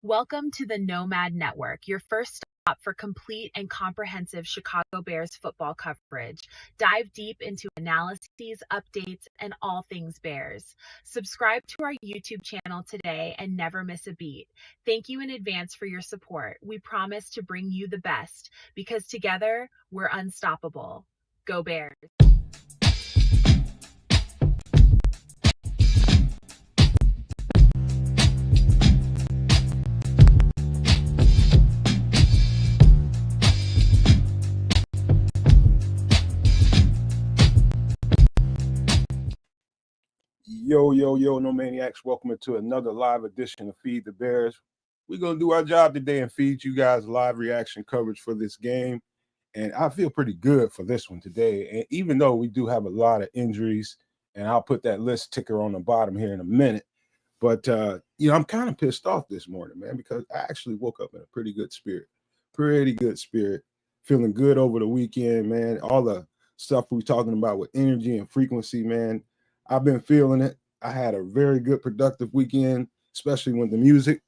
Welcome to the Nomad Network, your first stop for complete and comprehensive Chicago Bears football coverage. Dive deep into analyses, updates, and all things Bears. Subscribe to our YouTube channel today and never miss a beat. Thank you in advance for your support. We promise to bring you the best because together we're unstoppable. Go Bears. Yo, no maniacs. Welcome to another live edition of Feed the Bears. We're going to do our job today and feed you guys live reaction coverage for this game. And I feel pretty good for this one today. And even though we do have a lot of injuries, and I'll put that list ticker on the bottom here in a minute. But, I'm kind of pissed off this morning, man, because I actually woke up in a pretty good spirit. Feeling good over the weekend, man. All the stuff we're talking about with energy and frequency, man. I've been feeling it. I had a very good, productive weekend, especially when it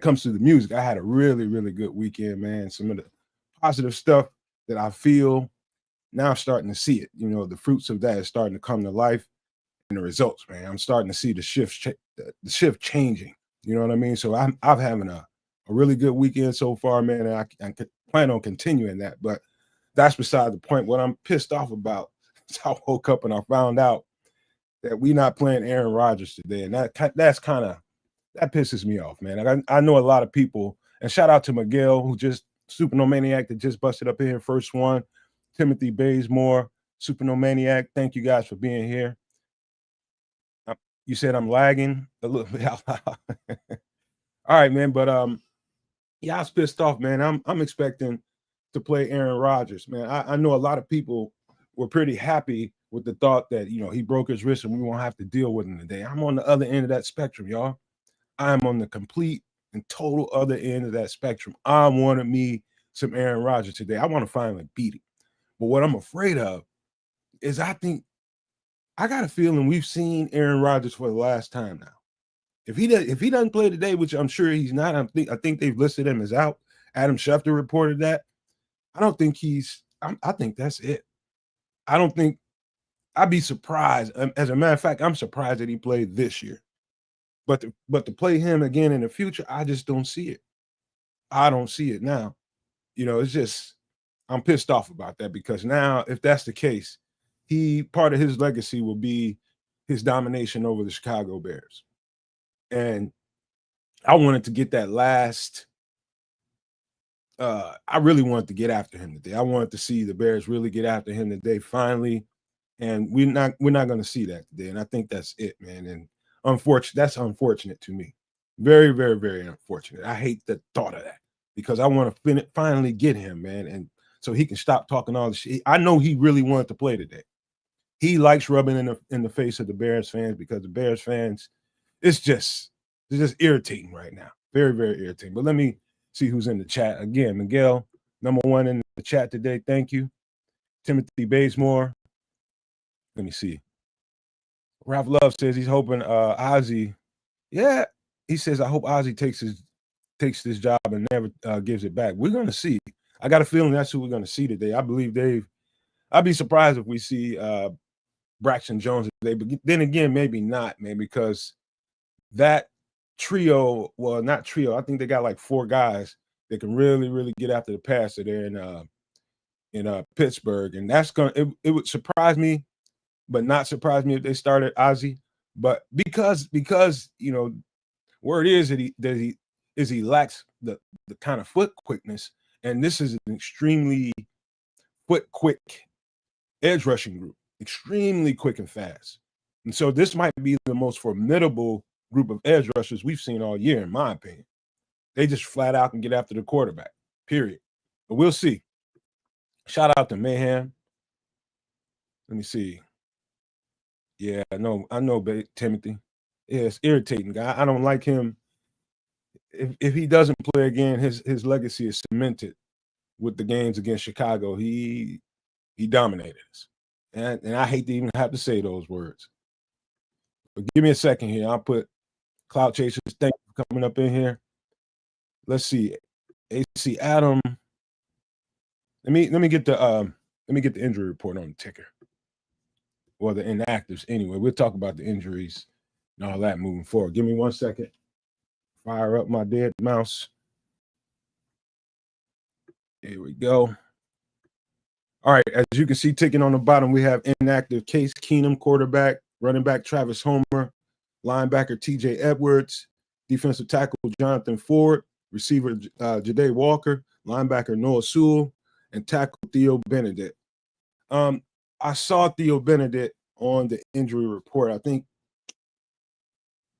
comes to the music. I had a really, really good weekend, man. Some of the positive stuff that I feel now, I'm starting to see it. The fruits of that is starting to come to life, and the results, man. I'm starting to see the shift changing. You know what I mean? So I'm having a really good weekend so far, man. And I plan on continuing that, but that's beside the point. What I'm pissed off about is I woke up and I found out that we're not playing Aaron Rodgers today, and that pisses me off, man. I know a lot of people, and shout out to Miguel, who just Supernomaniac that just busted up in here, first one. Timothy Bazemore, Supernomaniac. Thank you guys for being here. You said I'm lagging a little bit. All right, man. But I was pissed off, man. I'm expecting to play Aaron Rodgers, man. I know a lot of people were pretty happy with the thought that he broke his wrist and we won't have to deal with him today. I'm on the other end of that spectrum, y'all. I'm on the complete and total other end of that spectrum. I wanted me some Aaron Rodgers today. I want to finally beat him. But what I'm afraid of is I got a feeling we've seen Aaron Rodgers for the last time now. If he doesn't play today, which I'm sure he's not, I think they've listed him as out. Adam Schefter reported that. I don't think I think that's it. I don't think I'd be surprised. As a matter of fact, I'm surprised that he played this year. But to play him again in the future, I just don't see it. I don't see it now. It's just I'm pissed off about that because now, if that's the case, part of his legacy will be his domination over the Chicago Bears. And I wanted to get that last. I really wanted to get after him today. I wanted to see the Bears really get after him today, finally. And we're not going to see that today. And I think that's it, man. And that's unfortunate to me. Very, very, very unfortunate. I hate the thought of that because I want to finally get him, man. And so he can stop talking all this shit. I know he really wanted to play today. He likes rubbing in the face of the Bears fans because the Bears fans, it's just irritating right now. Very, very irritating. But let me see who's in the chat. Again, Miguel, number one in the chat today. Thank you. Timothy Bazemore. Let me see. Ralph Love says he's hoping Ozzy. Yeah, he says, I hope Ozzy takes this job and never gives it back. We're going to see. I got a feeling that's who we're going to see today. I believe I'd be surprised if we see Braxton Jones today. But then again, maybe not, man, because that trio, well, not trio, I think they got like 4 guys that can really, really get after the passer there in Pittsburgh. And that's it would surprise me, but not surprise me if they started Ozzy. But because word is that he lacks the kind of foot quickness, and this is an extremely foot quick edge rushing group, extremely quick and fast. And so this might be the most formidable group of edge rushers we've seen all year, in my opinion. They just flat out can get after the quarterback, period. But we'll see. Shout out to Mayhem. Let me see. Yeah, I know, Timothy. Yeah, it's irritating, guy. I don't like him. If he doesn't play again, his legacy is cemented with the games against Chicago. He dominated us. And I hate to even have to say those words. But give me a second here. I'll put Cloud Chasers. Thank you for coming up in here. Let's see. AC Adam. Let me get the injury report on the ticker. Well, the inactives anyway. We'll talk about the injuries and all that moving forward. Give me 1 second. Fire up my dead mouse. Here we go. All right, as you can see, ticking on the bottom, we have inactive Case Keenum, quarterback, running back Travis Homer, linebacker TJ Edwards, defensive tackle Jonathan Ford, receiver Ja'Day Walker, linebacker Noah Sewell, and tackle Theo Benedict. I saw Theo Benedict on the injury report, I think,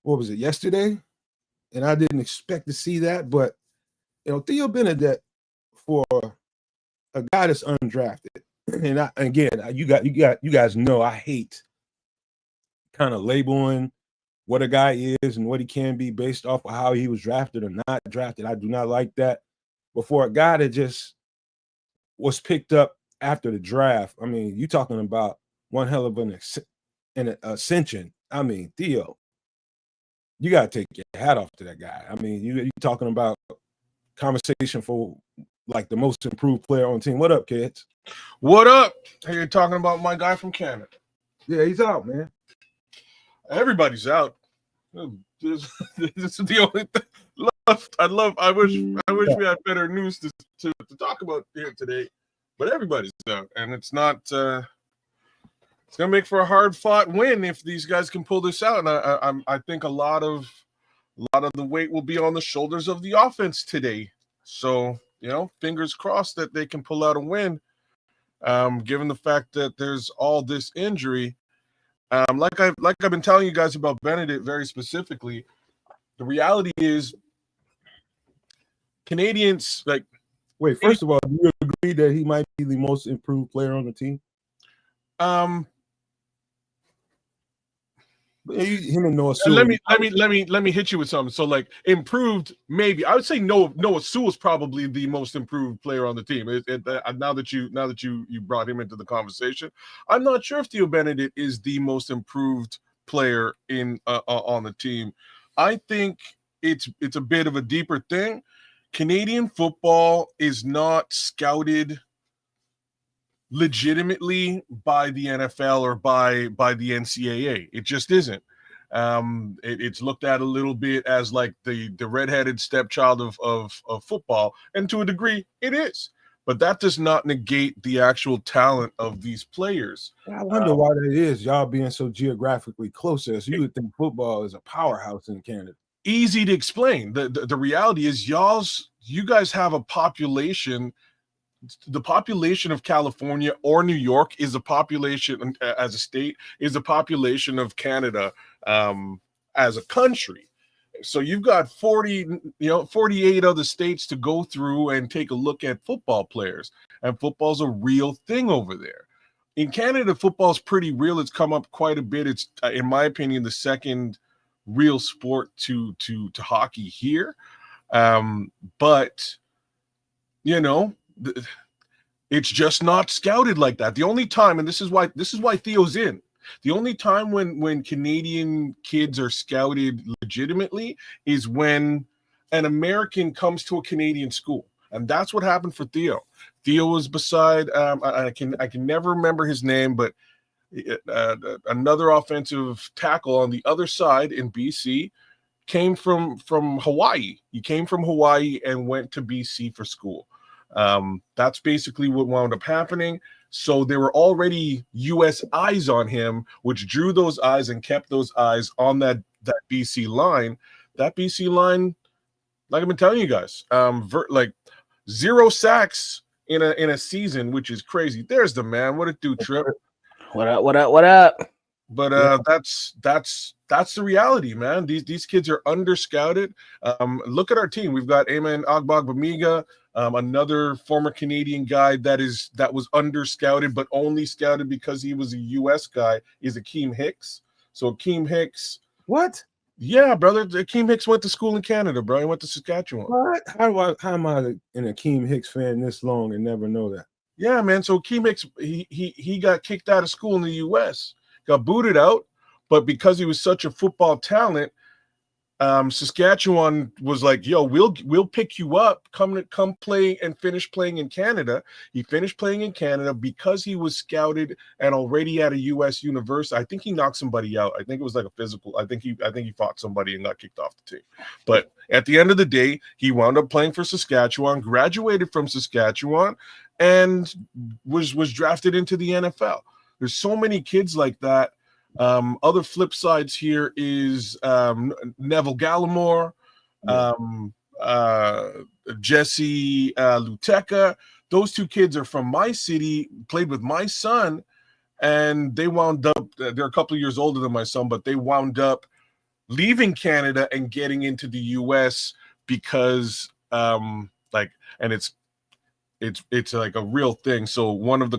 what was it, yesterday? And I didn't expect to see that, but, Theo Benedict, for a guy that's undrafted, and you guys know I hate kind of labeling what a guy is and what he can be based off of how he was drafted or not drafted. I do not like that. But for a guy that just was picked up after the draft, I mean, you're talking about one hell of an ascension. I mean, Theo, you got to take your hat off to that guy. I mean, you're talking about conversation for like the most improved player on the team. What up, kids? What up? Hey, you're talking about my guy from Canada. Yeah, he's out, man. Everybody's out. This is the only thing left. I wish we had better news to talk about here today, but everybody's out, and it's not. It's gonna make for a hard-fought win if these guys can pull this out. And I think a lot of the weight will be on the shoulders of the offense today. So, fingers crossed that they can pull out a win, given the fact that there's all this injury. Like I've been telling you guys about Benedict very specifically, the reality is Canadians, like... Wait, first of all, do you agree that he might be the most improved player on the team? Him and Noah Sewell. Let me hit you with something. So, like, improved, maybe I would say Noah Sewell is probably the most improved player on the team. Now that you brought him into the conversation, I'm not sure if Theo Benedict is the most improved player on the team. I think it's a bit of a deeper thing. Canadian football is not scouted legitimately by the NFL or by the NCAA. It just isn't. It's looked at a little bit as like the redheaded stepchild of football, and to a degree it is, but that does not negate the actual talent of these players. I wonder why that is, y'all being so geographically closer. So you would think football is a powerhouse in Canada. Easy to explain. The reality is you guys have a population. The population of California or New York is a population as a state is a population of Canada as a country. So you've got 48 other states to go through and take a look at football players, and football's a real thing over there. In Canada, football's pretty real. It's come up quite a bit. It's, in my opinion, the second real sport to hockey here. But it's just not scouted like that. The only time, and this is why Theo's in, the only time when Canadian kids are scouted legitimately is when an American comes to a Canadian school. And that's what happened for Theo. Theo was beside, I can never remember his name, but another offensive tackle on the other side in BC came from Hawaii. He came from Hawaii and went to BC for school. That's basically what wound up happening. So there were already U.S. eyes on him, which drew those eyes and kept those eyes on that BC line. That BC line, like I've been telling you guys, like 0 sacks in a season, which is crazy. There's the man. What it do, Trip? What up? But that's the reality, man. These kids are under-scouted. Look at our team. We've got Amen Agbagbamiga, another former Canadian guy that was under-scouted, but only scouted because he was a U.S. guy, is Akeem Hicks. So Akeem Hicks. What? Yeah, brother. Akeem Hicks went to school in Canada, bro. He went to Saskatchewan. What? How am I an Akeem Hicks fan this long and never know that? Yeah, man. So Akeem Hicks, he got kicked out of school in the U.S., got booted out, but because he was such a football talent, Saskatchewan was like, yo, we'll pick you up, come play and finish playing in Canada. He finished playing in Canada because he was scouted and already at a US university. I think he knocked somebody out. I think it was like a physical. I think he fought somebody and got kicked off the team. But at the end of the day, he wound up playing for Saskatchewan, graduated from Saskatchewan, and was drafted into the NFL. There's so many kids like that. Other flip sides here is Neville Gallimore, Jesse Luteka. Those two kids are from my city, played with my son, and they wound up, they're a couple of years older than my son, but they wound up leaving Canada and getting into the US because and it's like a real thing. So one of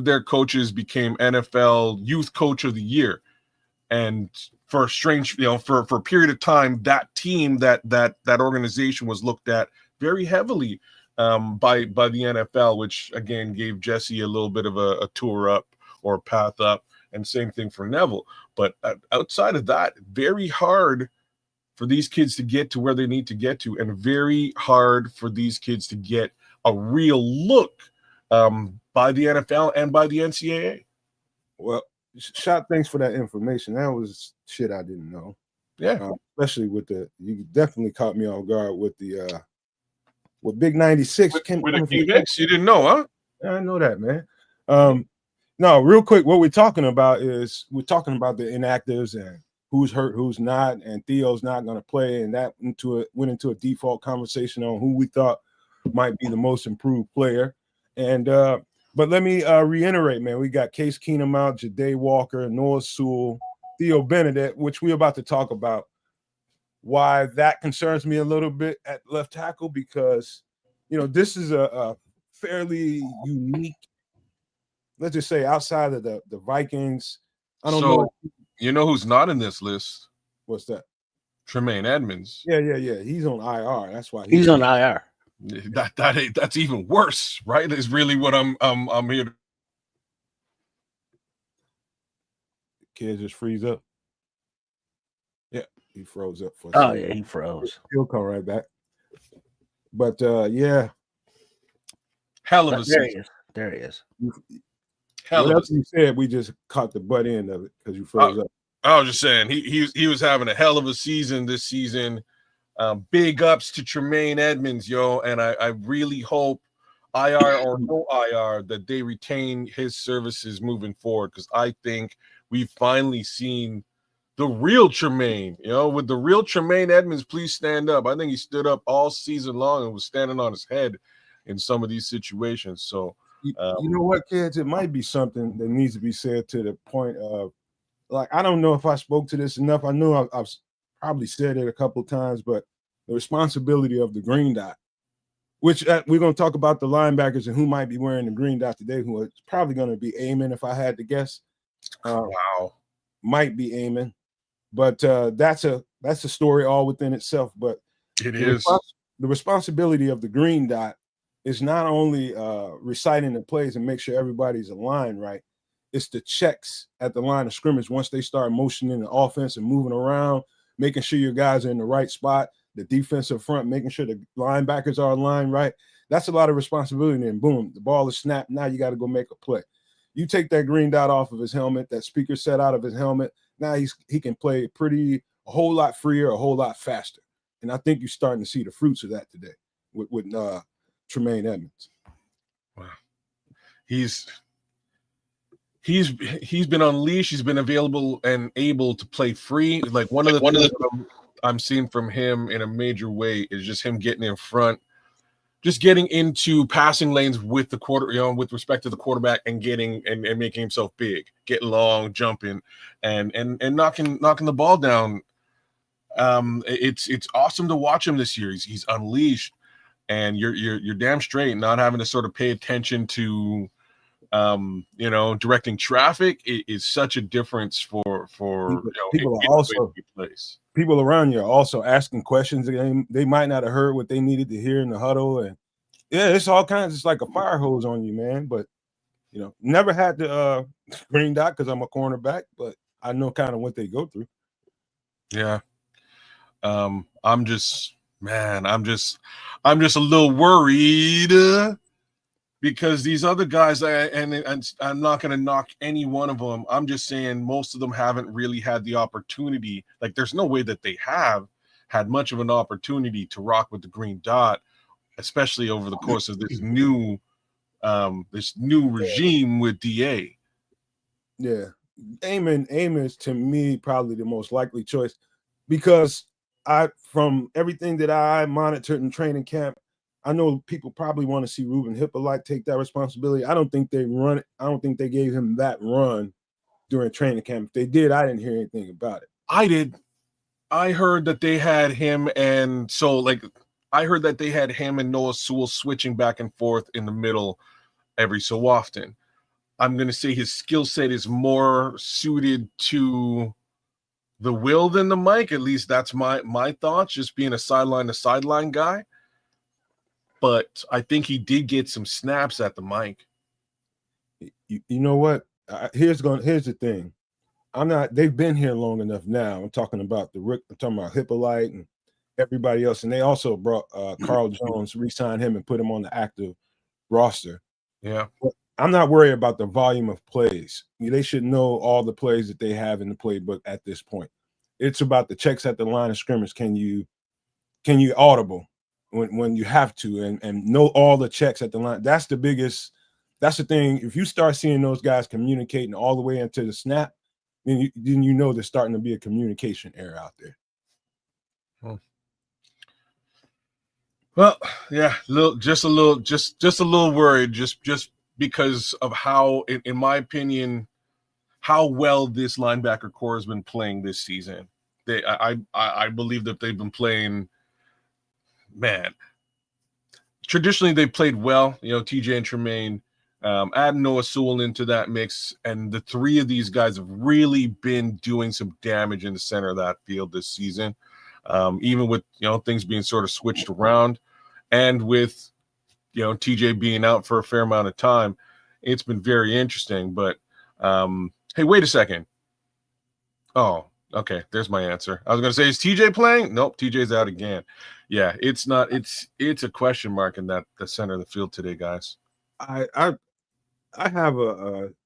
their coaches became NFL Youth Coach of the Year, and for a period of time, that team, that organization was looked at very heavily by the NFL, which again gave Jesse a little bit of a tour up or a path up, and same thing for Neville. But outside of that, very hard for these kids to get to where they need to get to, and very hard for these kids to get a real look by the NFL and by the NCAA. Well, Shot, thanks for that information. That was shit I didn't know. Yeah, especially with you definitely caught me off guard with the with Big 96. With the Phoenix, you didn't know, huh? Yeah, I know that, man. No, real quick, what we're talking about the inactives and who's hurt, who's not, and Theo's not going to play, and that went into a default conversation on who we thought might be the most improved player. And but let me reiterate, man, we got Case Keenum out, Ja'Day Walker, Noah Sewell, Theo Benedict, which we're about to talk about. Why that concerns me a little bit at left tackle, because this is a fairly unique, let's just say, outside of the Vikings. I don't know. You know who's not in this list? What's that? Tremaine Edmunds. Yeah. He's on IR. That's why he's on IR. That's even worse, right? Is really what I'm here to. Kids just freeze up. Yeah, he froze up for a second. Yeah, he froze. He'll come right back. But yeah. Hell of a season. There he is. Whatever you said, we just caught the butt end of it because you froze up. I was just saying he was having a hell of a season this season. Big ups to Tremaine Edmunds, yo, and I really hope, IR or no IR, that they retain his services moving forward, because I think we've finally seen the real Tremaine. With the real Tremaine Edmunds, please stand up. I think he stood up all season long and was standing on his head in some of these situations. So you know what, kids, it might be something that needs to be said to the point of, like, I don't know if I spoke to this enough. I know I've probably said it a couple of times, but the responsibility of the green dot, which we're going to talk about the linebackers and who might be wearing the green dot today, who is probably going to be Amen, if I had to guess. Wow. Might be Amen. But that's a story all within itself. But the responsibility of the green dot is not only reciting the plays and make sure everybody's aligned right. It's the checks at the line of scrimmage once they start motioning the offense and moving around, making sure your guys are in the right spot, the defensive front, making sure the linebackers are aligned right. That's a lot of responsibility. And boom, the ball is snapped. Now you got to go make a play. You take that green dot off of his helmet, that speaker set out of his helmet. Now he can play a whole lot freer, a whole lot faster. And I think you're starting to see the fruits of that today with Tremaine Edmunds. Wow. He's been unleashed. He's been available and able to play free. Like one of the things I'm seeing from him in a major way is just him getting in front, just getting into passing lanes with the with respect to the quarterback, and getting and making himself big, getting long, jumping, and knocking the ball down. It's awesome to watch him this year. He's unleashed, and you're damn straight not having to sort of pay attention to directing traffic is such a difference for people are also people around you are also asking questions. They might not have heard what they needed to hear in the huddle, and yeah, it's all kinds. It's like a fire hose on you, man. But never had the green dot because I'm a cornerback, but I know kind of what they go through. Yeah, I'm just a little worried because these other guys, and I'm not going to knock any one of them. I'm just saying most of them haven't really had the opportunity. Like, there's no way that they have had much of an opportunity to rock with the green dot, especially over the course of this new regime with DA. Yeah, Amon is to me probably the most likely choice because from everything that I monitored in training camp, I know people probably want to see Ruben Hippolyte take that responsibility. I don't think they gave him that run during training camp. If they did, I didn't hear anything about it. I did. I heard that they had him, and I heard that they had him and Noah Sewell switching back and forth in the middle every so often. I'm going to say his skill set is more suited to the Will than the Mike. At least that's my thoughts, just being a sideline to sideline guy. But I think he did get some snaps at the Mike. You know what? Here's the thing. They've been here long enough now. I'm talking about Hippolyte and everybody else. And they also brought Carl Jones, re-signed him and put him on the active roster. Yeah. But I'm not worried about the volume of plays. They should know all the plays that they have in the playbook at this point. It's about the checks at the line of scrimmage. Can you audible when you have to and know all the checks at the line? That's the thing. If you start seeing those guys communicating all the way into the snap, then you know there's starting to be a communication error out there. Well, yeah, just a little worried, just because of how, in my opinion, how well this linebacker core has been playing this season. I believe that they've been playing, man. Traditionally, they've played well. TJ and Tremaine, add Noah Sewell into that mix, and the three of these guys have really been doing some damage in the center of that field this season. Even with things being sort of switched around, and with TJ being out for a fair amount of time, it's been very interesting. But hey, wait a second. Oh, okay. There's my answer. I was going to say, is TJ playing? Nope, TJ's out again. Yeah, it's not. It's a question mark in the center of the field today, guys. I have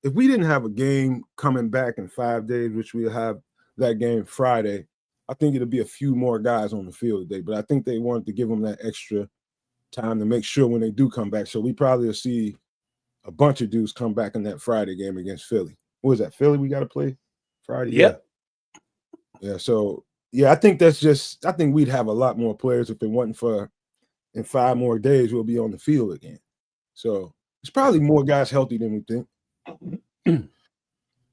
if we didn't have a game coming back in 5 days, which we'll have that game Friday, I think it'll be a few more guys on the field today. But I think they wanted to give them that extra time to make sure when they do come back. So we probably will see a bunch of dudes come back in that Friday game against Philly. What is that? Philly we got to play Friday? Yep. Yeah. So, yeah, I think we'd have a lot more players if it wasn't for in 5 more days, we'll be on the field again. So it's probably more guys healthy than we think.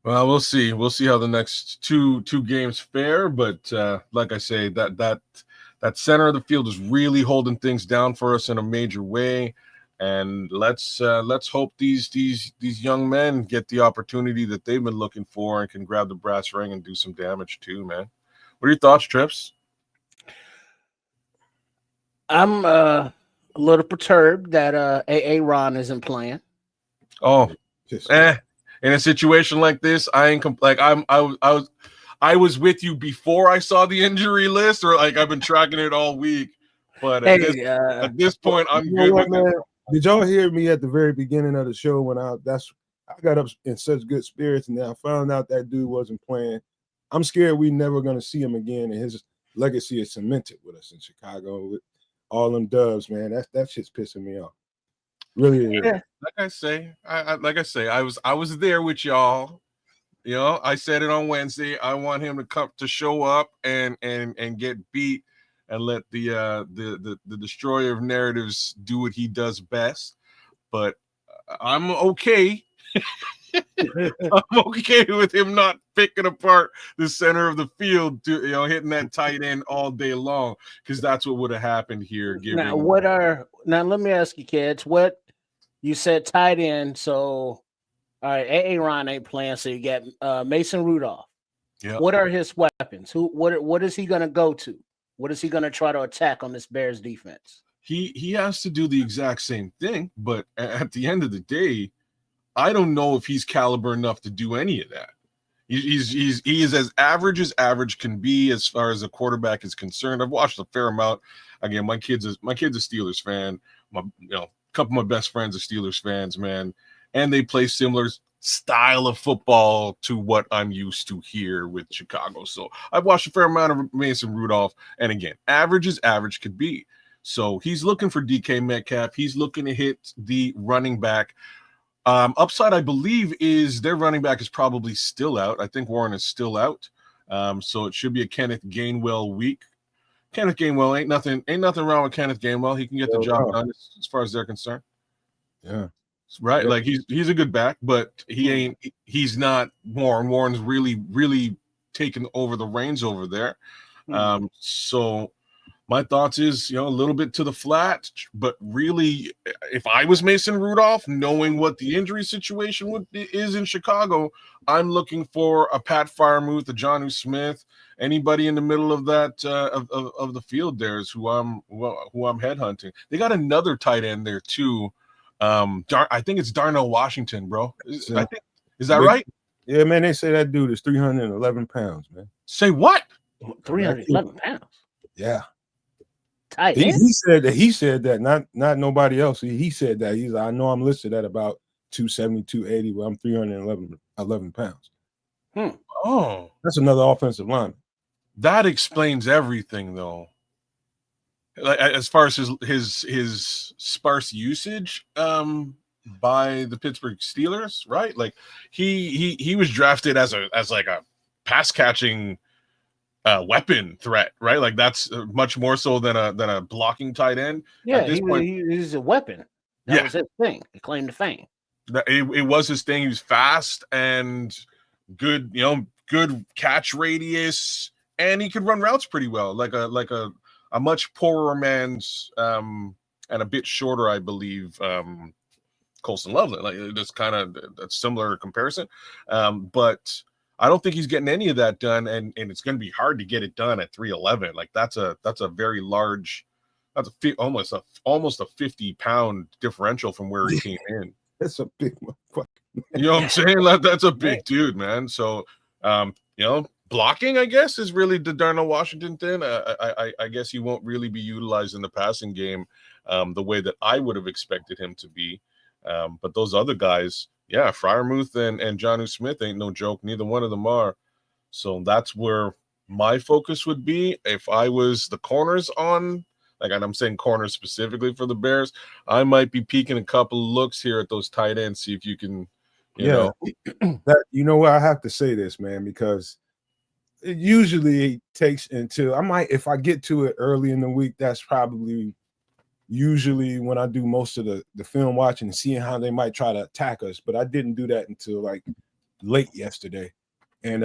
Well, we'll see. We'll see how the next two games fare. But like I say, that center of the field is really holding things down for us in a major way. And let's hope these young men get the opportunity that they've been looking for and can grab the brass ring and do some damage too, man. What are your thoughts, Trips? I'm a little perturbed that Ron isn't playing. Oh, in a situation like this, I was with you before I saw the injury list, or like I've been tracking it all week. But at this point, I'm good with it. Did y'all hear me at the very beginning of the show when I got up in such good spirits, and then I found out that dude wasn't playing? I'm scared we never gonna see him again, and his legacy is cemented with us in Chicago with all them dubs, man. That shit's pissing me off. Really is. Yeah. Like I say, I was there with y'all. I said it on Wednesday. I want him to come to show up and get beat and let the destroyer of narratives do what he does best. But I'm okay. I'm okay with him not picking apart the center of the field, hitting that tight end all day long, because that's what would have happened here. Now, let me ask you, kids, what you said tight end. So, all right, Ron ain't playing, so you got Mason Rudolph. Yeah. What are his weapons? What is he going to go to? What is he going to try to attack on this Bears defense? He has to do the exact same thing, but at the end of the day, I don't know if he's caliber enough to do any of that. He is as average can be as far as a quarterback is concerned. I've watched a fair amount. Again, my kid's a Steelers fan. A couple of my best friends are Steelers fans, man, and they play similar style of football to what I'm used to here with Chicago. So I've watched a fair amount of Mason Rudolph, and again, average could be. So he's looking for DK Metcalf. He's looking to hit the running back. Upside, I believe, is their running back is probably still out. I think Warren is still out. So it should be a Kenneth Gainwell week. Kenneth Gainwell ain't nothing wrong with Kenneth Gainwell. He can get the job done as far as they're concerned. Yeah. Right. Yeah. Like he's a good back, but he's not Warren. Warren's really taken over the reins over there. So my thoughts is, a little bit to the flat, but really, if I was Mason Rudolph, knowing what the injury situation is in Chicago, I'm looking for a Pat Freiermuth, a Jonnu Smith, anybody in the middle of that of the field there is who I'm headhunting. They got another tight end there too. I think it's Darnell Washington, bro. Is that right? Yeah, man. They say that dude is 311 pounds, man. Say what? 311 pounds. Yeah. He said that, not nobody else. He said that. He's like, I know I'm listed at about 270, 280, but I'm 311 pounds. Oh, that's another offensive lineman. That explains everything, though. Like, as far as his sparse usage by the Pittsburgh Steelers, right? Like he was drafted as like a pass catching weapon threat, right? Like that's much more so than a blocking tight end. Yeah, he's a weapon. That was his thing. He claimed to fame. It was his thing. He was fast and good, good catch radius, and he could run routes pretty well, like a much poorer man's and a bit shorter, I believe, Colston Loveland. Like that's kind of a similar comparison, but I don't think he's getting any of that done, and it's going to be hard to get it done at 311. Like that's a very large, almost a 50-pound differential from where he came in. That's a big motherfucker. You know what I'm saying? That's a big dude, man. So, blocking, I guess, is really the Darnell Washington thing. I guess he won't really be utilized in the passing game the way that I would have expected him to be. But those other guys, Freiermuth and Jonnu Smith ain't no joke. Neither one of them are. So that's where my focus would be. If I was the corners on, and I'm saying corners specifically for the Bears, I might be peeking a couple of looks here at those tight ends, see if you can, you know. What, I have to say this, man, because it usually takes until if I get to it early in the week, that's probably usually when I do most of the film watching and seeing how they might try to attack us. But I didn't do that until like late yesterday. And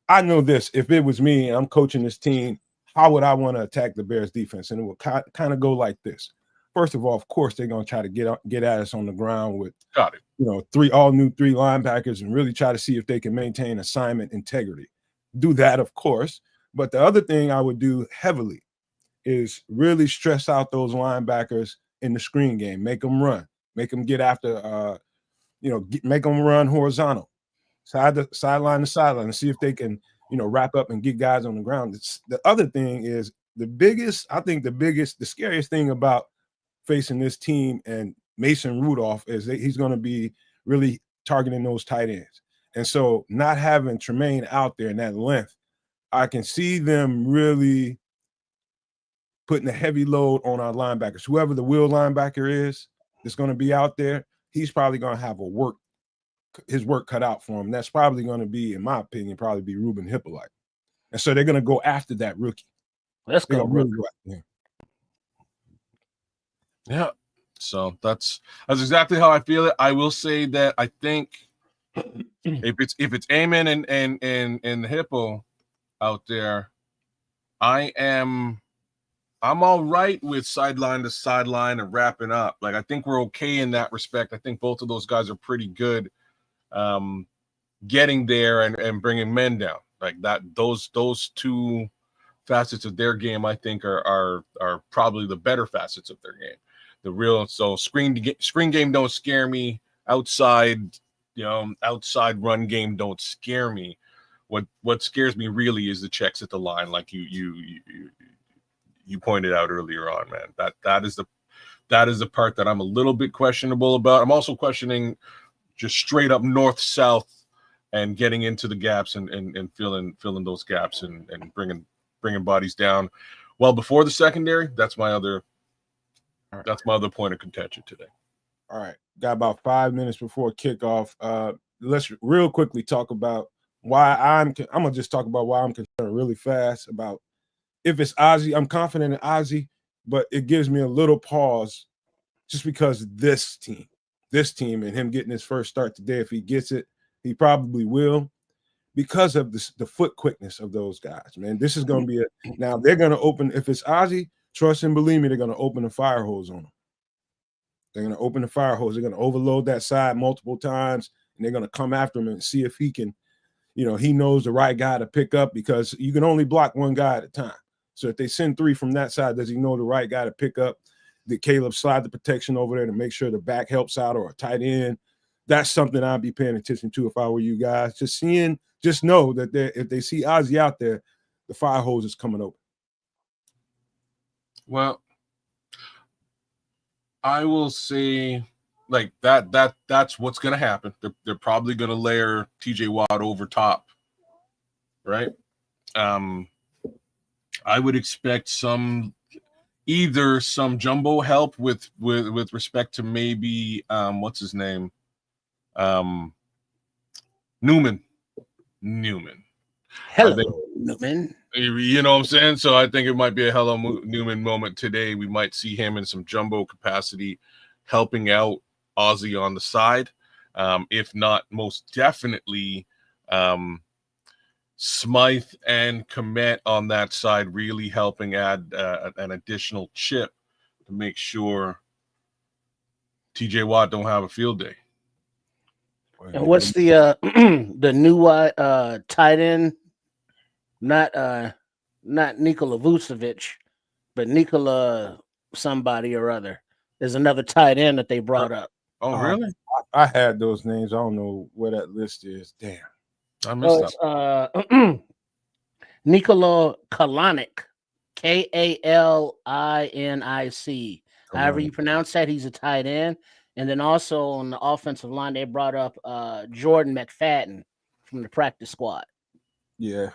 I know this, if it was me and I'm coaching this team, how would I want to attack the Bears defense? And it will kind of go like this. First of all, of course, they're going to try to get at us on the ground with, three linebackers and really try to see if they can maintain assignment integrity. Do that, of course. But the other thing I would do heavily is really stress out those linebackers in the screen game. Make them run. Make them get after, make them run horizontal, sideline to sideline, and see if they can, wrap up and get guys on the ground. The other thing is the scariest thing about facing this team and Mason Rudolph is that he's going to be really targeting those tight ends. And so not having Tremaine out there in that length, I can see them really putting a heavy load on our linebackers. Whoever the will linebacker is that's going to be out there, he's probably going to have his work cut out for him. That's probably going to be, in my opinion, Ruben Hippolyte. And so they're going to go after that rookie. Let's go. Really go after him. Yeah. So that's exactly how I feel it. I will say that I think if it's Amen and Hippo out there, I'm all right with sideline to sideline and wrapping up. Like I think we're okay in that respect. I think both of those guys are pretty good getting there and bringing men down. Like that, those two facets of their game, I think are probably the better facets of their game. Screen game don't scare me. Outside run game don't scare me. What scares me really is the checks at the line, like you pointed out earlier on, man. That is the part that I'm a little bit questionable about. I'm also questioning just straight up north-south and getting into the gaps and filling those gaps and bringing bodies down. Well, before the secondary, that's my other point of contention today. All right, got about 5 minutes before kickoff. Let's real quickly talk about why I'm gonna just talk about why I'm concerned really fast about if it's Ozzie. I'm confident in Ozzie, but it gives me a little pause just because this team and him getting his first start today, if he gets it, he probably will, because of the foot quickness of those guys, man. This is going to be now they're going to open, if it's Ozzie, trust and believe me, they're going to open the fire hose on him. They're going to open the fire hose. They're going to overload that side multiple times, and they're going to come after him and see if he can, he knows the right guy to pick up, because you can only block one guy at a time. So if they send 3 from that side, does he know the right guy to pick up? Did Caleb slide the protection over there to make sure the back helps out, or a tight end? That's something I'd be paying attention to if I were you guys. Just know that if they see Ozzie out there, the fire hose is coming open. Well, I will say like that's what's going to happen. They're probably going to layer TJ Watt over top, right? I would expect either some jumbo help with respect to maybe what's his name? Newman. Hello, Newman. You know what I'm saying? So I think it might be a hello Newman moment today. We might see him in some jumbo capacity helping out Ozzie on the side. If not, most definitely Smythe and Komet on that side, really helping add an additional chip to make sure TJ Watt don't have a field day. And what's the the new tight end? Not Nikola Vucevic, but Nikola somebody or other. There's another tight end that they brought up. Oh, really? I had those names. I don't know where that list is. Damn. I missed that. Nikola Kalanick, Kalinic. However you pronounce that, he's a tight end. And then also on the offensive line, they brought up Jordan McFadden from the practice squad. Yeah.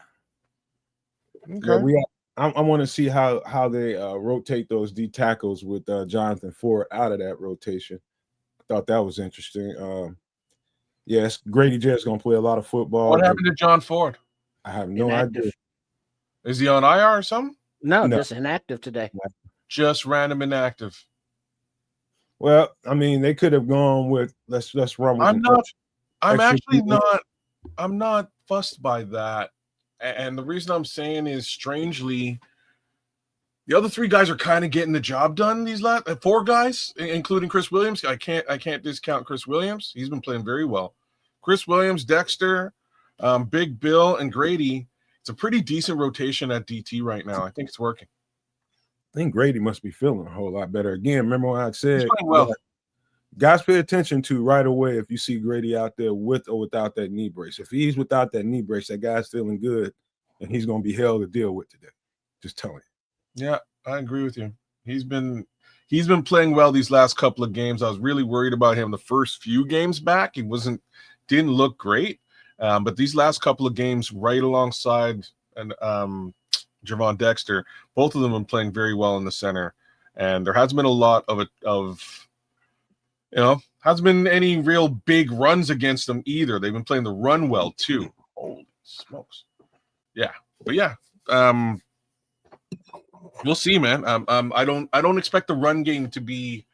Okay. Yeah, I want to see how they rotate those D tackles with Jonathan Ford out of that rotation. I thought that was interesting. Yes, Grady Jarrett's going to play a lot of football. What happened to John Ford? I have no idea. Is he on IR or something? No, just inactive today. Just random inactive. Well, I mean, they could have gone with let's run with. I'm not fussed by that. And the reason I'm saying is, strangely, the other 3 guys are kind of getting the job done. These last 4 guys, including Chris Williams. I can't discount Chris Williams. He's been playing very well. Chris Williams, Dexter, Big Bill, and Grady. It's a pretty decent rotation at DT right now. I think it's working. I think Grady must be feeling a whole lot better. Again, remember when I said, well. Guys, pay attention to right away if you see Grady out there with or without that knee brace. If he's without that knee brace, that guy's feeling good, and he's going to be hell to deal with today. Just telling you. Yeah, I agree with you. He's been playing well these last couple of games. I was really worried about him the first few games back. He didn't look great, but these last couple of games, right alongside and Javon Dexter, both of them have been playing very well in the center, and there hasn't been a lot hasn't been any real big runs against them either. They've been playing the run well too. Holy smokes. Yeah. But yeah. We'll see, man. I don't expect the run game to be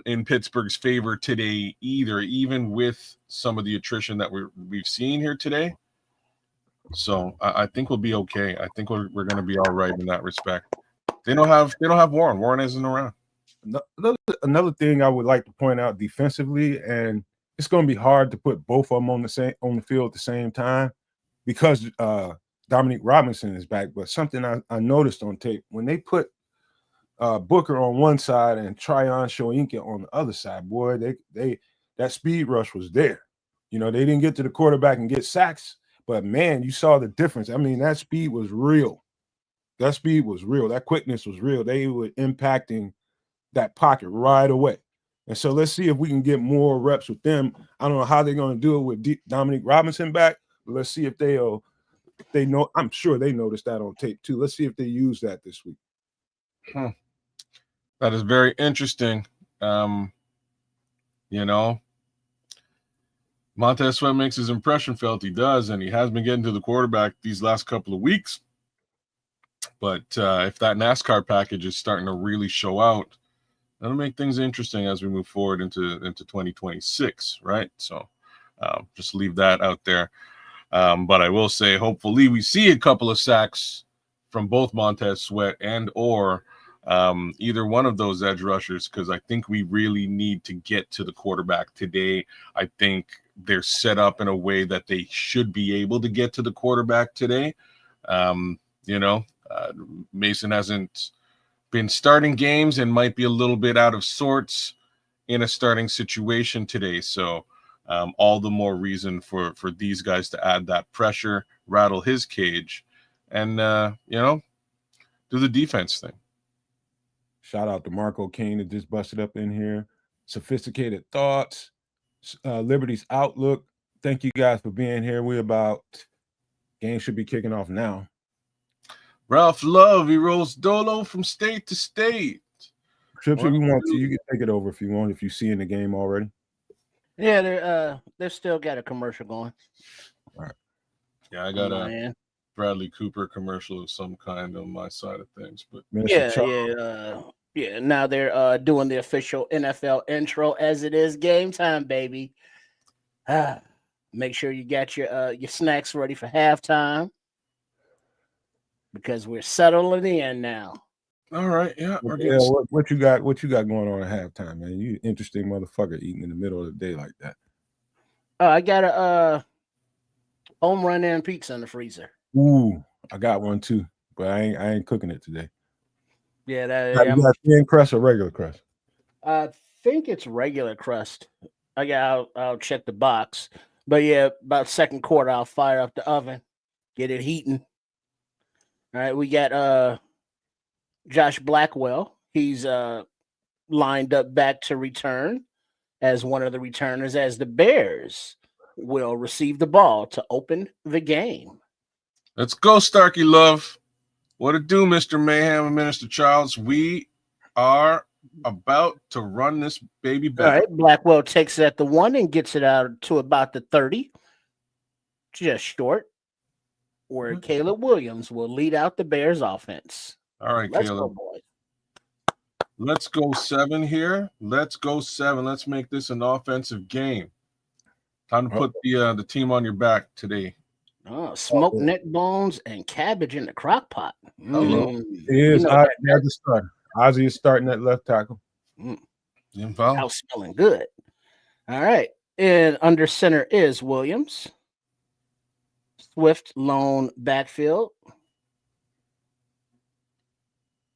in Pittsburgh's favor today either, even with some of the attrition that we've seen here today. So I think we'll be okay. I think we're going to be all right in that respect. They don't have Warren. Warren isn't around. Another thing I would like to point out defensively, and it's going to be hard to put both of them on the field at the same time because Dominique Robinson is back. But something I noticed on tape, when they put Booker on one side and Tryon Shoyinka on the other side, boy, they that speed rush was there. They didn't get to the quarterback and get sacks, But man, you saw the difference. I mean, that speed was real. That speed was real. That quickness was real. They were impacting that pocket right away. And so let's see if we can get more reps with them. I don't know how they're going to do it with Dominique Robinson back, but let's see if they know. I'm sure they noticed that on tape too. Let's see if they use that this week. That is very interesting. You know, Montez Sweat makes his impression felt. He does, and he has been getting to the quarterback these last couple of weeks. But if that NASCAR package is starting to really show out, that'll make things interesting as we move forward into 2026, right? So just leave that out there. But I will say, hopefully, we see a couple of sacks from both Montez Sweat and or either one of those edge rushers, because I think we really need to get to the quarterback today. I think they're set up in a way that they should be able to get to the quarterback today. Mason hasn't been starting games and might be a little bit out of sorts in a starting situation today. So all the more reason for these guys to add that pressure, rattle his cage, and, do the defense thing. Shout out to Marco King that just busted up in here. Sophisticated Thoughts, Liberty's Outlook. Thank you guys for being here. Game should be kicking off now. Ralph Love, he rolls Dolo from state to state. Trips, if you want to, you can take it over if you want, if you see in the game already. Yeah, they're still got a commercial going. All right. Yeah, I got a Bradley Cooper commercial of some kind on my side of things. But yeah. Now they're doing the official NFL intro as it is game time, baby. Make sure you got your snacks ready for halftime, because we're settling in now. All right, yeah. What you got going on at halftime, man? You interesting motherfucker eating in the middle of the day like that. I got a home run and pizza in the freezer. Ooh, I got one too, but I ain't cooking it today. Yeah, you got thin crust or regular crust? I think it's regular crust. I'll check the box. But yeah, about second quarter, I'll fire up the oven, get it heating. All right, we got Josh Blackwell. He's lined up back to return as one of the returners, as the Bears will receive the ball to open the game. Let's go, Starkey Love. What it do, Mr. Mayhem and Minister Childs? We are about to run this baby back. All right, Blackwell takes it at the 1 and gets it out to about the 30. Just short. Where Caleb Williams will lead out the Bears offense. All right, Let's Caleb. go, boys. Let's go 7 here. Let's go 7. Let's make this an offensive game. Time to put the team on your back today. Oh, smoked neck bones and cabbage in the crock pot. It is Ozzie is starting at left tackle. House smelling good. All right. And under center is Williams. Swift lone backfield.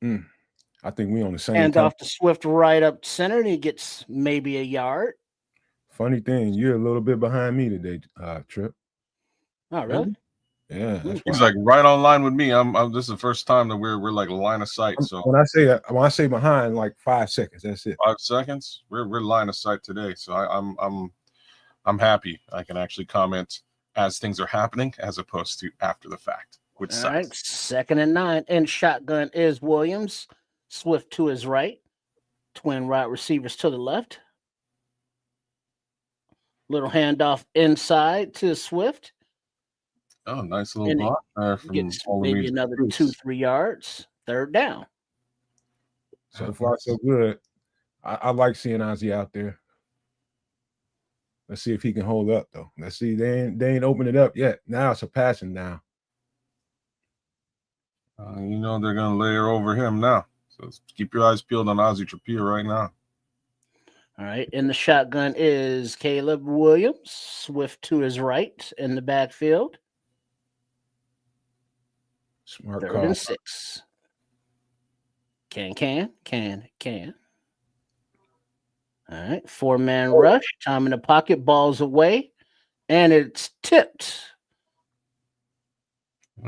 I think we on the same. Hand off to Swift right up center, and he gets maybe a yard. Funny thing, you're a little bit behind me today, Trip. Oh, really? Yeah. He's like right on line with me. This is the first time that we're like line of sight. So when I say behind, like 5 seconds, that's it. 5 seconds. We're line of sight today. So I'm happy. I can actually comment as things are happening as opposed to after the fact. Which sucks. All right, 2nd and 9. And shotgun is Williams. Swift to his right. Twin wide receivers to the left. Little handoff inside to Swift. Oh, nice little block there from maybe another 2-3 yards. 3rd down. So far, so good. I like seeing Ozzie out there. Let's see if he can hold up, though. Let's see. They ain't opened it up yet. Now it's a passing down. They're going to layer over him now. So keep your eyes peeled on Ozzie Trappier right now. All right. In the shotgun is Caleb Williams. Swift to his right in the backfield. Smart 3rd call. and 6. Can. All right. 4-man rush. Time in the pocket. Ball's away. And it's tipped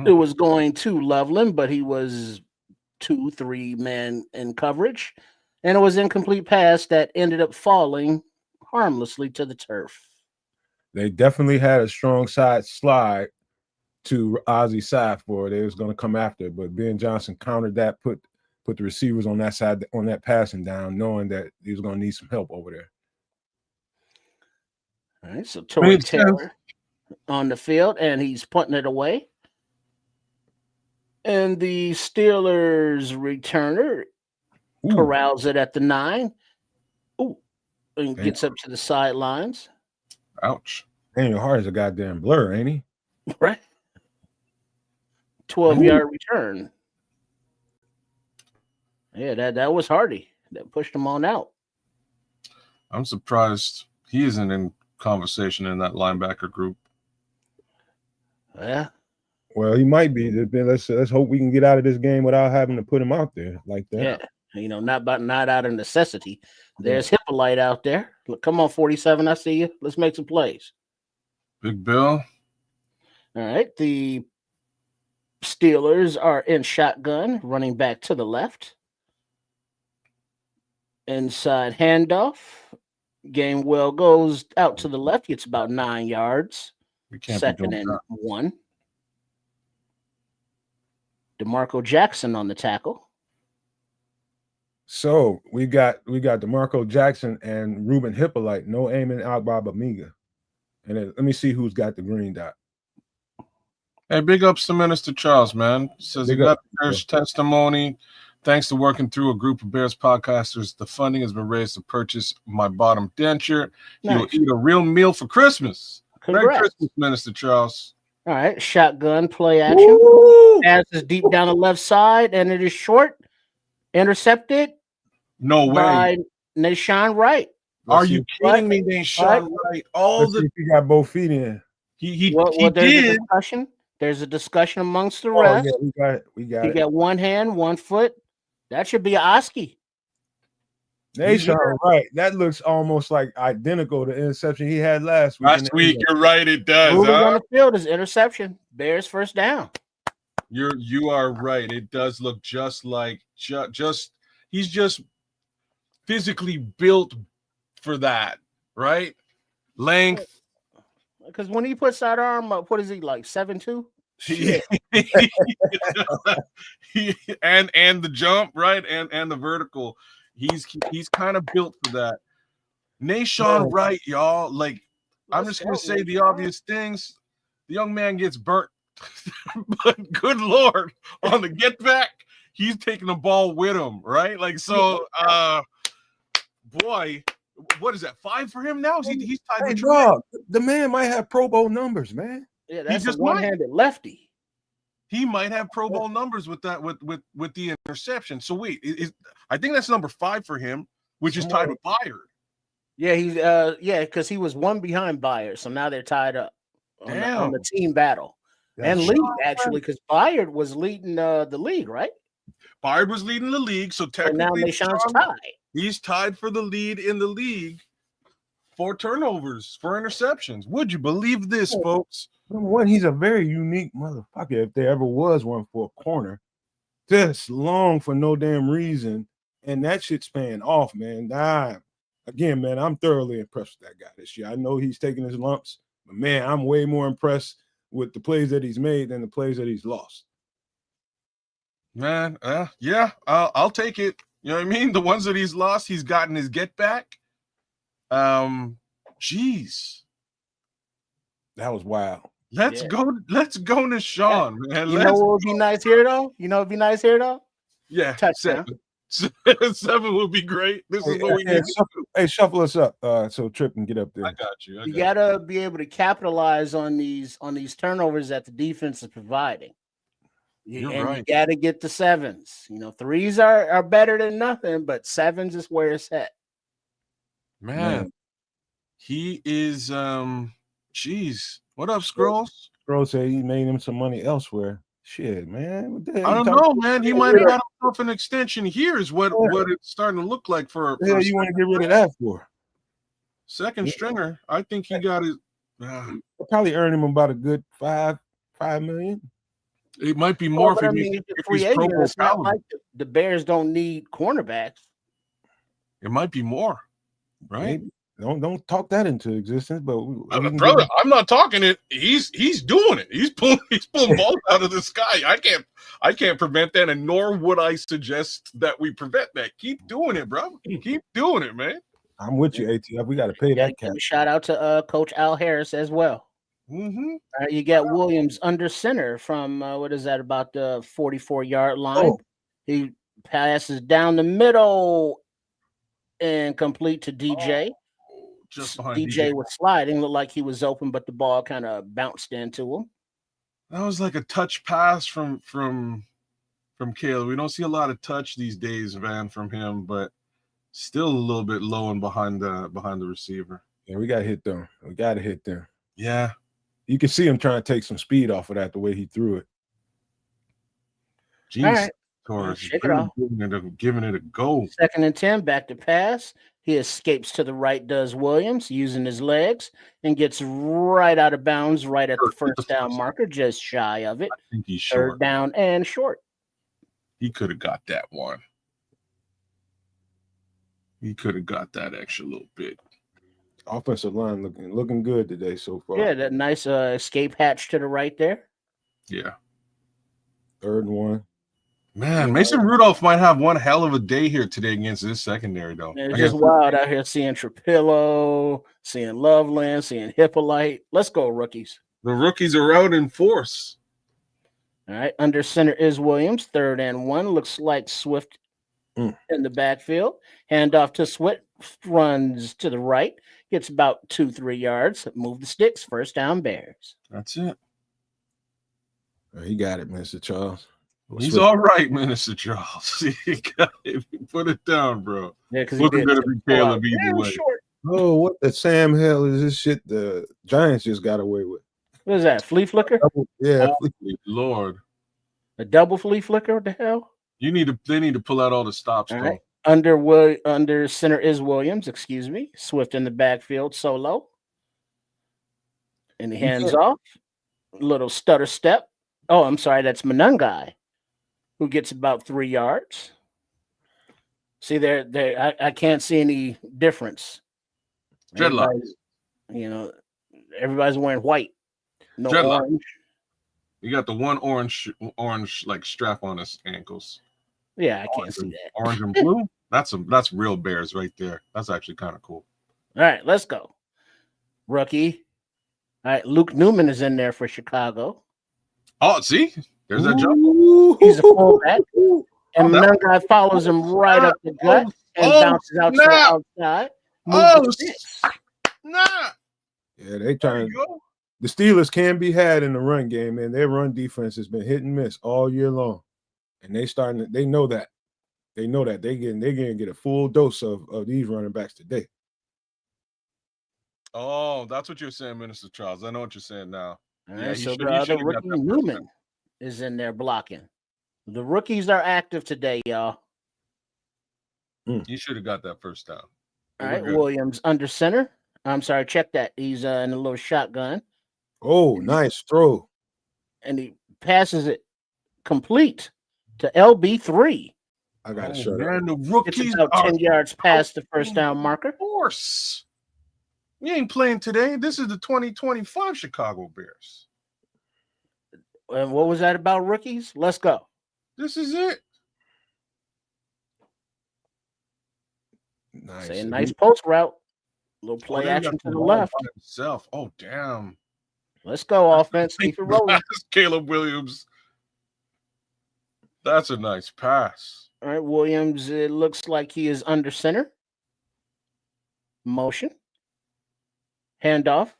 It was going to Loveland, but he was 2-3 men in coverage, and it was incomplete pass that ended up falling harmlessly to the turf. They definitely had a strong side slide to Ozzy's side for it. They was going to come after it, but Ben Johnson countered that, put the receivers on that side on that passing down, knowing that he was going to need some help over there. All right, so Torrey Taylor on the field, and he's punting it away. And the Steelers returner corrals it at the 9. Ooh, and gets up to the sidelines. Ouch. Daniel Hart is a goddamn blur, ain't he? Right. 12-yard return. Yeah, that was Hardy. That pushed him on out. I'm surprised he isn't in conversation in that linebacker group. Yeah. Well, he might be. Let's hope we can get out of this game without having to put him out there like that. Yeah, not out of necessity. There's Hippolyte out there. Look, come on, 47. I see you. Let's make some plays. Big Bill. All right. The Steelers are in shotgun, running back to the left. Inside handoff. Gainwell goes out to the left. Gets about 9 yards. We can't 2nd and 1. DeMarco Jackson on the tackle. So we got DeMarco Jackson and Ruben Hippolyte, no Amen Bamiga. And then, let me see who's got the green dot. Hey, big ups to Minister Charles, man. Says he got the Bears testimony. Thanks to working through a group of Bears podcasters, the funding has been raised to purchase my bottom denture. You'll eat a real meal for Christmas. Congrats. Merry Christmas, Minister Charles. All right, shotgun play action. Woo! Pass is deep down the left side, and it is short. Intercepted. No way. By Nashawn Wright. Are you kidding me, Nashawn Wright? He got both feet in. He there's did. A discussion. There's a discussion amongst the rest. Yeah, we got it. He got one hand, 1 foot. That should be an Oski. Nashawn Wright. That looks almost like identical to the interception he had last week. Last week, you're right. It does. Moving on the field is interception. Bears first down. You are right. It does look just like he's just physically built for that, right? Length. Because when he puts that arm up, what is he like 7'2"? and the jump, right? And the vertical. He's kind of built for that. Nashawn Wright, y'all. Like, I'm just gonna say the obvious things. The young man gets burnt, but good Lord, on the get back, he's taking the ball with him, right? Like, so boy, what is that? 5 for him now? He's tied with dog. The man might have Pro Bowl numbers, man. Yeah, that's just a one-handed lefty. He might have Pro Bowl numbers with that with the interception. So wait, I think that's number 5 for him, which is tied with Byard. Yeah, he's because he was one behind Byard, so now they're tied up on the team battle. And lead actually, because Byard was leading the league, right? Byard was leading the league, so technically now Nashawn's tied. He's tied for the lead in the league for turnovers, for interceptions. Would you believe this, folks? Number one, he's a very unique motherfucker. If there ever was one for a corner, this long for no damn reason, and that shit's paying off, man. Again, man, I'm thoroughly impressed with that guy this year. I know he's taking his lumps, but man, I'm way more impressed with the plays that he's made than the plays that he's lost. Man, yeah, I'll take it. You know what I mean? The ones that he's lost, he's gotten his get back. Jeez. That was wild. Let's go to Sean, man. You know what would be nice here, though? Yeah, touchdown. 7 would be great. This is what we need. Shuffle us up so Trip can get up there. I got you. You gotta be able to capitalize on these turnovers that the defense is providing. You're right. You gotta get the 7s. 3s are better than nothing, but 7s is where it's at. Man. He is jeez. What up, Scrolls? Scrolls said he made him some money elsewhere. Shit, man. What the hell I don't know, man. He might have got himself an extension here is what it's starting to look like for. What the hell you want to get rid of that for? Second stringer. I think he got his I'll probably earn him about a good $5 million. It might be more But I mean, if the free he's Pro agent. Bowl It's not caliber. like the Bears don't need cornerbacks. It might be more, right? Maybe. Don't talk that into existence, but Brother, I'm not talking it. He's doing it. He's pulling balls out of the sky. I can't prevent that, and nor would I suggest that we prevent that. Keep doing it, bro. Keep doing it, man. I'm with you, ATF. We got to pay that cap. Shout out to Coach Al Harris as well. Mm-hmm. You got Williams under center from what is that, about the 44-yard line? Oh. He passes down the middle and complete to DJ. Just behind DJ was sliding, looked like he was open, but the ball kind of bounced into him. That was like a touch pass from Caleb. We don't see a lot of touch these days, man, from him, but still a little bit low and behind the receiver. Yeah, we got to hit them. We got to hit them. Yeah. You can see him trying to take some speed off of that, the way he threw it. Jeez. All right. Torres, Shake it off. Giving it a go. 2nd and 10, back to pass. He escapes to the right, does Williams, using his legs, and gets right out of bounds right at the first down marker, just shy of it. I think he's short. 3rd down and short. He could have got that one. He could have got that extra little bit. Offensive line looking good today so far. Yeah, that nice escape hatch to the right there. Yeah. 3rd and 1. Man, Mason Rudolph might have one hell of a day here today against this secondary, though. It's just wild out here seeing Trapillo, seeing Loveland, seeing Hippolyte. Let's go, rookies. The rookies are out in force. All right, under center is Williams. 3rd and 1. Looks like Swift in the backfield. Handoff to Swift, runs to the right. Gets about 2-3 yards. Move the sticks. 1st down, Bears. That's it. He got it, Mr. Charles. He's all right, Minister Charles. He got it. Put it down, bro. Yeah, because wasn't going to be Caleb either way. Short. Oh, what the Sam hell is this shit the Giants just got away with? What is that? Flea flicker? Yeah. Oh, Lord. A double flea flicker? What the hell? They need to pull out all the stops, All though. right. Under center is Williams, excuse me. Swift in the backfield, solo. And the hands off. Little stutter step. Oh, I'm sorry, that's Manungai, who gets about 3 yards. See, I can't see any difference. Dreadlocks. Everybody's wearing white. No Dreadlock. orange. You got the one orange like strap on his ankles. Yeah, I can't see that. Orange and blue. That's real Bears right there. That's actually kind of cool. All right, let's go. Rookie. All right, Luke Newman is in there for Chicago. Oh, see? There's that jump. He's a fullback. And Manungai follows him right up the gut and bounces out to the outside. Yeah, they trying. The Steelers can be had in the run game, and their run defense has been hit and miss all year long. And they know that. They know that they're gonna get a full dose of these running backs today. Oh, that's what you're saying, Minister Charles. I know what you're saying now. All right, so the other rookie, Newman, is in there blocking. The rookies are active today, y'all. You should have got that first down. All right, Williams under center. I'm sorry, check that. He's in a little shotgun. Oh, nice throw. And he passes it complete to LB3. I got to shut up. The rookies it's about 10 yards past the first down marker. Of course. You ain't playing today. This is the 2025 Chicago Bears. And what was that about rookies? Let's go. This is it. Nice. Say a nice post route. Little play action to the left. Himself. Oh, damn. Let's go, offense. Keep it rolling. Caleb Williams. That's a nice pass. All right, Williams, it looks like he is under center. Motion. Handoff.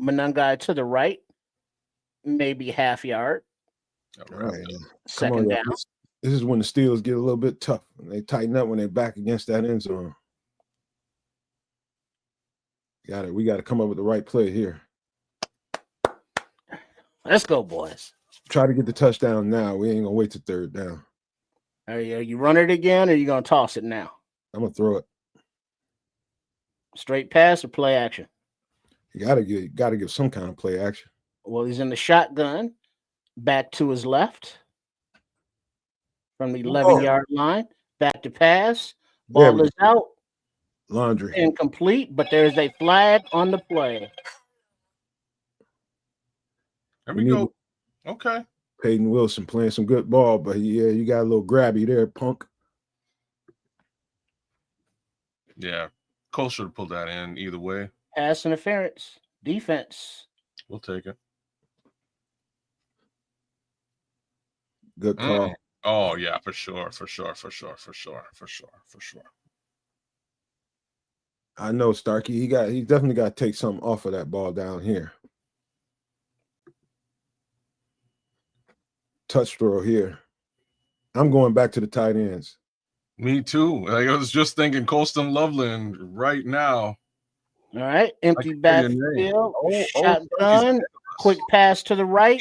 Manungai to the right. Maybe half yard. All right. 2nd down. This is when the Steelers get a little bit tough. They tighten up when they're back against that end zone. We got to come up with the right play here. Let's go, boys. Try to get the touchdown now. We ain't going to wait to 3rd down. Are you run it again, or are you going to toss it now? I'm going to throw it. Straight pass or play action? You got to give some kind of play action. Well, he's in the shotgun. back to his left from the 11-yard line. Back to pass. Ball is out. Laundry. Incomplete, but there's a flag on the play. There we go. Okay. Peyton Wilson playing some good ball, but yeah, you got a little grabby there, punk. Yeah. Cole should have pulled that in either way. Pass interference. Defense. We'll take it. Good call. Oh, yeah, for sure. I know Starkey. He definitely got to take something off of that ball down here. Touch throw here. I'm going back to the tight ends. Me too. I was just thinking Colston Loveland right now. All right. Empty backfield. Shotgun. Quick pass to the right.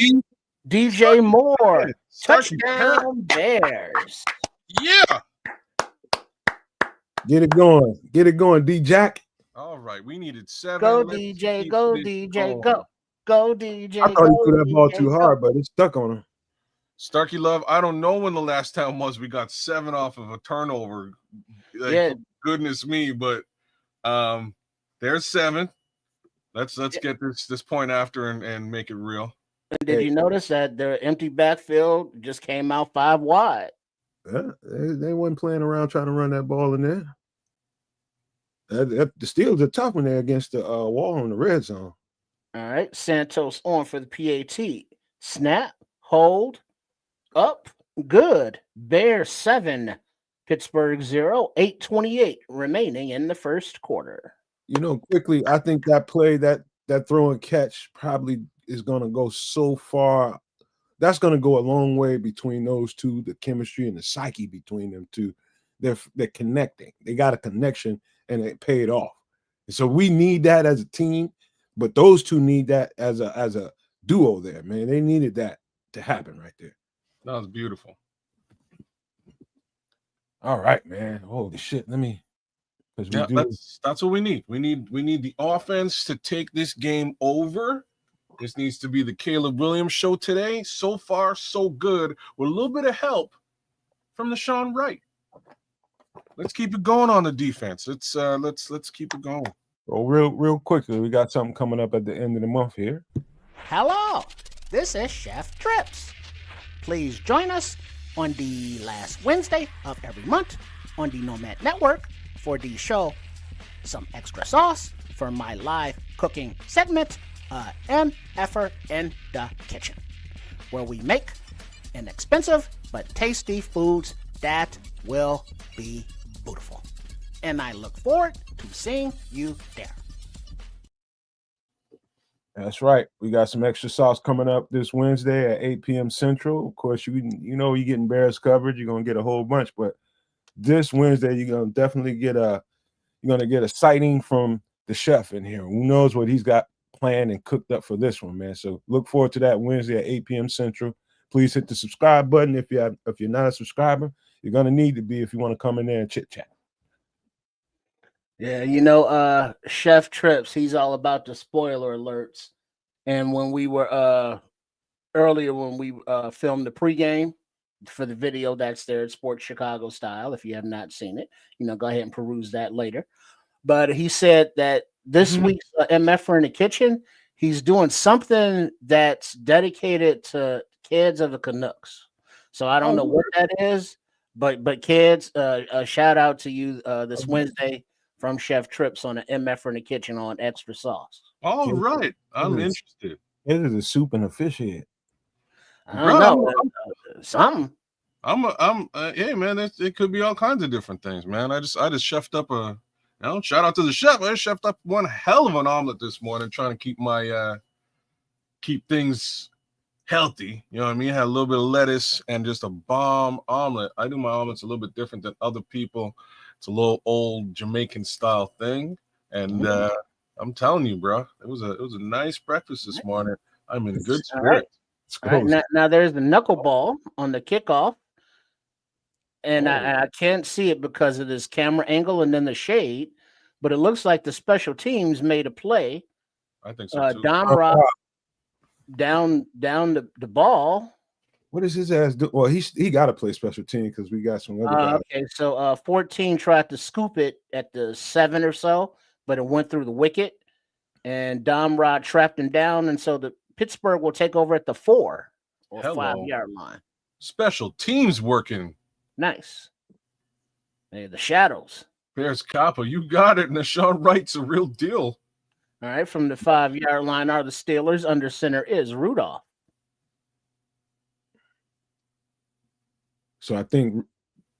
DJ Moore. Touchdown Bears. Yeah. Get it going, D-Jack. All right. We needed 7. Go, DJ. Go, DJ. Go. Go, DJ. I thought he threw that ball too hard, but it stuck on him. Starkey Love, I don't know when the last time was we got 7 off of a turnover. Goodness me, but there's 7. Let's get this point after and make it real. Did you notice that their empty backfield just came out 5 wide? Yeah, they wasn't playing around trying to run that ball in there. The Steelers are tough when they're against the wall in the red zone. All right, Santos on for the PAT. Snap, hold, up, good. Bears 7, Pittsburgh 0, 8:28 remaining in the first quarter. You know, quickly, I think that play, that throw and catch probably is going to go so far. That's going to go a long way between those two, the chemistry and the psyche between them two. They're connecting. They got a connection, and it paid off. And so we need that as a team, but those two need that as a duo there, man. They needed that to happen right there. That was beautiful. All right, man. Holy shit. That's what we need. We need the offense to take this game over. This needs to be the Caleb Williams show today. So far, so good. With a little bit of help from the Sean Wright. Let's keep it going on the defense. Let's keep it going. Well, real quickly, we got something coming up at the end of the month here. Hello, this is Chef Trips. Please join us on the last Wednesday of every month on the Nomad Network for the show Some Extra Sauce for my live cooking segment, MFer in the Kitchen, where we make inexpensive but tasty foods that will be beautiful. And I look forward to seeing you there. That's right. We got some extra sauce coming up this Wednesday at 8 p.m. Central. Of course, you're getting Bears coverage. You're gonna get a whole bunch, but this Wednesday you're gonna definitely get a sighting from the chef in here. Who knows what he's got planned and cooked up for this one, man. So look forward to that Wednesday at 8 p.m. Central. Please hit the subscribe button if you're not a subscriber. You're gonna need to be if you want to come in there and chit chat. Yeah, Chef Trips, he's all about the spoiler alerts. And when we were earlier when we filmed the pregame for the video that's there at Sports Chicago Style, if you have not seen it, go ahead and peruse that later. But he said that this week's MFer in the Kitchen, he's doing something that's dedicated to kids of the Canucks. So I don't know what that is, but kids, a shout out to you this Wednesday from Chef Trips on the MFer in the Kitchen on Extra Sauce. All right. I'm interested. It is a soup and a fish head. I don't know. Something. Hey man, it could be all kinds of different things, man. I just chefed up shout out to the chef. I chefed up one hell of an omelet this morning, trying to keep my keep things healthy. You know what I mean? Had a little bit of lettuce and just a bomb omelet. I do my omelets a little bit different than other people. It's a little old Jamaican style thing, and I'm telling you, bro, it was a nice breakfast this morning. I'm in good spirits. All right. Now there's the knuckleball on the kickoff, and I can't see it because of this camera angle and then the shade, but it looks like the special teams made a play. I think so too. Don Rock. down the ball. What does his ass do? Well, he got to play special team because we got some other guys. Okay, so 14 tried to scoop it at the 7 or so, but it went through the wicket, and Dom Rod trapped him down, and so the Pittsburgh will take over at the 4 or 5-yard line. Special teams working. Nice. Hey, the shadows. Bears Kappa, you got it. Nashawn Wright's a real deal. All right, from the 5-yard line are the Steelers. Under center is Rudolph. So I think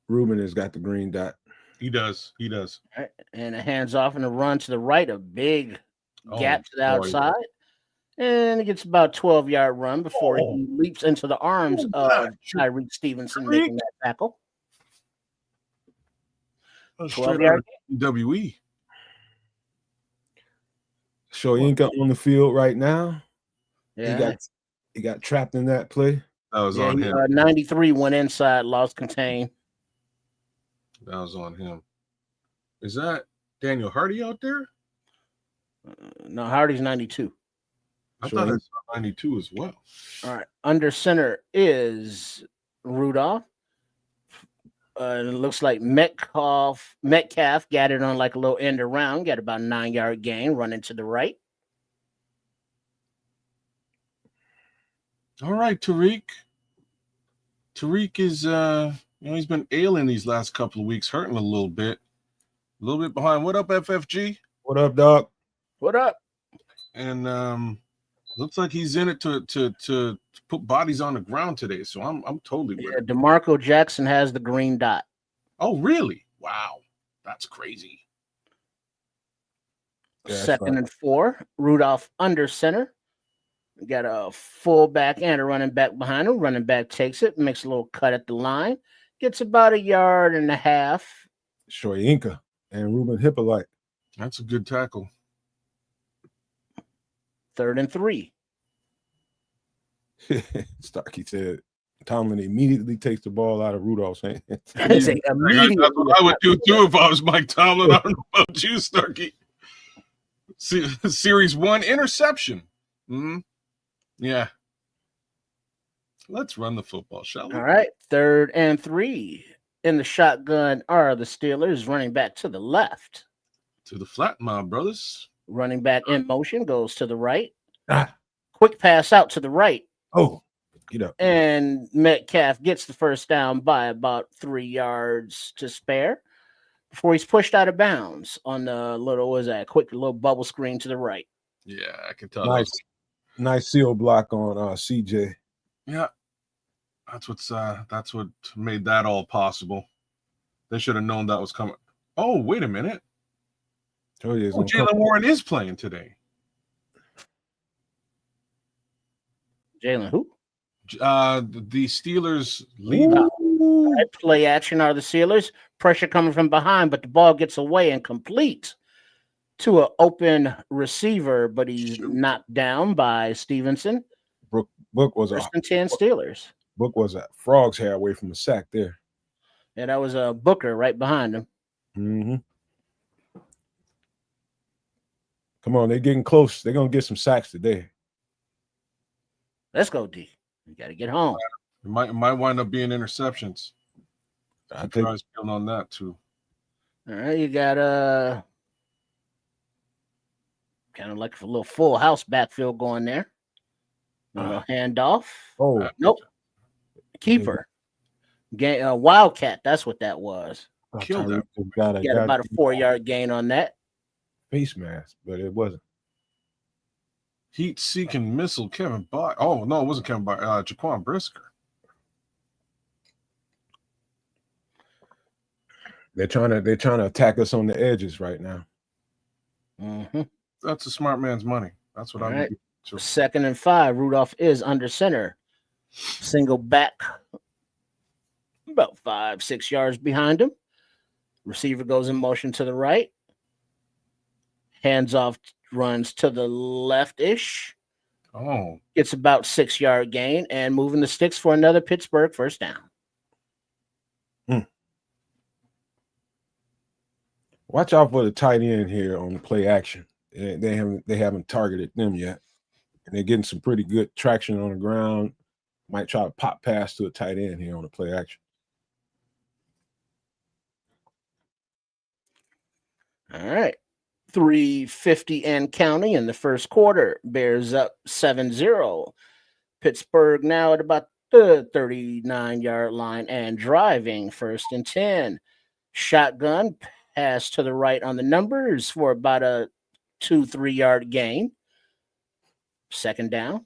Ruben has got the green dot. He does. He does. All right, and a hands off and a run to the right, a big gap to the outside. And it gets about 12-yard run before he leaps into the arms of Tyreek Stevenson making that tackle. 12-yard WE. Shoyinka on the field right now. Yeah. He got trapped in that play. That was on him. 93 went inside, lost contain. That was on him. Is that Daniel Hardy out there? No, Hardy's 92. I thought it was 92 as well. All right. Under center is Rudolph. It looks like Metcalf got it on like a little end around, got about a 9-yard gain, running to the right. All right, Tariq. Tariq is he's been ailing these last couple of weeks, hurting a little bit behind. What up, FFG? What up, dog? What up? And looks like he's in it to put bodies on the ground today. So I'm totally with it. DeMarco Jackson has the green dot. Oh, really? Wow. That's crazy. Yeah, Second and 4. Rudolph under center. We got a fullback and a running back behind him. Running back takes it, makes a little cut at the line, gets about 1.5 yards. Shoyinka and Ruben Hippolyte. That's a good tackle. 3rd and 3. Starkey said Tomlin immediately takes the ball out of Rudolph's hand. That's what I would do too if I was Mike Tomlin. I don't know about you, Starkey. Series 1 interception. Yeah. Let's run the football, shall we? All right. 3rd and 3. In the shotgun are the Steelers, running back to the left. To the flat, my brothers. Running back in motion goes to the right. Quick pass out to the right. Oh, get up. And Metcalf gets the first down by about 3 yards to spare before he's pushed out of bounds on the quick little bubble screen to the right. Yeah, I can tell. Nice seal block on CJ. Yeah. That's what made that all possible. They should have known that was coming. Oh, wait a minute. Jaylen Warren is playing today. Jaylen who? The Steelers lead. Play action are the Steelers. Pressure coming from behind, but the ball gets away and complete to an open receiver, but he's knocked down by Stevenson. Book was First and 10 Steelers. Book was a frog's hair away from the sack there. Yeah, that was a Booker right behind him. Mm-hmm. Come on, they're getting close. They're gonna get some sacks today. Let's go, D. You got to get home. It might wind up being interceptions. I think I was feeling on that too. All right, you got kind of like a little full house backfield going there. Handoff. Oh, nope. Keeper. Wildcat. That's what that was. Killed him. Got about a 4-yard gain on that. Face mask, but it wasn't. Heat-seeking missile, Kevin Bott. Oh no, it wasn't Kevin Bott. Jaquan Brisker. They're trying to attack us on the edges right now. Mm-hmm. That's a smart man's money. That's what I'm. Right. 2nd and 5. Rudolph is under center. Single back, about 5-6 yards behind him. Receiver goes in motion to the right. Hands off, runs to the left-ish. Oh. Gets about 6-yard gain and moving the sticks for another Pittsburgh first down. Watch out for the tight end here on the play action. They haven't targeted them yet. And they're getting some pretty good traction on the ground. Might try to pop pass to a tight end here on the play action. All right. 3:50 and counting in the first quarter. Bears up 7-0. Pittsburgh now at about the 39-yard line and driving, 1st and 10. Shotgun pass to the right on the numbers for about a 2-3 yard gain. 2nd down.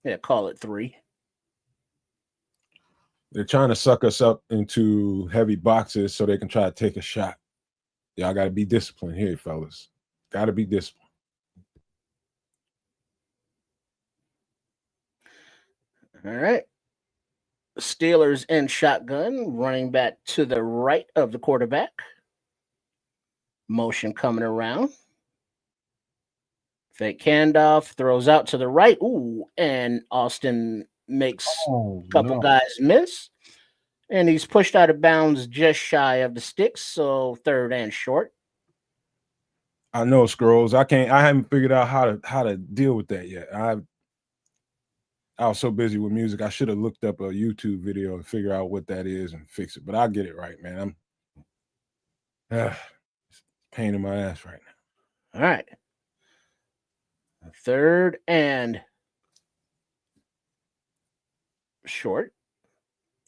Yeah, call it 3. They're trying to suck us up into heavy boxes so they can try to take a shot. Y'all got to be disciplined here, fellas. Got to be disciplined. All right. Steelers in shotgun, running back to the right of the quarterback. Motion coming around. Fake handoff, throws out to the right. Ooh, and Austin makes a couple guys miss. And he's pushed out of bounds just shy of the sticks, so 3rd and short. I know, Scrolls. I haven't figured out how to deal with that yet. I was so busy with music. I should have looked up a YouTube video and figure out what that is and fix it. But I'll get it right, man. It's a pain in my ass right now. All right. 3rd and short.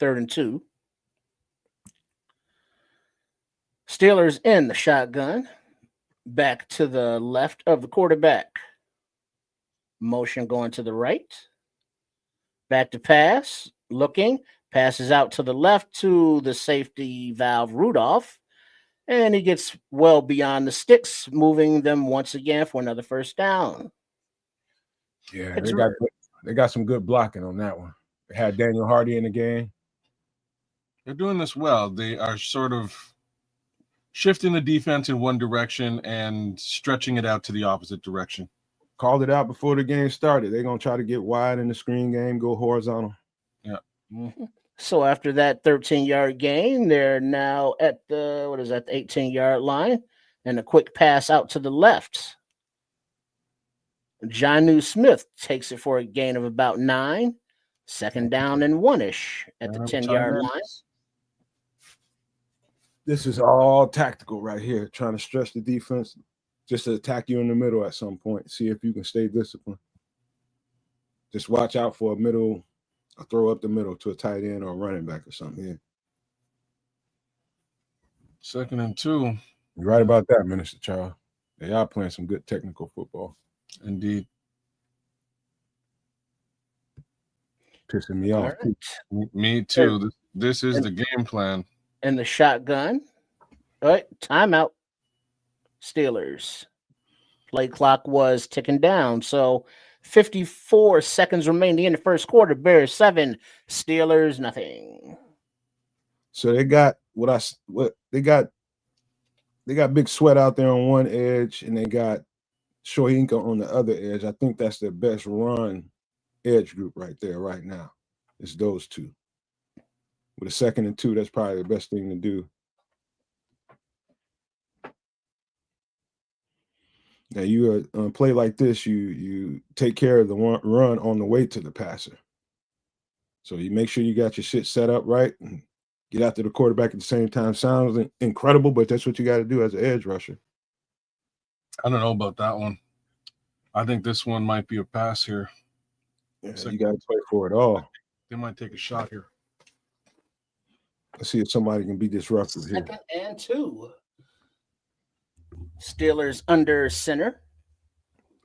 3rd and 2. Steelers in the shotgun. Back to the left of the quarterback. Motion going to the right. Back to pass. Looking. Passes out to the left to the safety valve Rudolph. And he gets well beyond the sticks, moving them once again for another 1st down. Yeah, they got some good blocking on that one. They had Daniel Hardy in the game. They're doing this well. They are sort of shifting the defense in one direction and stretching it out to the opposite direction. Called it out before the game started. They're going to try to get wide in the screen game, go horizontal. Yeah. Mm-hmm. So after that 13-yard gain, they're now at the 18-yard line, and a quick pass out to the left. Jonnu Smith takes it for a gain of about 9. 2nd down and 1-ish at the 10-yard line. This is all tactical right here, trying to stretch the defense just to attack you in the middle at some point. See if you can stay disciplined. Just watch out for a throw up the middle to a tight end or a running back or something. Yeah. 2nd and 2. You're right about that, Minister Charles. They are playing some good technical football. Indeed. Pissing me off. Right. Me too. This is the game plan. And the shotgun. All right, timeout. Steelers. Play clock was ticking down, so 54 seconds remaining in the first quarter. Bears 7, Steelers nothing. So they got they got Big Sweat out there on one edge, and they got Shoyinka on the other edge. I think that's their best run edge group right there right now. It's those two. With a 2nd and 2, that's probably the best thing to do. Now you play like this, you take care of the run on the way to the passer. So you make sure you got your shit set up right and get after the quarterback at the same time. Sounds incredible, but that's what you got to do as an edge rusher. I don't know about that one. I think this one might be a pass here. Yeah, so you got to play for it all. They might take a shot here. Let's see if somebody can be disruptive here. 2nd and 2. Steelers under center.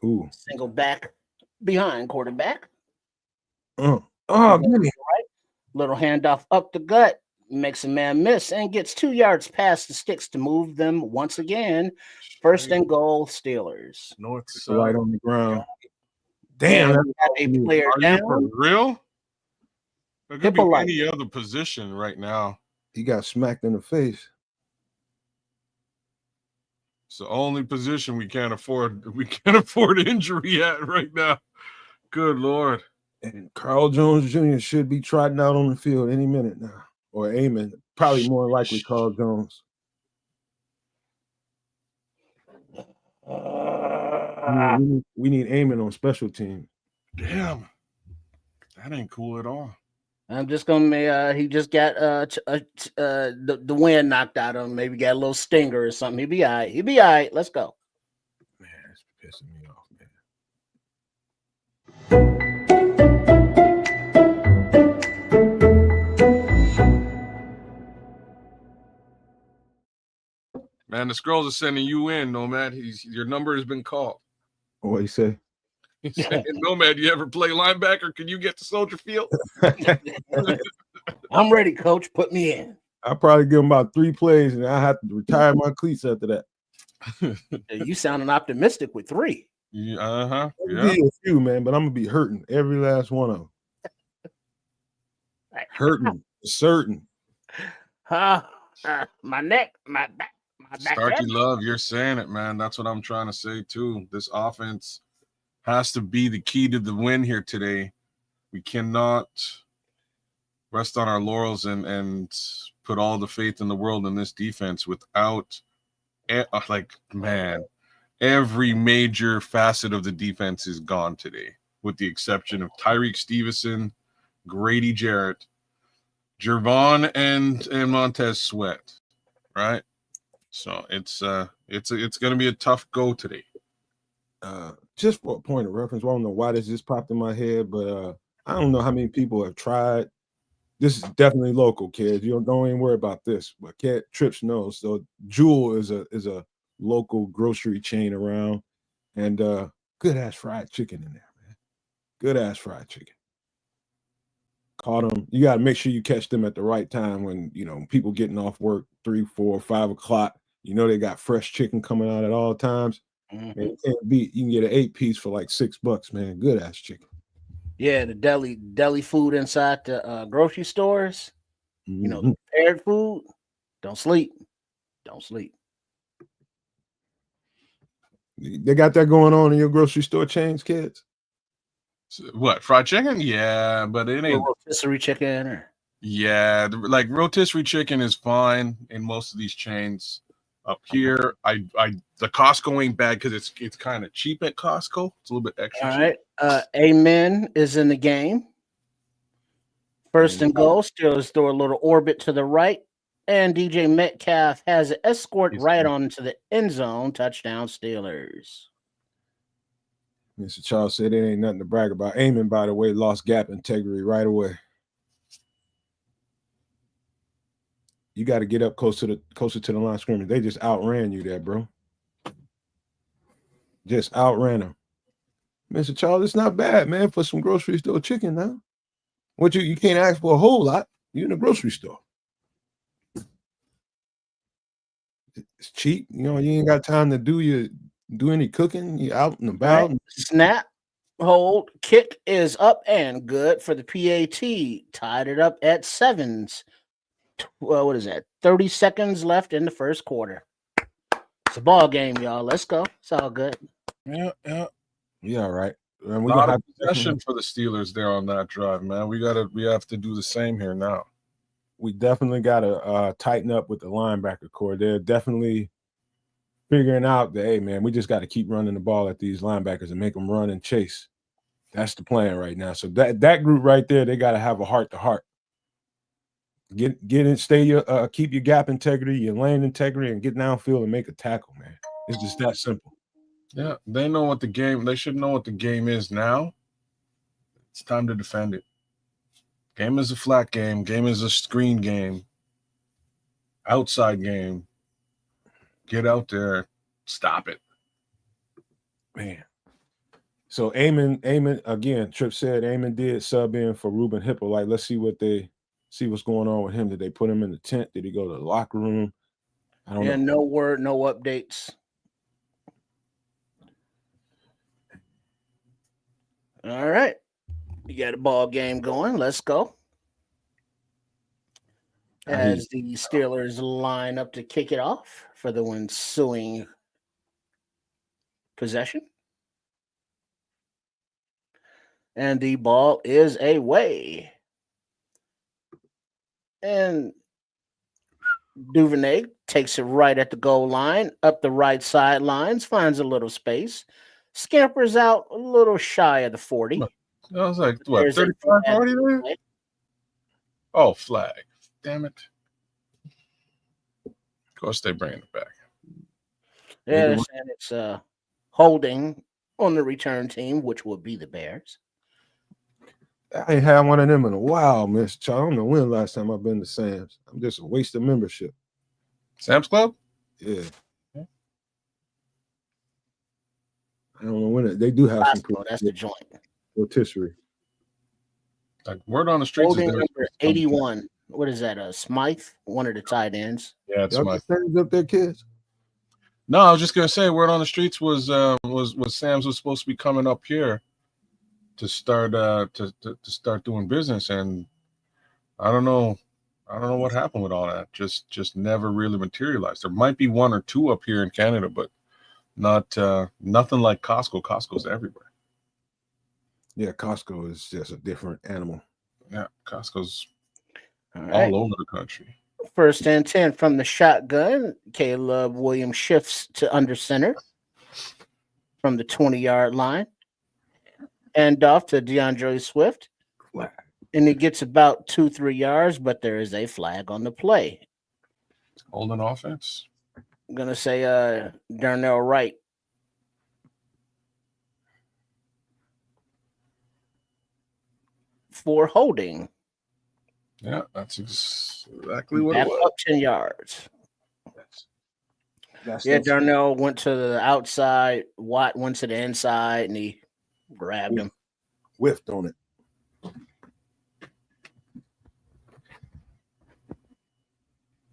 Ooh. Single back behind quarterback. Give me. Right. Little handoff up the gut. Makes a man miss and gets 2 yards past the sticks to move them once again. 1st and goal, Steelers. North right on the ground. Damn. A player down. For real? It could be any other position right now. He got smacked in the face. It's the only position we can't afford. We can't afford injury at right now. Good Lord. And Carl Jones Jr. should be trotting out on the field any minute now. Or aiming. Probably more likely Carl Jones. We need Amon on special team. Damn, that ain't cool at all. I'm just gonna. He just got the wind knocked out of him. Maybe got a little stinger or something. He'll be all right. He'll be all right. Let's go. Man, it's pissing me off, man. Man, the Skrulls are sending you in, Nomad. Your number has been called. What he say? He's saying, Nomad, you ever play linebacker? Can you get to Soldier Field? I'm ready, coach. Put me in. I'll probably give him about 3 plays, and I have to retire my cleats after that. You sounding optimistic with 3. Yeah. Be a few, man, but I'm gonna be hurting every last one of them. Hurting, certain. My neck, my back, my back. Starkey Love, you're saying it, man. That's what I'm trying to say too. This offense has to be the key to the win here today. We cannot rest on our laurels and put all the faith in the world in this defense without, every major facet of the defense is gone today, with the exception of Tyreek Stevenson, Grady Jarrett, Gervon, and Montez Sweat, right? So it's going to be a tough go today. Just for a point of reference, I don't know why this just popped in my head, but I don't know how many people have tried. This is definitely local, kids. You don't even worry about this, but Trips knows. So Jewel is a local grocery chain around, and good ass fried chicken in there, man. Good ass fried chicken. Caught them. You got to make sure you catch them at the right time when people getting off work 3, 4, 5 o'clock. They got fresh chicken coming out at all times. Mm-hmm. Man, you can't beat. You can get an 8-piece for like $6, man. Good ass chicken. Yeah, the deli food inside the grocery stores. Mm-hmm. Prepared food. Don't sleep. They got that going on in your grocery store chains, kids? What, fried chicken? Yeah, but it ain't rotisserie chicken. Yeah, like rotisserie chicken is fine in most of these chains. Up here, the Costco ain't bad because it's kind of cheap at Costco. It's a little bit extra. All right. Amen is in the game. First and goal. Steelers throw a little orbit to the right. And DJ Metcalf has an escort right onto the end zone. Touchdown, Steelers. Mr. Charles said it ain't nothing to brag about. Amen, by the way, lost gap integrity right away. You got to get up closer to the line of scrimmage. They just outran you there, bro. Just outran them. Mr. Charles, it's not bad, man, for some grocery store chicken now. What you can't ask for a whole lot. You're in a grocery store. It's cheap. You ain't got time to do any cooking. You're out and about. Right. Snap, hold, kick is up and good for the PAT. Tied it up at 7s. Well, what is that? 30 seconds left in the first quarter. It's a ball game, y'all. Let's go. It's all good. Yeah. All right. And we got possession for the Steelers there on that drive, man. We have to do the same here now. We definitely got to tighten up with the linebacker core. They're definitely figuring out that, hey, man, we just got to keep running the ball at these linebackers and make them run and chase. That's the plan right now. So that group right there, they got to have a heart-to-heart. Get in, keep your gap integrity, your lane integrity, and get downfield and make a tackle, man. It's just that simple. Yeah, they should know what the game is now. It's time to defend it. Game is a flat game. Game is a screen game. Outside game. Get out there. Stop it. Man. So Amon, again, Tripp said Amon did sub in for Ruben Hippo. Like, let's see what's going on with him. Did they put him in the tent? Did he go to the locker room? I don't know. No word, no updates. All right. You got a ball game going. Let's go. As the Steelers line up to kick it off for the ensuing possession. And the ball is away. And Duvernay takes it right at the goal line, up the right sidelines, finds a little space, scampers out a little shy of the 40. I was like, what, There's a 35, flag 40 there? play. Oh, flag. Damn it. Of course, they bring it back. Yeah, and it's holding on the return team, which will be the Bears. I ain't had one of them in a while, Miss Charles. I don't know when the last time I've been to Sam's. I'm just a waste of membership. Sam's Club? Yeah. I don't know when they do have some. That's the joint. Rotisserie. Like word on the streets Holding is number 81. What is that? Smythe, one of the tight ends. Yeah, it's Y'all my. got Sam's up there, kids? No, I was just gonna say, word on the streets was Sam's was supposed to be coming up here to start to start doing business, and I don't know what happened with all that. Just never really materialized. There might be one or two up here in Canada, but not nothing like Costco. Costco's everywhere. Yeah, Costco is just a different animal. Yeah, Costco's All all over the country. First and 10 from the shotgun. Caleb Williams shifts to under center from the 20-yard line. And off to DeAndre Swift. Flag. And he gets about 2-3 yards, but there is a flag on the play. Holding offense. I'm going to say Darnell Wright. For holding. Yeah, that's exactly what Back it was. up 10 yards. Yeah, Darnell went to the outside. Watt went to the inside, and he grabbed him. Whiffed on it.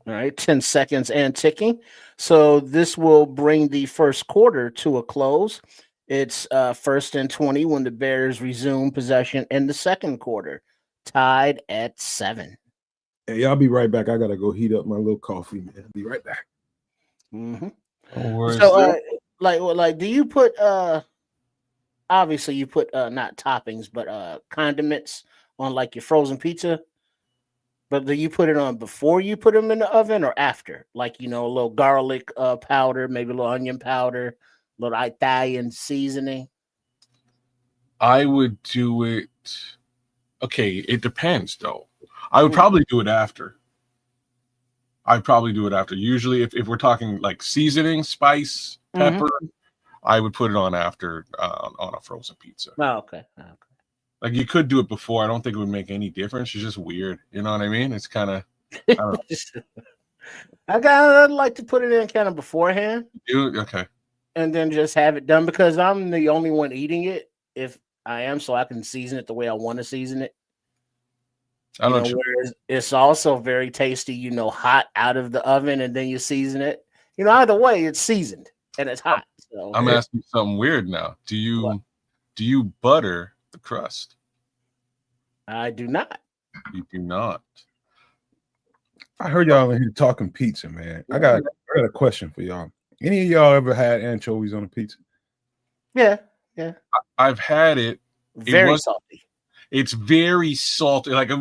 All right, 10 seconds and ticking. So this will bring the first quarter to a close. It's first and 20 when the Bears resume possession in the second quarter, tied at 7. Hey, y'all be right back. I gotta go heat up my little coffee, man. Be right back. Mm-hmm. Oh, So, like, do you put obviously you put not toppings, but condiments on like your frozen pizza? But do you put it on before you put them in the oven or after? Like, a little garlic powder, maybe a little onion powder, a little Italian seasoning. I would do it. Okay, it depends though. I would probably do it after. Usually, if we're talking like seasoning, spice, pepper, I would put it on after on a frozen pizza. Oh, okay. Like you could do it before. I don't think it would make any difference. It's just weird. You know what I mean? It's kind of. I don't know. I'd like to put it in kind of beforehand. Okay. And then just have it done because I'm the only one eating it. If I am, so I can season it the way I want to season it. Whereas it's also very tasty, hot out of the oven, and then you season it. Either way, it's seasoned and it's hot. So I'm asking you something weird now. Do you butter the crust? I do not. You do not. I heard y'all in here talking pizza, man. I got a question for y'all. Any of y'all ever had anchovies on a pizza? Yeah. I've had it. Very salty. It's very salty. Like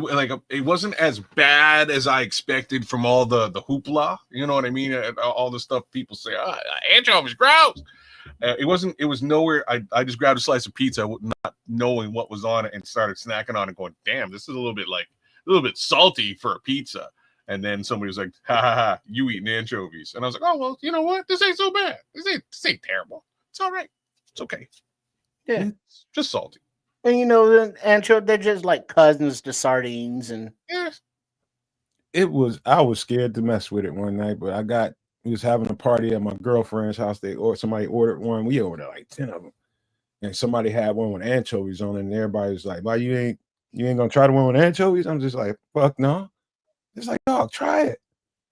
it wasn't as bad as I expected from all the hoopla. You know what I mean? All the stuff people say, anchovies, gross. It wasn't. It was nowhere. I just grabbed a slice of pizza, not knowing what was on it, and started snacking on it, going, "Damn, this is a little bit salty for a pizza." And then somebody was like, "Ha ha ha, you eating anchovies?" And I was like, "Oh well, you know what? This ain't so bad. This ain't terrible. It's all right. It's okay. Yeah, it's just salty." And the anchovies, they're just like cousins to sardines, and yeah. I was scared to mess with it one night, but we was having a party at my girlfriend's house. Somebody ordered one. We ordered like 10 of them, and somebody had one with anchovies on it. And everybody was like, "Why you ain't gonna try the one with anchovies?" I'm just like, "Fuck no." It's like, "Dog, try it."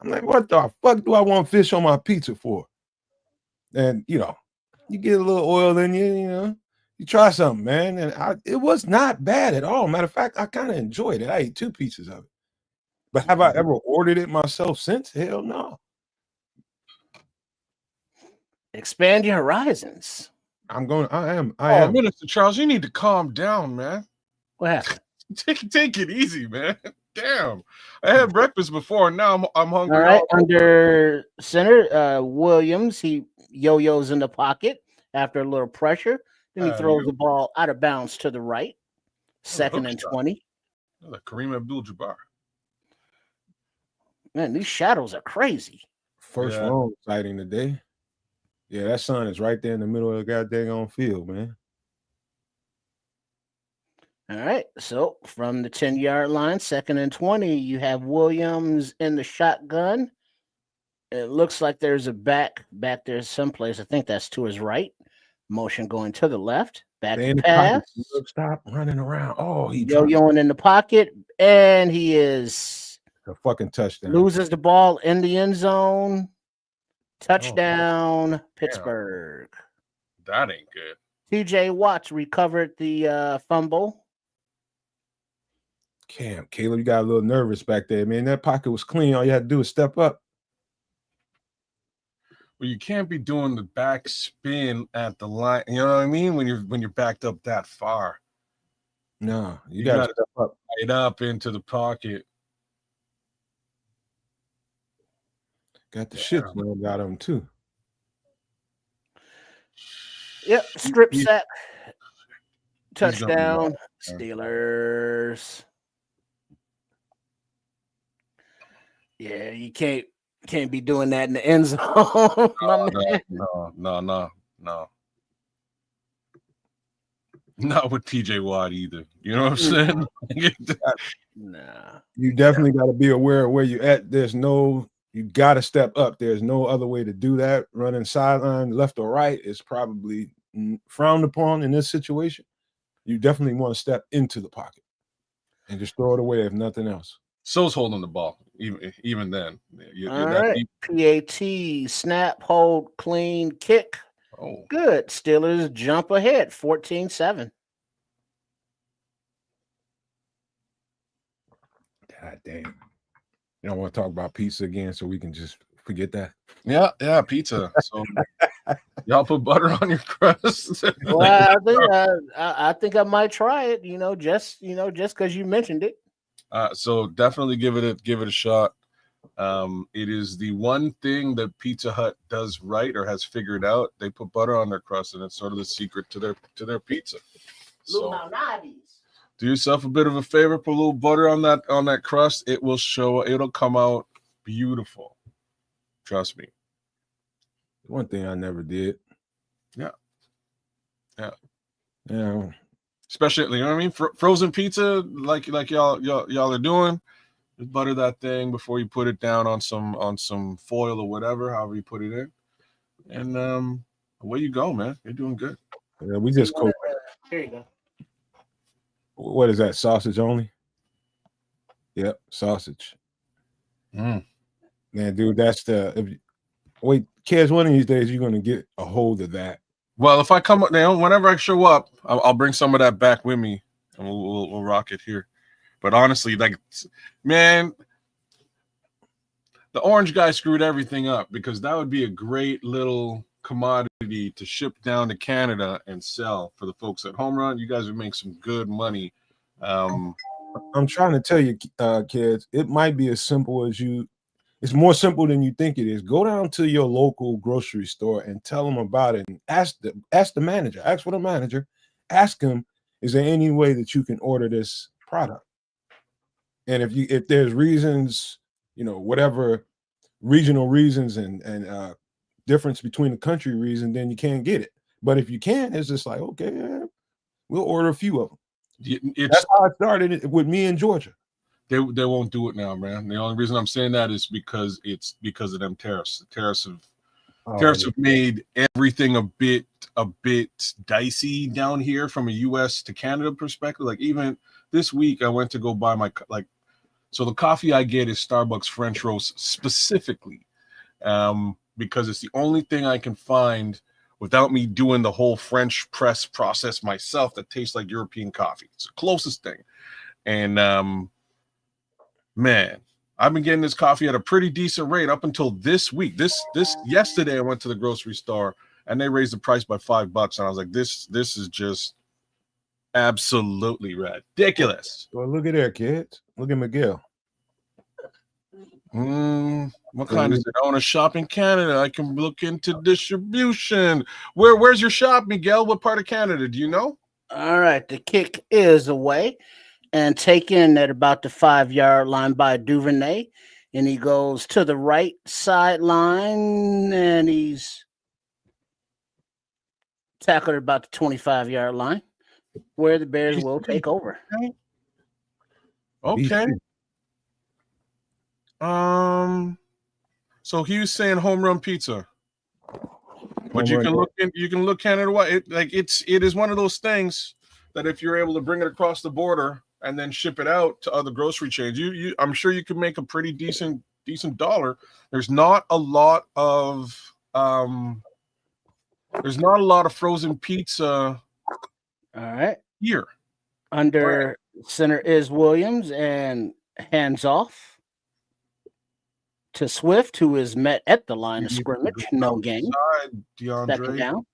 I'm like, "What the fuck do I want fish on my pizza for?" And you get a little oil in you, you try something, man. And it was not bad at all. Matter of fact, I kind of enjoyed it. I ate 2 pieces of it. But have I ever ordered it myself since? Hell no. Expand your horizons. I am. Minister Charles, you need to calm down, man. What happened? Take it easy, man. Damn. I had breakfast before, and now I'm hungry. All right, under center, Williams, he yo-yos in the pocket, after a little pressure. Then he throws the ball out of bounds to the right. 2nd and 20. Like Kareem Abdul-Jabbar. Man, these shadows are crazy. First long sighting today. Yeah, that sun is right there in the middle of the goddamn field, man. All right. So from the 10-yard line, 2nd and 20, you have Williams in the shotgun. It looks like there's a back there someplace. I think that's to his right. Motion going to the left. Back to pass. Stop running around. Oh, he yo-yoing in the pocket, and he is a fucking touchdown. Loses the ball in the end zone. Touchdown, Pittsburgh. That ain't good. TJ Watts recovered the fumble. Caleb, you got a little nervous back there, man. That pocket was clean. All you had to do was step up. Well, you can't be doing the back spin at the line. You know what I mean? When you're backed up that far. No, you got to step up. Right up into the pocket. Got the shit slammed out of him too. Yep, strip sack. Touchdown, Steelers. Yeah, you can't be doing that in the end zone. No. Not with TJ Watt either. You know what I'm saying? Nah. You definitely got to be aware of where you're at. You got to step up. There's no other way to do that. Running sideline left or right is probably frowned upon in this situation. You definitely want to step into the pocket and just throw it away if nothing else. So's holding the ball, even then. All right. PAT, snap, hold, clean, kick. Oh. Good. Steelers jump ahead, 14-7. God damn. You don't want to talk about pizza again so we can just forget that? Yeah, pizza. So y'all put butter on your crust? Well, I think I might try it, just because you mentioned it. So definitely give it a shot. It is the one thing that Pizza Hut does right or has figured out. They put butter on their crust, and it's sort of the secret to their pizza. So do yourself a bit of a favor, put a little butter on that crust. It'll come out beautiful. Trust me. One thing I never did. Yeah. Especially, you know what I mean? Frozen pizza, like y'all are doing. Just butter that thing before you put it down on some foil or whatever, however you put it in, and away you go, man. You're doing good. Yeah, we just cook. Here you go. What is that? Sausage only? Yep, sausage. Man, dude, that's kids, one of these days you're gonna get a hold of that. Well, if I come up now, whenever I show up, I'll bring some of that back with me, and we'll rock it here. But honestly, man, the orange guy screwed everything up, because that would be a great little commodity to ship down to Canada and sell for the folks at Home Run. You guys would make some good money. I'm trying to tell you, kids, it might be as simple as it's more simple than you think it is. Go down to your local grocery store and tell them about it, and ask the manager. Ask for the manager. Ask him, is there any way that you can order this product? And if there's reasons, whatever regional reasons and difference between the country reason, then you can't get it. But if you can, it's just like, okay, we'll order a few of them. That's how I started it with me in Georgia. They won't do it now, man. The only reason I'm saying that is because of them tariffs. The tariffs have made everything a bit dicey down here from a U.S. to Canada perspective. Like, even this week, I went to go buy so the coffee I get is Starbucks French roast specifically, because it's the only thing I can find without me doing the whole French press process myself that tastes like European coffee. It's the closest thing. And man, I've been getting this coffee at a pretty decent rate up until this week. This yesterday I went to the grocery store and they raised the price by $5, and I was like, this is just absolutely ridiculous. Well, look at there, kids. Look at Miguel. What kind is it? I want to shop in Canada. I can look into distribution. Where's your shop, Miguel? What part of Canada? Do you know? All right, the kick is away and taken at about the 5-yard line by Duvernay. And he goes to the right sideline and he's tackled at about the 25-yard line where the Bears will take over. Okay. So he was saying home run pizza. But you can look Canada wide. It is one of those things that if you're able to bring it across the border and then ship it out to other grocery chains, I'm sure you can make a pretty decent dollar. There's not a lot of frozen pizza. All right. Here. Under center is Williams and hands off to Swift, who is met at the line of scrimmage. No gain. Second down.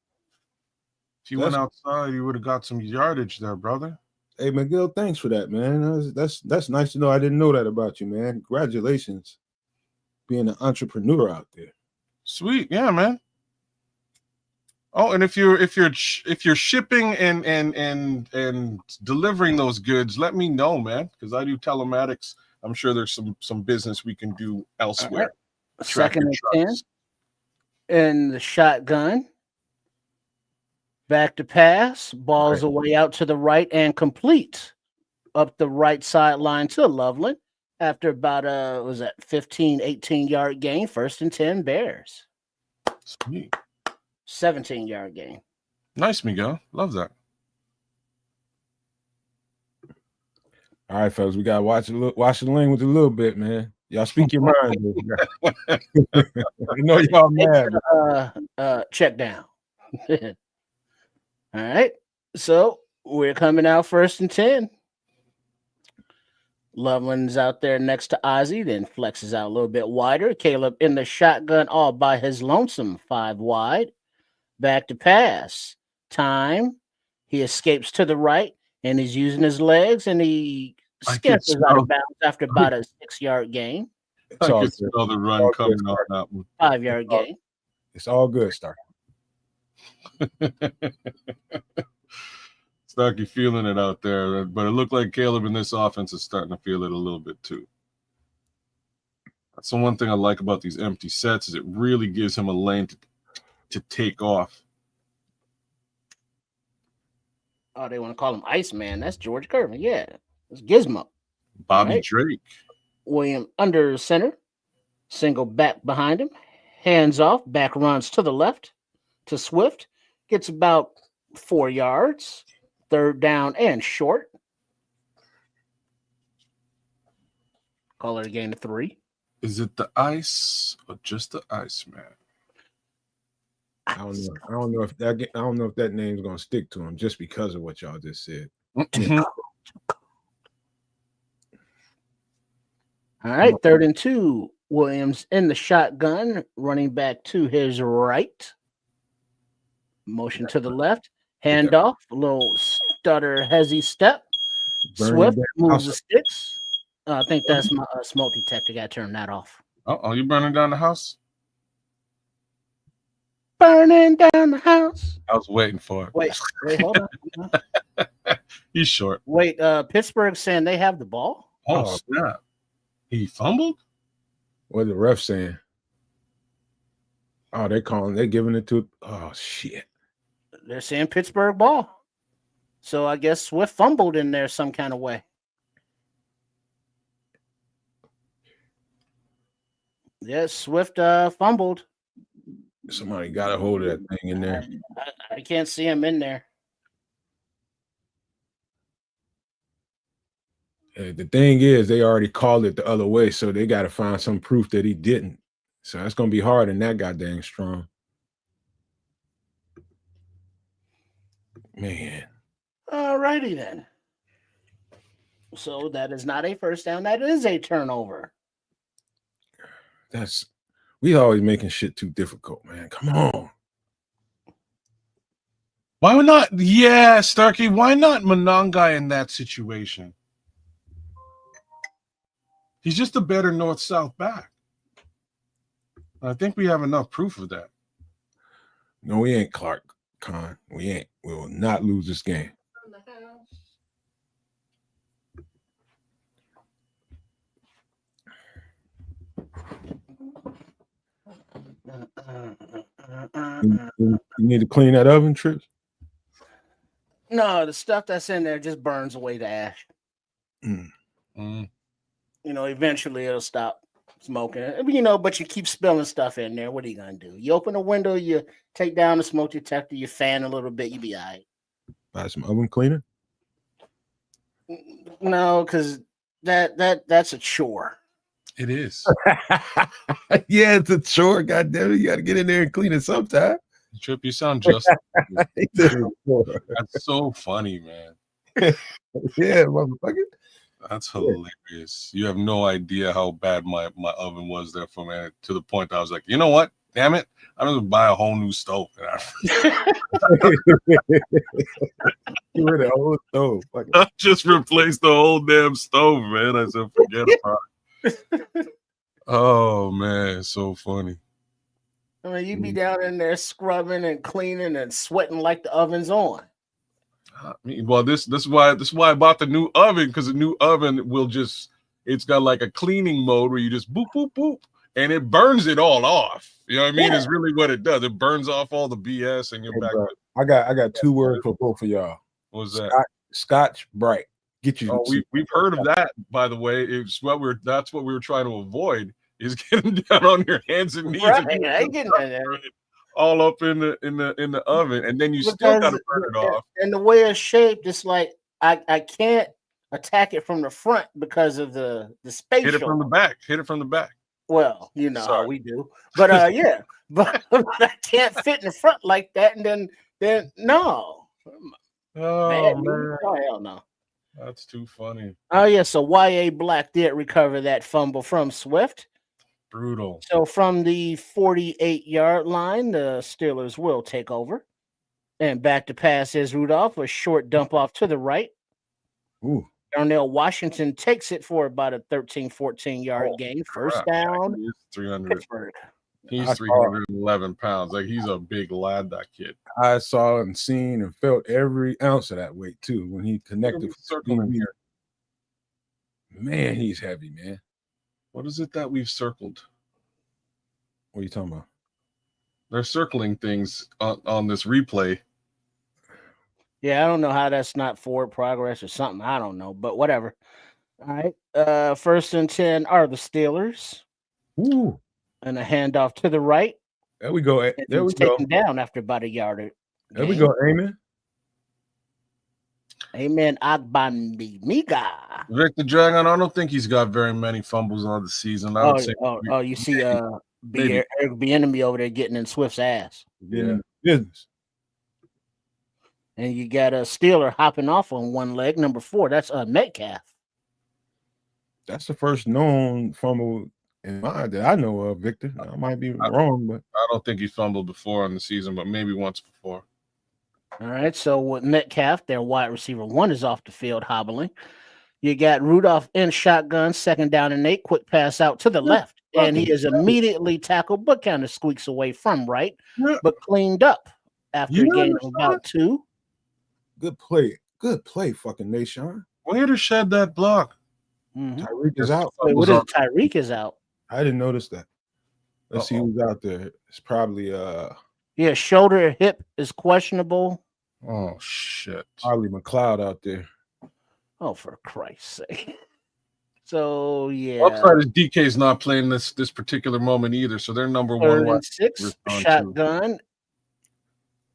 If you went outside, you would have got some yardage there, brother. Hey, Miguel, thanks for that, man. That's nice to know. I didn't know that about you, man. Congratulations, being an entrepreneur out there. Sweet, yeah, man. Oh, and if you're shipping and delivering those goods, let me know, man, because I do telematics. I'm sure there's some business we can do elsewhere. Right. Second and 10. And the shotgun. Back to pass. Ball's away out to the right and complete up the right sideline to Loveland after about 15, 18-yard gain. First and 10 Bears. Sweet. 17-yard gain. Nice, Miguel. Love that. All right, fellas, we gotta watch the language a little bit, man. Y'all speak your mind. I know y'all mad. Check down. All right. So we're coming out first and 10. Loveland's out there next to Ozzie, then flexes out a little bit wider. Caleb in the shotgun all by his lonesome, 5 wide. Back to pass. Time. He escapes to the right, and he's using his legs, and he scampers out of bounds after about a 6-yard gain. I can smell the run coming off that one. 5-yard gain. It's all good, Stark. Starkey feeling it out there, but it looked like Caleb in this offense is starting to feel it a little bit too. That's the one thing I like about these empty sets is it really gives him a lane to take off. Oh, they want to call him Iceman. That's George Gervin. Yeah, it's Gizmo. Bobby Drake. William under center. Single back behind him. Hands off. Back runs to the left to Swift. Gets about 4 yards. Third down and short. Call it a gain of 3. Is it the ice or just the Iceman? I don't know if that name's gonna stick to him just because of what y'all just said. Mm-hmm. All right, 3rd and 2. Williams in the shotgun, running back to his right. Motion to the left. Handoff, a little stutter, hezzy step. Swift moves the sticks. I think that's my smoke detector. Got to turn that off. Oh, you burning down the house? Burning down the house. I was waiting for it. Wait, hold on. He's short. Wait, Pittsburgh saying they have the ball? Oh, snap. He fumbled? What the ref saying? Oh, they're giving it to. Oh, shit. They're saying Pittsburgh ball. So I guess Swift fumbled in there some kind of way. Yes, Swift fumbled. Somebody got a hold of that thing in there. I can't see him in there. The thing is, they already called it the other way, so they got to find some proof that he didn't. So that's going to be hard and that goddamn strong. Man. All righty then. So that is not a first down. That is a turnover. We always making shit too difficult, man. Come on. Why not? Yeah, Starkey. Why not Monongai in that situation? He's just a better north-south back. I think we have enough proof of that. No, we ain't, Clark Khan. We ain't. We will not lose this game. You need to clean that oven, Trips? No, the stuff that's in there just burns away the ash. Mm. You know, eventually it'll stop smoking. But you keep spilling stuff in there. What are you gonna do? You open the window, you take down the smoke detector, you fan a little bit, you be all right. Buy some oven cleaner? No, because that's a chore. It is. Yeah, it's a chore. God damn it, you got to get in there and clean it sometime. Trip, you sound just. That's so funny, man. Yeah, motherfucker. That's hilarious. You have no idea how bad my oven was there for me, to the point that I was like, you know what? Damn it. I'm going to buy a whole new stove. Get rid of the whole stove. I just replaced the whole damn stove, man. I said, forget about it. Oh, man. So funny. I mean, you be down in there scrubbing and cleaning and sweating like the oven's on. Well, this is why I bought the new oven, because the new oven will it's got like a cleaning mode where you just boop, boop, boop, and it burns it all off. You know what I mean? Yeah. It's really what it does. It burns off all the BS and you're back. I got 2 words for both of y'all. What was that? Scotch Brite. Get you. Oh, we've heard of that, by the way. That's what we were trying to avoid, is getting down on your hands and knees. Right, I get that. All up in the oven, and then you still got to burn it off. And the way it's shaped, it's like I can't attack it from the front because of the spatial. Hit it from the back. Hit it from the back. Well, you know how we do, but yeah, but I can't fit in the front like that, and then no. Oh man! Oh hell no! That's too funny. Oh yeah, so YA Black did recover that fumble from Swift. Brutal. So from the 48-yard line, the Steelers will take over. And back to pass is Rudolph, a short dump off to the right. Ooh. Darnell Washington takes it for about a 13-14-yard gain. First down. He's 300. Pittsburgh. He's 311 pounds. Like, he's a big lad, that kid. I saw and seen and felt every ounce of that weight too when he connected. Circling here. Man, he's heavy, man. What is it that we've circled? What are you talking about? They're circling things on this replay. Yeah, I don't know how that's not forward progress or something. I don't know, but whatever. All right. First and 10 are the Steelers. Ooh. And a handoff to the right. There we go. There we go. Taken down after about a yard. There we go. Amen. Amen. Agbanbimiga. Victor Dragon, I don't think he's got very many fumbles on the season. I would say. You see Eric Bieniemy over there getting in Swift's ass. Yeah. Business. And you got a Steeler hopping off on one leg, number 4. That's Metcalf. That's the first known fumble in mind that I know of, Victor. I might be wrong, but I don't think he fumbled before in the season, but maybe once before. All right, so with Metcalf, their wide receiver 1 is off the field hobbling. You got Rudolph in shotgun, 2nd down and 8, quick pass out to the left, and he is immediately tackled, but kind of squeaks away from right, but cleaned up after a gain of about 2. Good play, fucking Nation. Way to shed that block. Mm-hmm. Tyreek is out. Wait, what is Tyreek is out? I didn't notice that. Let's see who's out there. It's probably shoulder or hip is questionable. Oh shit. Probably McLeod out there. Oh, for Christ's sake. So yeah. Upside is DK's not playing this particular moment either. So they're number 1 6 shotgun.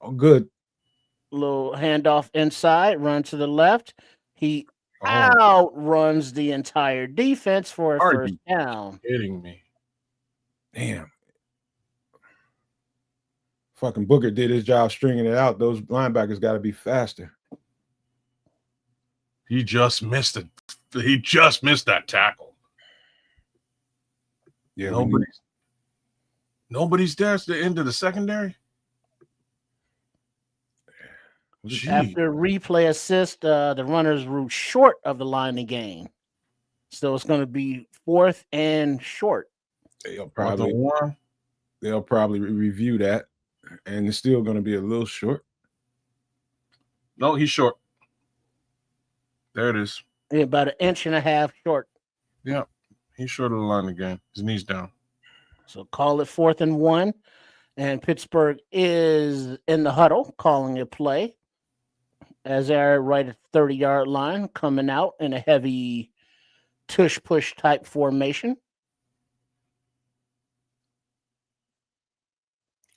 Oh, good. Little handoff inside, run to the left. He outruns the entire defense for a first down. Kidding me. Damn. Fucking Booker did his job stringing it out. Those linebackers got to be faster. He just missed it. He just missed that tackle. Yeah, nobody's there at the end of the secondary. After replay assist, the runners route short of the line of game. So it's going to be 4th and short. They'll probably they'll probably review that, and it's still going to be a little short. No, he's short. There it is. Yeah, about 1.5 inches short. Yeah, he's short of the line again. His knee's down. So call it 4th and 1. And Pittsburgh is in the huddle, calling a play as they're right at the 30-yard line, coming out in a heavy tush-push type formation.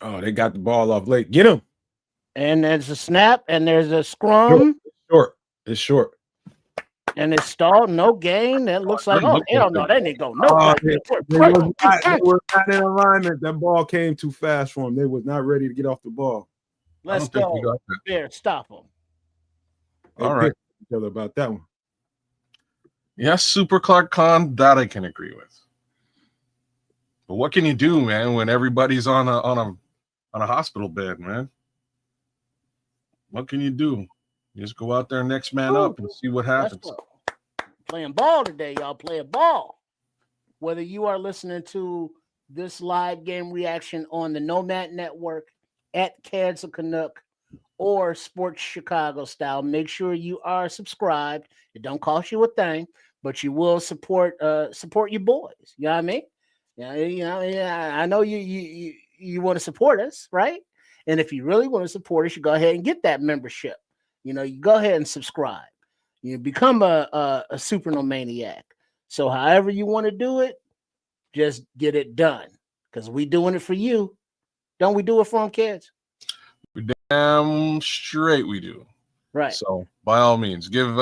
Oh, they got the ball off late. Get him. And there's a snap, and there's a scrum. It's short. And it's stalled, no gain. That looks like, hell no, that didn't go nowhere. They were not in alignment. That ball came too fast for them. They was not ready to get off the ball. Let's go. There, stop them. All right. Each other about that one. Yes, Super Clark Khan, that I can agree with. But what can you do, man, when everybody's on a hospital bed, man? What can you do? You just go out there next man up and see what happens. Playing ball today, y'all. Playing ball. Whether you are listening to this live game reaction on the Nomad Network at Cancer Canuck or Sports Chicago Style, make sure you are subscribed. It don't cost you a thing, but you will support your boys. You know what I mean? Yeah, I know you want to support us, right? And if you really want to support us, you go ahead and get that membership. You go ahead and subscribe. You become a super maniac. So however you want to do it, just get it done. Because we doing it for you. Don't we do it for them, kids? We damn straight we do. Right. So by all means, give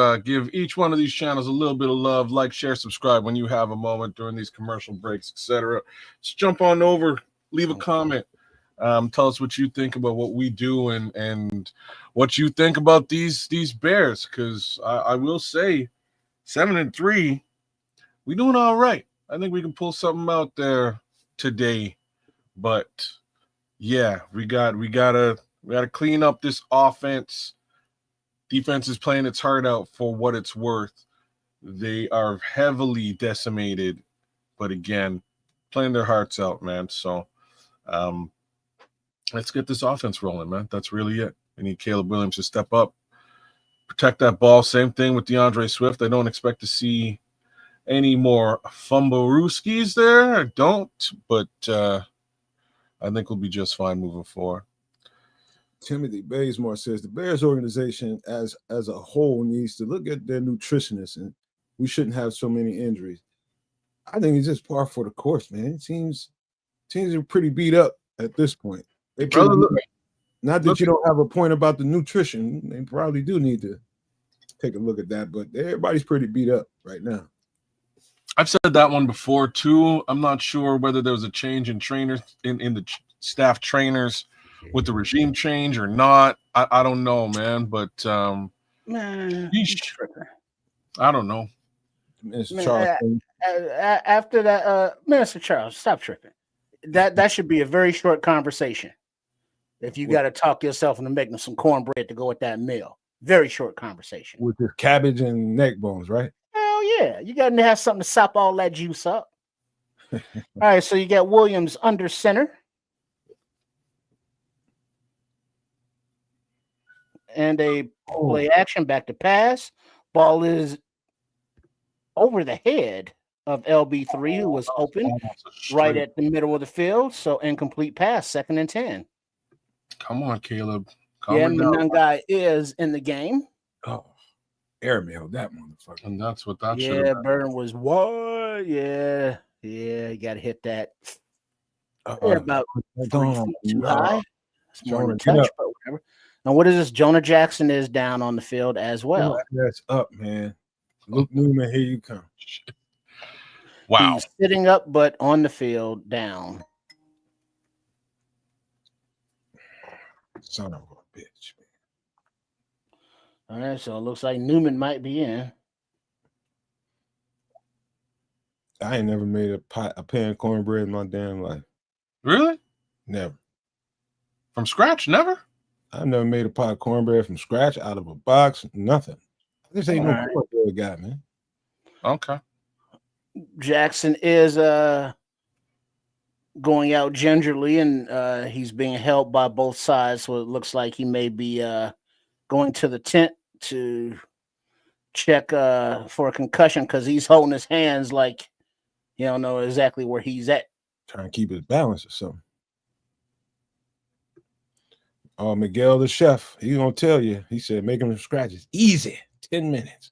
each one of these channels a little bit of love. Like, share, subscribe when you have a moment during these commercial breaks, etc. Just jump on over, leave a comment. Tell us what you think about what we do and what you think about these Bears, because I will say 7-3, we doing all right. I think we can pull something out there today, but yeah, we gotta clean up this offense. Defense is playing its heart out for what it's worth. They are heavily decimated, but again, playing their hearts out, man. So let's get this offense rolling, man. That's really it. We need Caleb Williams to step up, protect that ball. Same thing with DeAndre Swift. I don't expect to see any more fumblerooskies there. I don't, but I think we'll be just fine moving forward. Timothy Bazemore says the Bears organization as a whole needs to look at their nutritionists, and we shouldn't have so many injuries. I think it's just par for the course, man. Teams are pretty beat up at this point. Not that you don't have a point about the nutrition. They probably do need to take a look at that, but everybody's pretty beat up right now. I've said that one before too. I'm not sure whether there was a change in trainers in the staff trainers with the regime change or not. I don't know, man. But I don't know. Mr. Charles, after that, Minister Charles, stop tripping. That should be a very short conversation. If you got to talk yourself into making some cornbread to go with that meal, very short conversation with the cabbage and neck bones, right? Hell yeah, you got to have something to sop all that juice up. All right, so you got Williams under center, and a play action back to pass. Ball is over the head of LB3, who was open right at the middle of the field. So incomplete pass, 2nd and 10. Come on, Caleb. Manungai is in the game. Oh, airmailed that motherfucker. And that's what that should have been. Burn was what? Yeah, you got to hit that. About 3 feet too high. It's more than touch, but whatever. Now, what is this? Jonah Jackson is down on the field as well. That's up, man. Luke Newman, here you come. Wow. He's sitting up, but on the field, down. Son of a bitch, man. All right, so it looks like Newman might be in. I ain't never made a pan cornbread in my damn life. Really? Never. From scratch? Never? I never made a pot of cornbread from scratch, out of a box, nothing. This ain't no cornbread guy, man. Okay. Jackson is going out gingerly, and he's being held by both sides. So it looks like he may be going to the tent to check for a concussion because he's holding his hands like he don't know exactly where he's at. Trying to keep his balance or something. Oh, Miguel the chef, he's gonna tell you. He said, making them scratches easy, 10 minutes.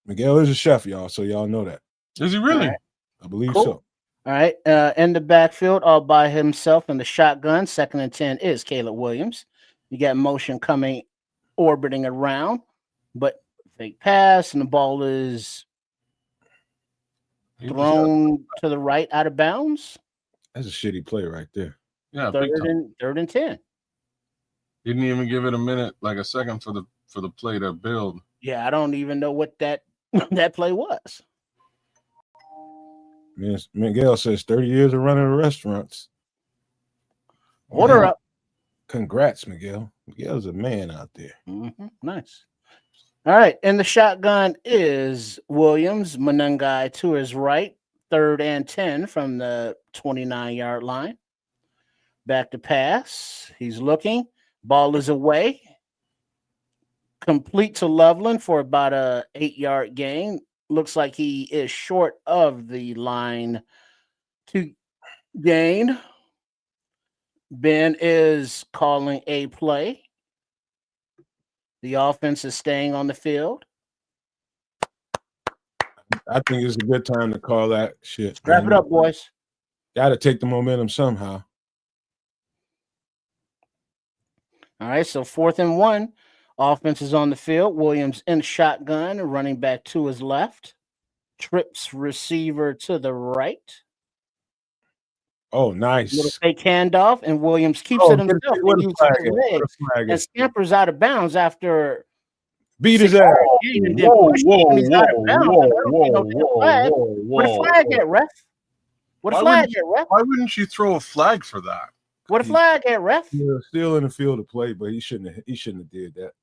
Miguel is a chef, y'all, so y'all know that. Is he really? Right. I believe Cool. so. All right. In the backfield, all by himself in the shotgun. 2nd and 10 is Caleb Williams. You got motion coming, orbiting around, but fake pass, and the ball is thrown to the right out of bounds. That's a shitty play right there. Yeah, third and 10. Didn't even give it a minute, like a second for the play to build. Yeah, I don't even know what that play was. Yes, Miguel says 30 years of running restaurants. Order up. Congrats, Miguel. Miguel's a man out there. Nice. All right. In the shotgun is Williams. Manungai to his right. 3rd and 10 from the 29-yard line. Back to pass. He's looking. Ball is away. Complete to Loveland for about a 8-yard gain. Looks like he is short of the line to gain. Ben is calling a play. The offense is staying on the field. I think it's a good time to call that shit. Wrap it up, boys. Got to take the momentum somehow. All right, so 4th and 1. Offense is on the field. Williams in shotgun, running back to his left. Trips receiver to the right. Oh, nice. Little fake handoff, and Williams keeps it himself and uses his legs and scampers out of bounds after beat his ass. Whoa. What a flag at, ref? What a flag at, ref? Why wouldn't you throw a flag for that? What a flag at, ref? Yeah, still in the field of play, but he shouldn't have did that.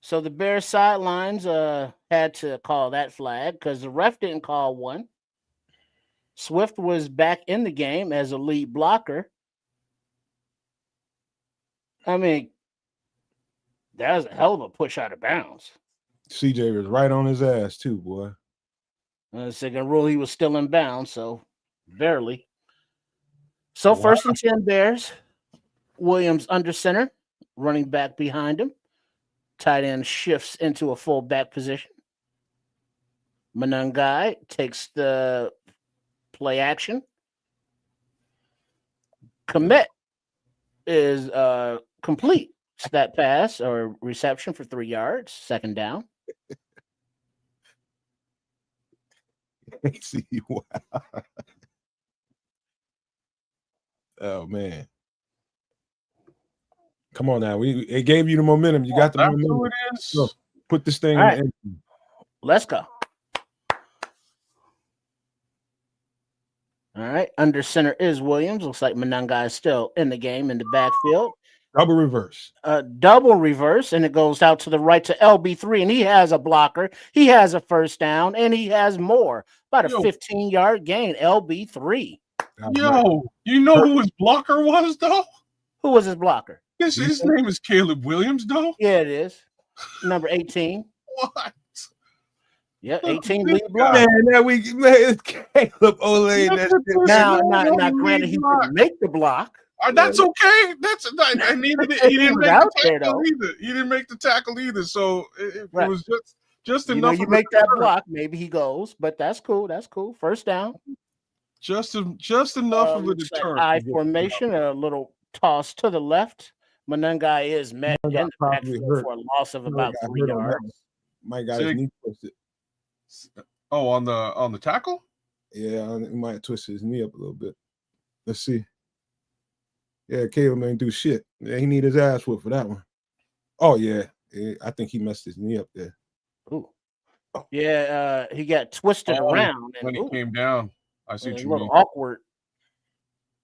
So the Bears sidelines had to call that flag because the ref didn't call one. Swift was back in the game as a lead blocker. I mean, that was a hell of a push out of bounds. CJ was right on his ass too, boy. Second rule, he was still in bounds, so barely. So 1st and 10 Bears. Williams under center, running back behind him. Tight end shifts into a fullback position. Manungai takes the play action. Commit is complete. That pass or reception for 3 yards. 2nd down. Wow. Oh man. Come on now. It gave you the momentum. You got the momentum. Who it is. So put this thing All in right. the end. Let's go. All right. Under center is Williams. Looks like Manungai is still in the game in the backfield. Double reverse. Double reverse, and it goes out to the right to LB3, and he has a blocker. He has a 1st down, and he has more. About a 15-yard gain, LB3. Yo, you know who his blocker was, though? Who was his blocker? His name is Caleb Williams, though? Yeah, it is. Number 18. What? Yeah, 18 lead blocker. Man, Caleb Ole. Now, granted, he didn't make the block. That's okay. And he didn't make the tackle either. He didn't make the tackle either. So it was just enough. You make that block, maybe he goes, but that's cool. That's cool. 1st down. Just enough of a deterrent. I formation, a little toss to the left. Manungai is met in the backfield for a loss of about 3 yards. Mike got his knee twisted. Oh, on the tackle? Yeah, he might twist his knee up a little bit. Let's see. Yeah, Caleb ain't do shit. Yeah, he need his ass whooped for that one. Oh yeah, I think he messed his knee up there. Ooh. Oh. Yeah, he got twisted around when he came down. I see what you mean. Awkward.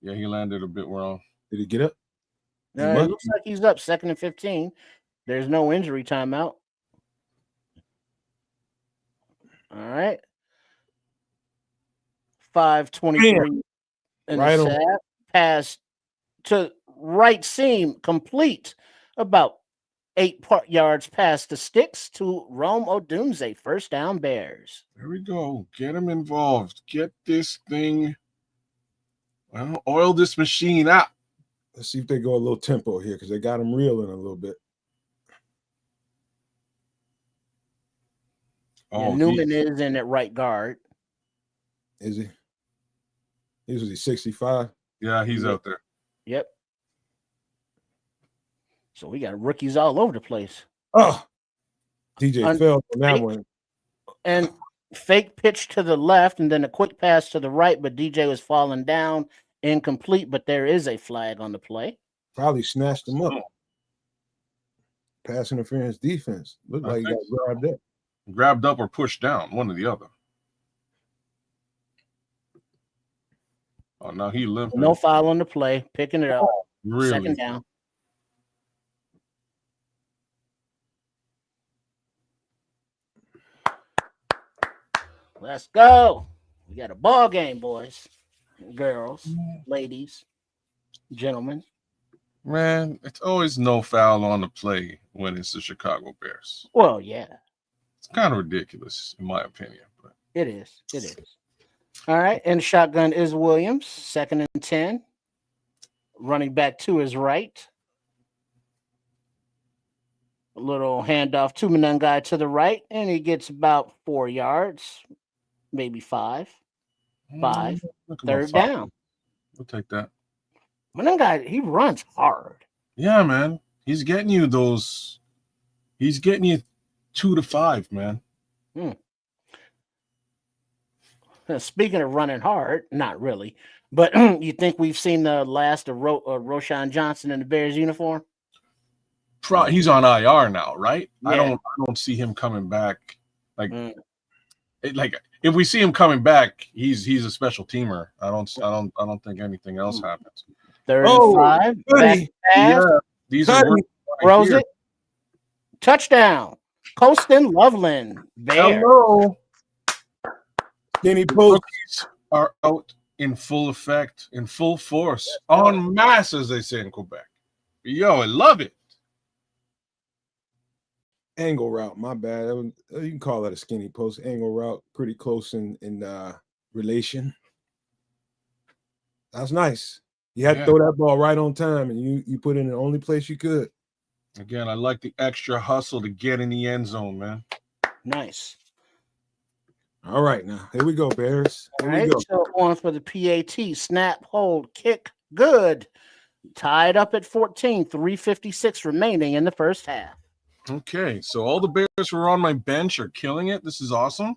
Yeah, he landed a bit wrong. Did he get up? It looks like he's up. 2nd and 15. There's no injury timeout. All right. 5:23 in Right the on. sack. Pass to right seam complete. About 8 yards past the sticks to Rome Odunze. First down Bears. There we go. Get him involved. Get this thing. Well, oil this machine up. Let's see if they go a little tempo here because they got him reeling a little bit. Yeah, Newman is in at right guard. Is he? He 65. Yeah, he's out there. Yep. So we got rookies all over the place. Oh, DJ fell on that one. And fake pitch to the left and then a quick pass to the right, but DJ was falling down, incomplete, but there is a flag on the play. Probably snatched him up. Pass interference defense. Looked like he got grabbed up. Grabbed up or pushed down, one or the other. Oh, now he limping. No foul on the play, picking it up. Really? Second down. Let's go. We got a ball game, boys, girls, ladies, gentlemen. Man, it's always no foul on the play when it's the Chicago Bears. Well, yeah. It's kind of ridiculous, in my opinion. But it is. It is. All right. And shotgun is Williams. 2nd and 10. Running back to his right. A little handoff to Manungai to the right, and he gets about 4 yards, maybe 5. 5. Third down. We'll take that. Manungai, he runs hard. Yeah, man. He's getting you those. He's getting you 2 to 5, man. Speaking of running hard, not really, but you think we've seen the last of Roshan Johnson in the Bears uniform? He's on IR now, right? Yeah. I don't see him coming back. Like if we see him coming back, he's a special teamer. I don't think anything else happens. 3rd and 5. Back pass. Yeah, these are throws it. Touchdown. Colston Loveland. Bears. Hello. Skinny post. Rookies are out in full effect, in full force, en masse, as they say in Quebec. Yo, I love it. Angle route, my bad. You can call that a skinny post. Angle route, pretty close in relation. That's nice. You had to throw that ball right on time, and you put it in the only place you could. Again, I like the extra hustle to get in the end zone, man. Nice. All right, now here we go, Bears. All right, so on for the PAT. Snap, hold, kick, good. Tied up at 14. 3:56 remaining in the first half. Okay, so all the Bears who are on my bench are killing it. This is awesome.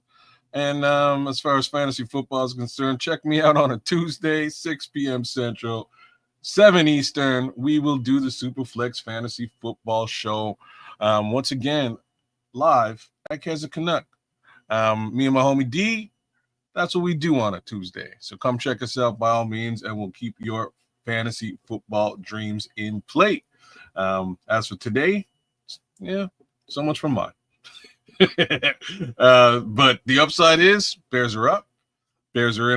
And as far as fantasy football is concerned, check me out on a Tuesday, 6 p.m. Central, 7 Eastern. We will do the Superflex Fantasy Football Show once again live at Keza Canuck. Me and my homie D, that's what we do on a Tuesday. So come check us out by all means, and we'll keep your fantasy football dreams in play. As for today, yeah, so much for mine. But the upside is Bears are up. Bears are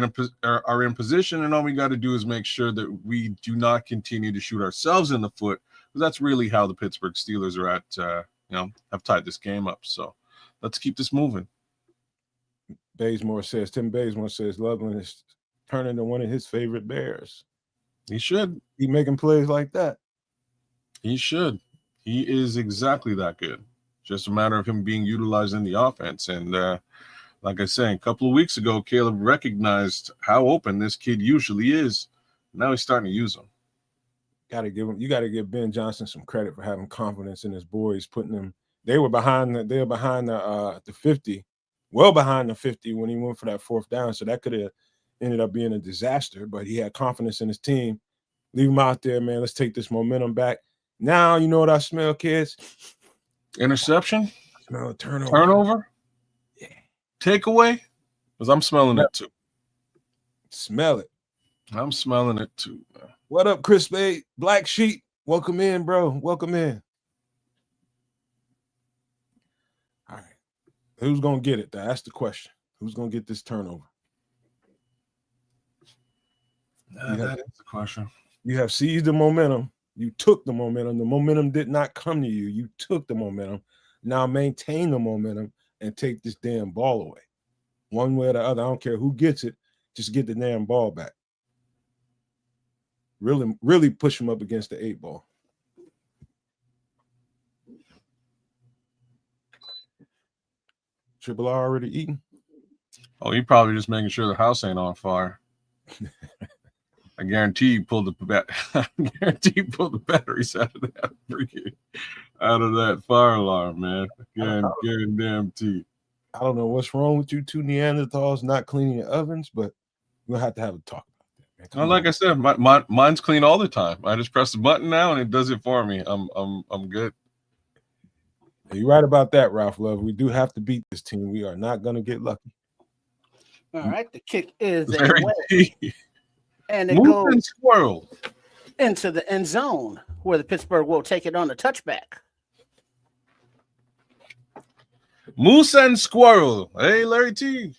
in position, and all we got to do is make sure that we do not continue to shoot ourselves in the foot, because that's really how the Pittsburgh Steelers are at. Have tied this game up. So let's keep this moving. Tim Bazemore says Loveland is turning into one of his favorite Bears. He should. He making plays like that. He should. He is exactly that good. Just a matter of him being utilized in the offense. And like I said, a couple of weeks ago, Caleb recognized how open this kid usually is. Now he's starting to use him. You got to give Ben Johnson some credit for having confidence in his boys, putting them. They were behind the 50, well behind the 50 when he went for that 4th down. So that could have ended up being a disaster. But he had confidence in his team. Leave him out there, man. Let's take this momentum back. Now you know what I smell, kids. Interception? I smell a turnover. Turnover? Yeah. Takeaway? Because I'm smelling it too. Smell it. I'm smelling it too, man. What up, Chris Bay? Black Sheep. Welcome in, bro. Welcome in. All right. Who's going to get it? That's the question. Who's going to get this turnover? That is the question. You have seized the momentum. You took the momentum. The momentum did not come to you. You took the momentum. Now maintain the momentum and take this damn ball away. One way or the other. I don't care who gets it. Just get the damn ball back. Really, really push him up against the 8 ball. Triple R already eaten? Oh, he probably just making sure the house ain't on fire. I guarantee you pulled the batteries out of that fire alarm, man. Guarantee. I don't know what's wrong with you two Neanderthals not cleaning your ovens, but we'll have to have a talk about that, man. Like I said, mine's clean all the time. I just press the button now and it does it for me. I'm good. You're right about that, Ralph Love. We do have to beat this team. We are not going to get lucky. All right, the kick is away. And it goes squirrel into the end zone where the Pittsburgh will take it on the touchback. Moose and squirrel. Hey, Larry T.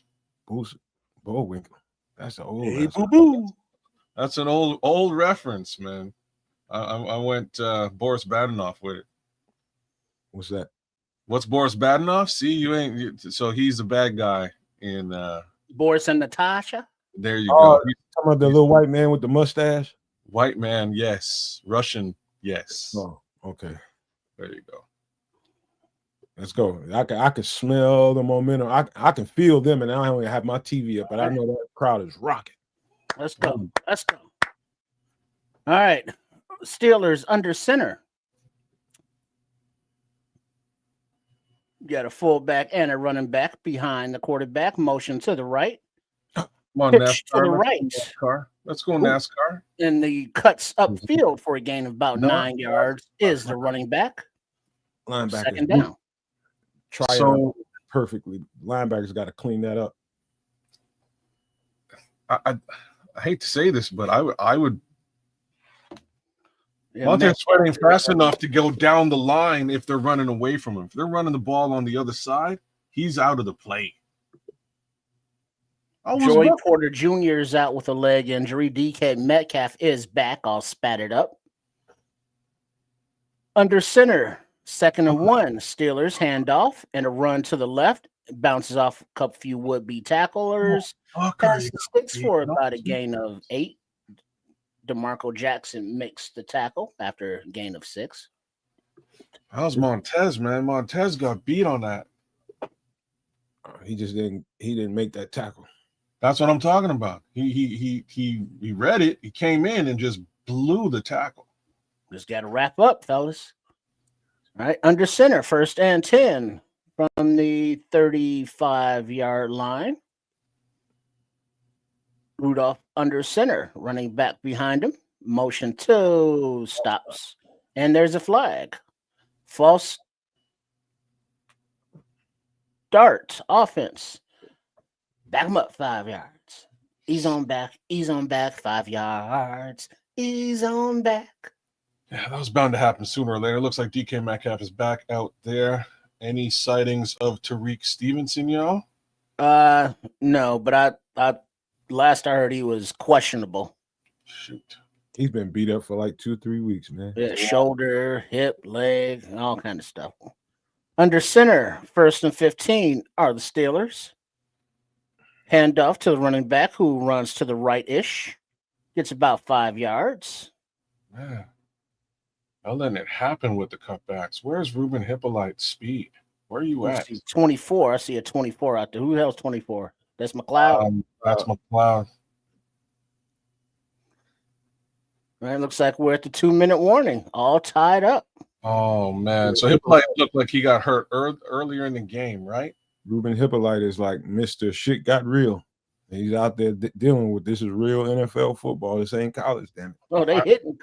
Moose Bullwinkle. That's an old. Hey, boo-boo. That's an old reference, man. I went Boris Badenoff with it. What's that? What's Boris Badenoff? See, you ain't. So he's the bad guy in Boris and Natasha. There you go. You talking about the little white man with the mustache? White man, yes. Russian, yes. Oh, okay. There you go. Let's go. I can smell the momentum. I can feel them, and I don't even have my TV up, but I know that crowd is rocking. Let's go. Let's go. All right. Steelers under center. Got a fullback and a running back behind the quarterback. Motion to the right. Come on, NASCAR. To the right. NASCAR. Let's go NASCAR. And the cuts upfield for a gain of about 9 yards is the running back. Linebacker. Second down. Try it perfectly. Linebackers got to clean that up. I hate to say this, but I would. Montez Sweat ain't fast enough to go down the line if they're running away from him. If they're running the ball on the other side, he's out of the play. Joey Porter Jr. is out with a leg injury. DK Metcalf is back, all spattered up. Under center, 2nd and 1. Steelers handoff and a run to the left. Bounces off a few would-be tacklers. Passes sticks for about a gain of 8. DeMarco Jackson makes the tackle after a gain of 6. How's Montez, man? Montez got beat on that. He just didn't make that tackle. That's what I'm talking about. He read it. He came in and just blew the tackle. Just got to wrap up, fellas. All right, under center, 1st and 10 from the 35-yard line. Rudolph under center, running back behind him. Motion 2 stops. And there's a flag. False start offense. Back him up 5 yards. He's on back. 5 yards. He's on back. Yeah, that was bound to happen sooner or later. It looks like DK Metcalf is back out there. Any sightings of Tariq Stevenson, y'all? No, but I last I heard he was questionable. Shoot. He's been beat up for like 2-3 weeks, man. Yeah, shoulder, hip, leg, all kind of stuff. Under center, 1st and 15 are the Steelers. Handoff to the running back who runs to the right-ish. Gets about 5 yards. Man. I'm letting it happen with the cutbacks. Where's Ruben Hippolyte's speed? Where are you at? 24. I see a 24 out there. Who the hell's 24? That's McLeod. That's McLeod. Right, looks like we're at the 2-minute warning. All tied up. Oh, man. So Hippolyte looked like he got hurt earlier in the game, right? Ruben Hippolyte is like Mr. Shit Got Real. He's out there dealing with this is real NFL football. This ain't college, damn it. Oh, they hitting.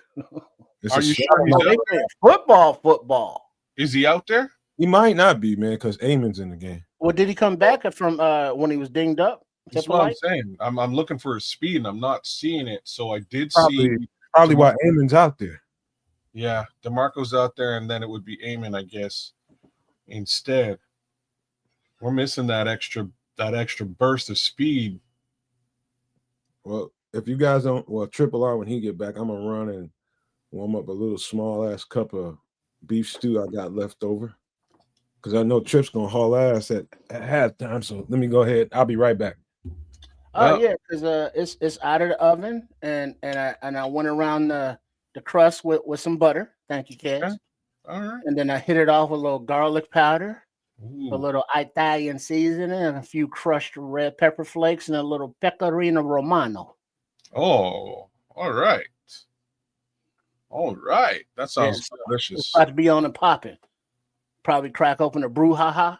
Are you sure he's out there? Football. Is he out there? He might not be, man, because Amon's in the game. Well, did he come back from when he was dinged up? That's what I'm saying. I'm looking for his speed, and I'm not seeing it. So I did see. Probably why Amon's out there. Yeah, DeMarco's out there, and then it would be Amon, I guess, instead. We're missing that extra burst of speed. Well, if you guys don't, well, Triple R when he get back, I'm gonna run and warm up a little small ass cup of beef stew I got left over. Because I know Trip's gonna haul ass at halftime. So let me go ahead. I'll be right back. Oh yeah, because it's out of the oven, and I went around the crust with some butter. Thank you, kids. Okay. All right. And then I hit it off with a little garlic powder, a Ooh. little Italian seasoning, and a few crushed red pepper flakes, and a little pecorino romano. Oh, all right. All right. That sounds It's delicious. about to be on and popping. Probably crack open a brouhaha.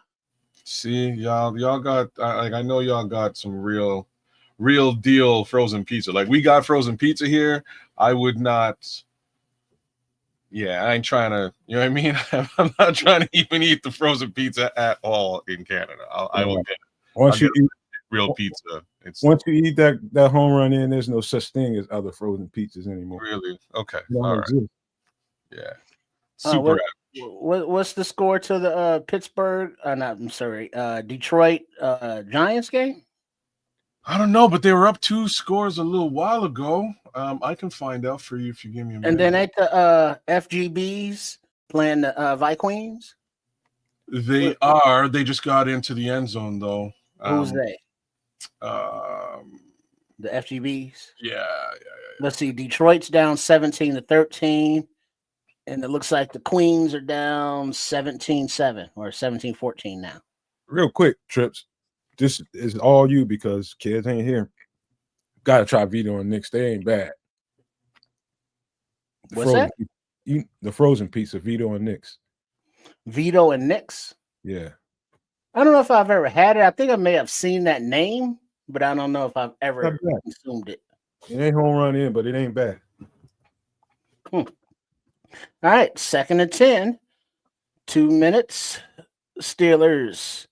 See, y'all got I know y'all got some real deal frozen pizza. Like we got frozen pizza here. I would not. Yeah, I ain't trying to. You know what I mean? I'm not trying to even eat the frozen pizza at all in Canada. I will get Once you eat real pizza. It's once you eat that home run in, there's no such thing as other frozen pizzas anymore. really okay. They don't All right. exist. Yeah. Super. What's the score to the Pittsburgh? Detroit Giants game? I don't know, but they were up 2 scores a little while ago. I can find out for you if you give me a minute. And then ain't the FGBs playing the Vikings? They are. They just got into the end zone though. Who's they? The FGBs. Yeah. Let's see. Detroit's down 17-13, and it looks like the Queens are down 17-7 or 17-14 now. Real quick, Trips. This is all you because kids ain't here. Gotta try Vito and Nick's. They ain't bad. What's that? The frozen pizza, Vito and Nick's. Vito and Nick's? Yeah. I don't know if I've ever had it. I think I may have seen that name, but I don't know if I've ever consumed it. It ain't home run in, but it ain't bad. All right, 2nd and 10. 2 minutes. Steelers,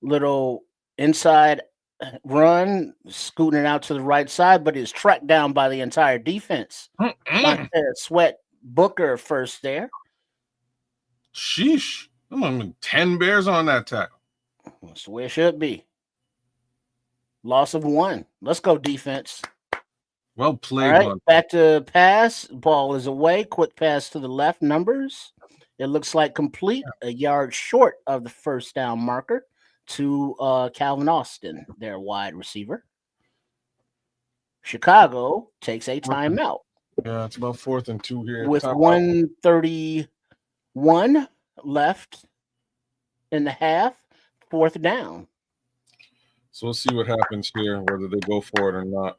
little inside run, scooting it out to the right side, but is tracked down by the entire defense. Sweat Booker first there. Sheesh. I'm 10 Bears on that tackle. That's the way it should be. Loss of 1. Let's go, defense. Well played. All right, back to pass. Ball is away. Quick pass to the left. Numbers. It looks like complete. A yard short of the first down marker to Calvin Austin, their wide receiver. Chicago takes a timeout. Yeah, it's about 4th and 2 here. With 1:31 left in the half, 4th down. So we'll see what happens here, whether they go for it or not.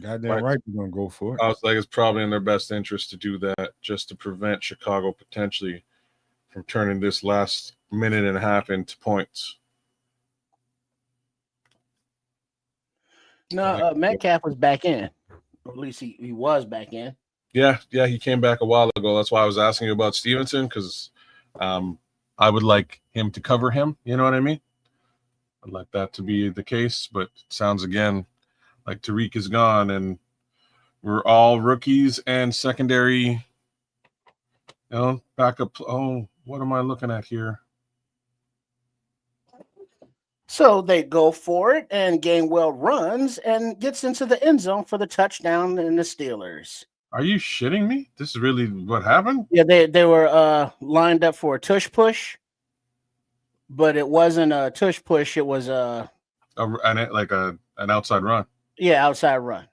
Goddamn right, they're gonna go for it. I was like, it's probably in their best interest to do that, just to prevent Chicago potentially from turning this last minute and a half into points. No, Metcalf was back in. Or at least he was back in. Yeah, he came back a while ago. That's why I was asking you about Stevenson, because I would like him to cover him. You know what I mean? I'd like that to be the case, but it sounds again like Tariq is gone, and we're all rookies and secondary, backup. Oh, what am I looking at here? So they go for it, and Gainwell runs and gets into the end zone for the touchdown in the Steelers. Are you shitting me? This is really what happened? Yeah, they were lined up for a tush push, but it wasn't a tush push. It was an outside run. Yeah, outside run.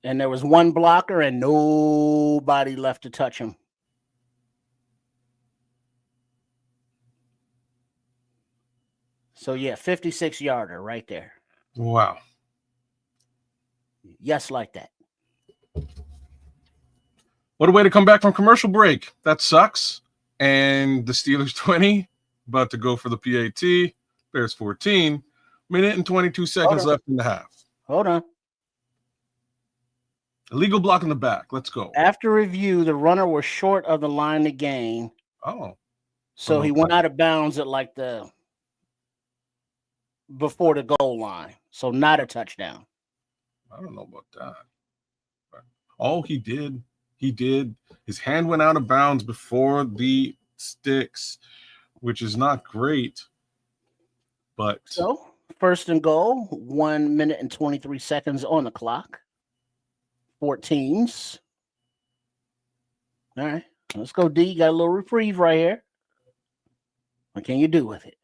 And there was one blocker and nobody left to touch him. So, 56-yarder right there. Wow. Yes, like that. What a way to come back from commercial break. That sucks. And the Steelers 20, about to go for the PAT. Bears 14. Minute and 22 seconds left in the half. Hold on. Illegal block in the back. Let's go. After review, the runner was short of the line to gain. Oh. So he went out of bounds at before the goal line. So not a touchdown. I don't know about that. Oh, he did. He did. His hand went out of bounds before the sticks, which is not great. But so First and goal, 1 minute and 23 seconds on the clock. 14s. All right, let's go, D. You got a little reprieve right here. What can you do with it?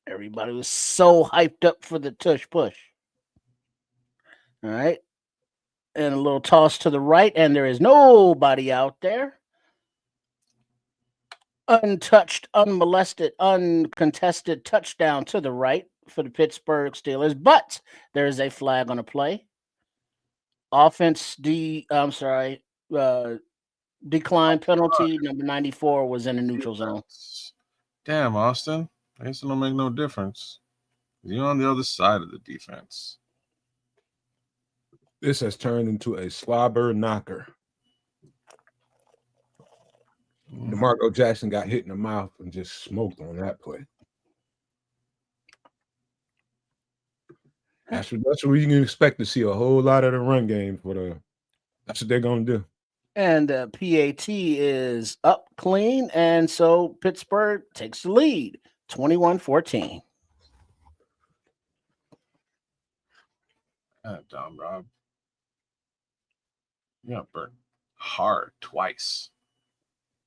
Everybody was so hyped up for the tush push. All right. And a little toss to the right, and there is nobody out there. Untouched, unmolested, uncontested touchdown to the right for the Pittsburgh Steelers, but there is a flag on the play. Offense decline penalty. Number 94 was in the neutral zone. Damn, Austin. I guess it don't make no difference. You're on the other side of the defense. This has turned into a slobber knocker. DeMarco Jackson got hit in the mouth and just smoked on that play. That's what we can expect to see, a whole lot of the run game that's what they're gonna do. And PAT is up clean, and so Pittsburgh takes the lead, 21-14. Dumb, Rob. You got burnt hard twice.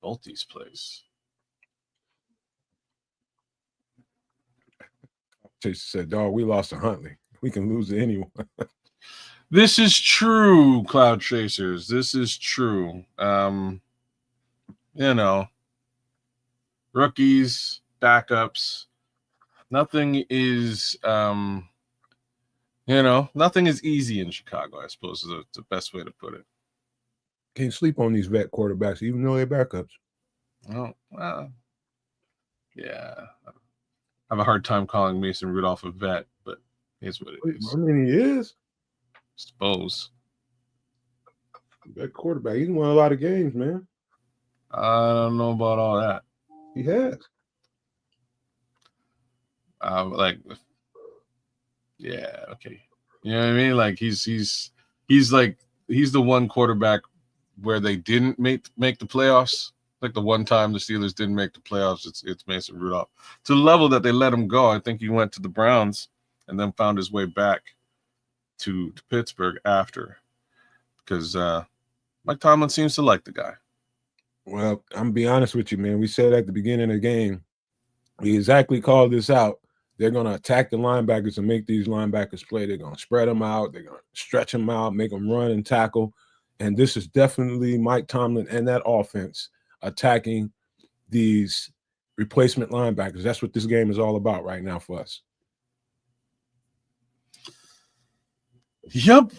Both these plays. Chase said, "Dog, we lost to Huntley. We can lose to anyone." This is true, Cloud Chasers. This is true. Rookies, backups. Nothing is, nothing is easy in Chicago, I suppose, is the best way to put it. Can't sleep on these vet quarterbacks, even though they're backups. Oh, yeah. I have a hard time calling Mason Rudolph a vet, but it's what it is. I mean, he is. Suppose. That quarterback, he's won a lot of games, man. I don't know about all that. He has. Yeah, okay. You know what I mean? Like he's the one quarterback where they didn't make the playoffs. Like the one time the Steelers didn't make the playoffs, it's Mason Rudolph. To the level that they let him go, I think he went to the Browns and then found his way back to Pittsburgh after, because Mike Tomlin seems to like the guy. Well, I'm gonna be honest with you, man. We said at the beginning of the game, we exactly called this out. They're going to attack the linebackers and make these linebackers play. They're going to spread them out. They're going to stretch them out, make them run and tackle. And this is definitely Mike Tomlin and that offense attacking these replacement linebackers. That's what this game is all about right now for us. Yep.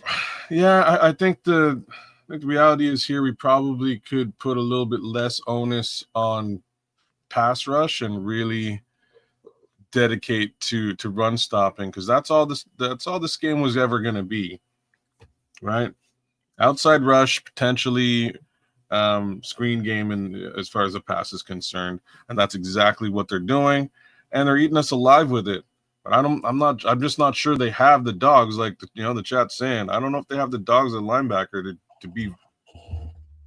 Yeah, I think the reality is here we probably could put a little bit less onus on pass rush and really dedicate to run stopping, because that's all this game was ever going to be, right? Outside rush, potentially screen game, and as far as the pass is concerned, and that's exactly what they're doing, and they're eating us alive with it. But I'm just not sure they have the dogs, like the chat's saying. I don't know if they have the dogs at linebacker to be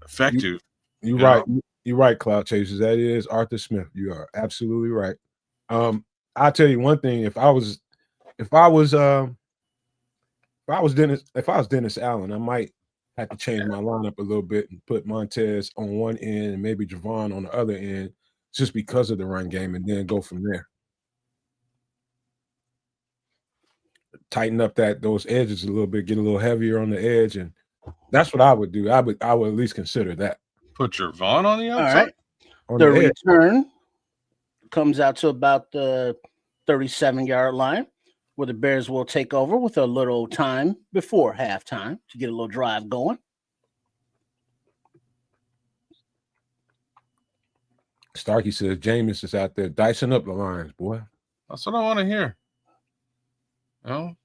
effective. You're right. You're right, Cloud Chasers. That is Arthur Smith. You are absolutely right. I'll tell you one thing. If I was Dennis Allen, I might have to change my lineup a little bit and put Montez on one end and maybe Javon on the other end, just because of the run game, and then go from there. Tighten up those edges a little bit, get a little heavier on the edge, and that's what I would do. I would at least consider that. Put Javon on the outside. All right. The return comes out to about the 37-yard line, where the Bears will take over with a little time before halftime to get a little drive going. Starkey says Jameis is out there dicing up the Lions, boy. That's what I want to hear. Oh,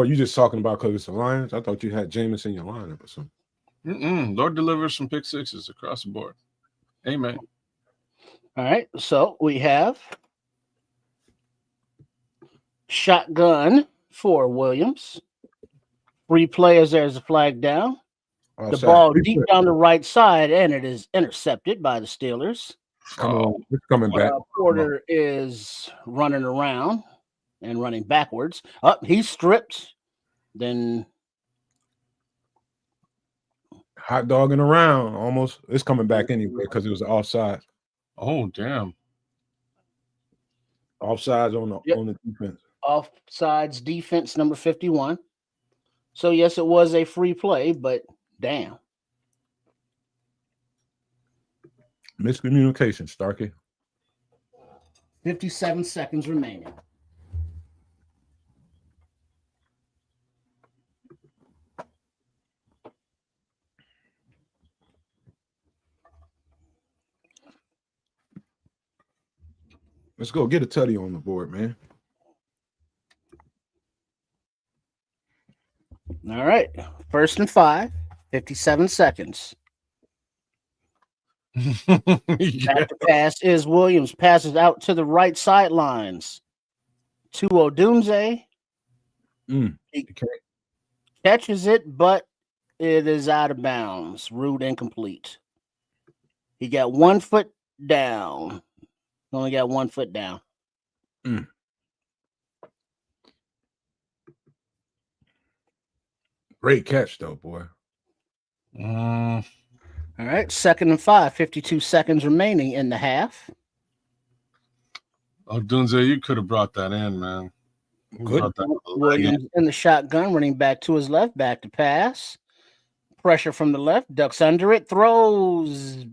you just talking about because it's the Lions? I thought you had Jameis in your lineup or something. Lord delivers some pick sixes across the board. Amen. All right, so we have shotgun for Williams. Free play as there's a flag down. The Offside. ball Free deep play. down the right side, and it is intercepted by the Steelers. Come on, it's coming back. Porter is running around and running backwards. Up, he's stripped. Then Hot dogging around almost. It's coming back anyway because it was offside. Oh, damn. Offsides on the defense. offsides defense number 51. So yes, it was a free play, but damn. Miscommunication, Starkey. 57 seconds remaining. Let's go get a tutty on the board, man. All right. 1st and 5, 57 seconds. Back to pass is Williams. Passes out to the right sidelines to Odunze. He catches it, but it is out of bounds. Route incomplete. He got 1 foot down. Only got 1 foot down. Great catch, though, boy. All right. 2nd and 5, 52 seconds remaining in the half. Oh, Dunze, you could have brought that in, man. Williams in the shotgun, running back to his left, back to pass. Pressure from the left, ducks under it, throws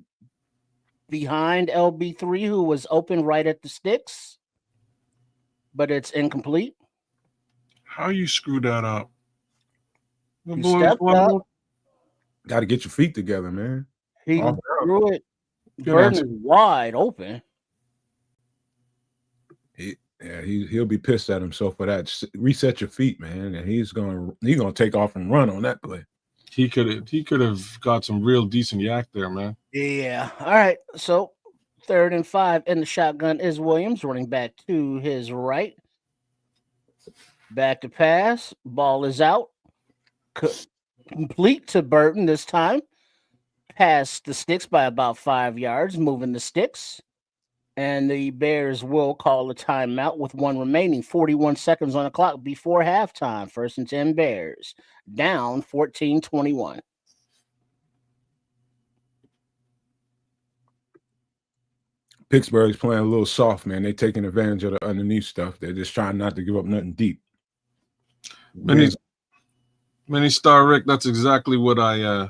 behind LB3, who was open right at the sticks, but it's incomplete. How you screw that up? He stepped up. Got to get your feet together, man. He threw it. Burton is wide open. He'll be pissed at himself for that. Reset your feet, man, and he's gonna take off and run on that play. He could have got some real decent yak there, man. Yeah. All right. So 3rd and 5 in the shotgun is Williams, running back to his right. Back to pass. Ball is out. Complete to Burton this time. Past the sticks by about 5 yards, moving the sticks. And the Bears will call a timeout with 1 remaining. 41 seconds on the clock before halftime. 1st and 10 Bears. Down 14-21. Pittsburgh's playing a little soft, man. They're taking advantage of the underneath stuff. They're just trying not to give up nothing deep. Many star Rick, that's exactly what I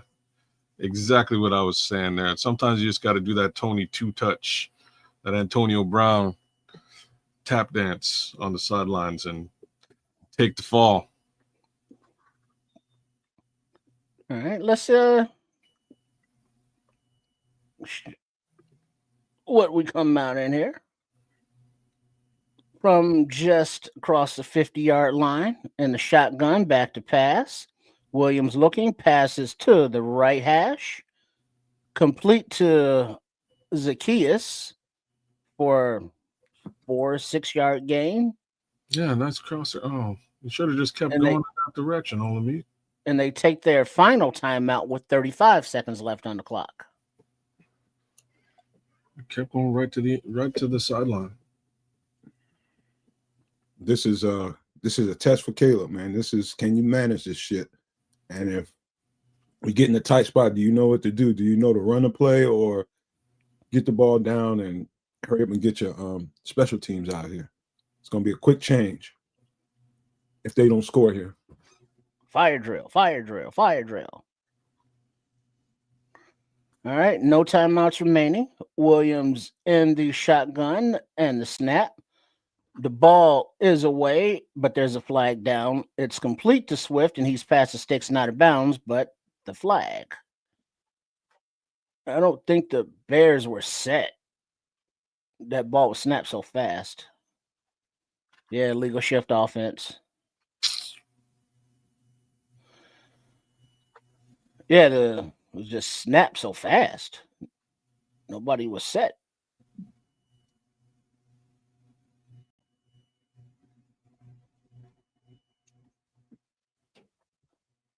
was saying there. Sometimes you just got to do that Tony 2-touch, that Antonio Brown tap dance on the sidelines and take the fall. All right, let's what we come out in here from just across the 50-yard line in the shotgun, back to pass. Williams looking, passes to the right hash, complete to Zacchaeus for 4-6-yard gain. Yeah, nice crosser. Oh, you should have just kept going in that direction, Olamide. And they take their final timeout with 35 seconds left on the clock. Kept going right to the sideline. This is a test for Caleb, man. Can you manage this shit? And if we get in a tight spot, do you know what to do? Do you know to run a play or get the ball down and hurry up and get your special teams out here? It's gonna be a quick change if they don't score here. Fire drill, fire drill, fire drill. All right, no timeouts remaining. Williams in the shotgun and the snap. The ball is away, but there's a flag down. It's complete to Swift, and he's past the sticks, not out of bounds, but the flag. I don't think the Bears were set. That ball was snapped so fast. Yeah, legal shift offense. Yeah, it was just snapped so fast. Nobody was set.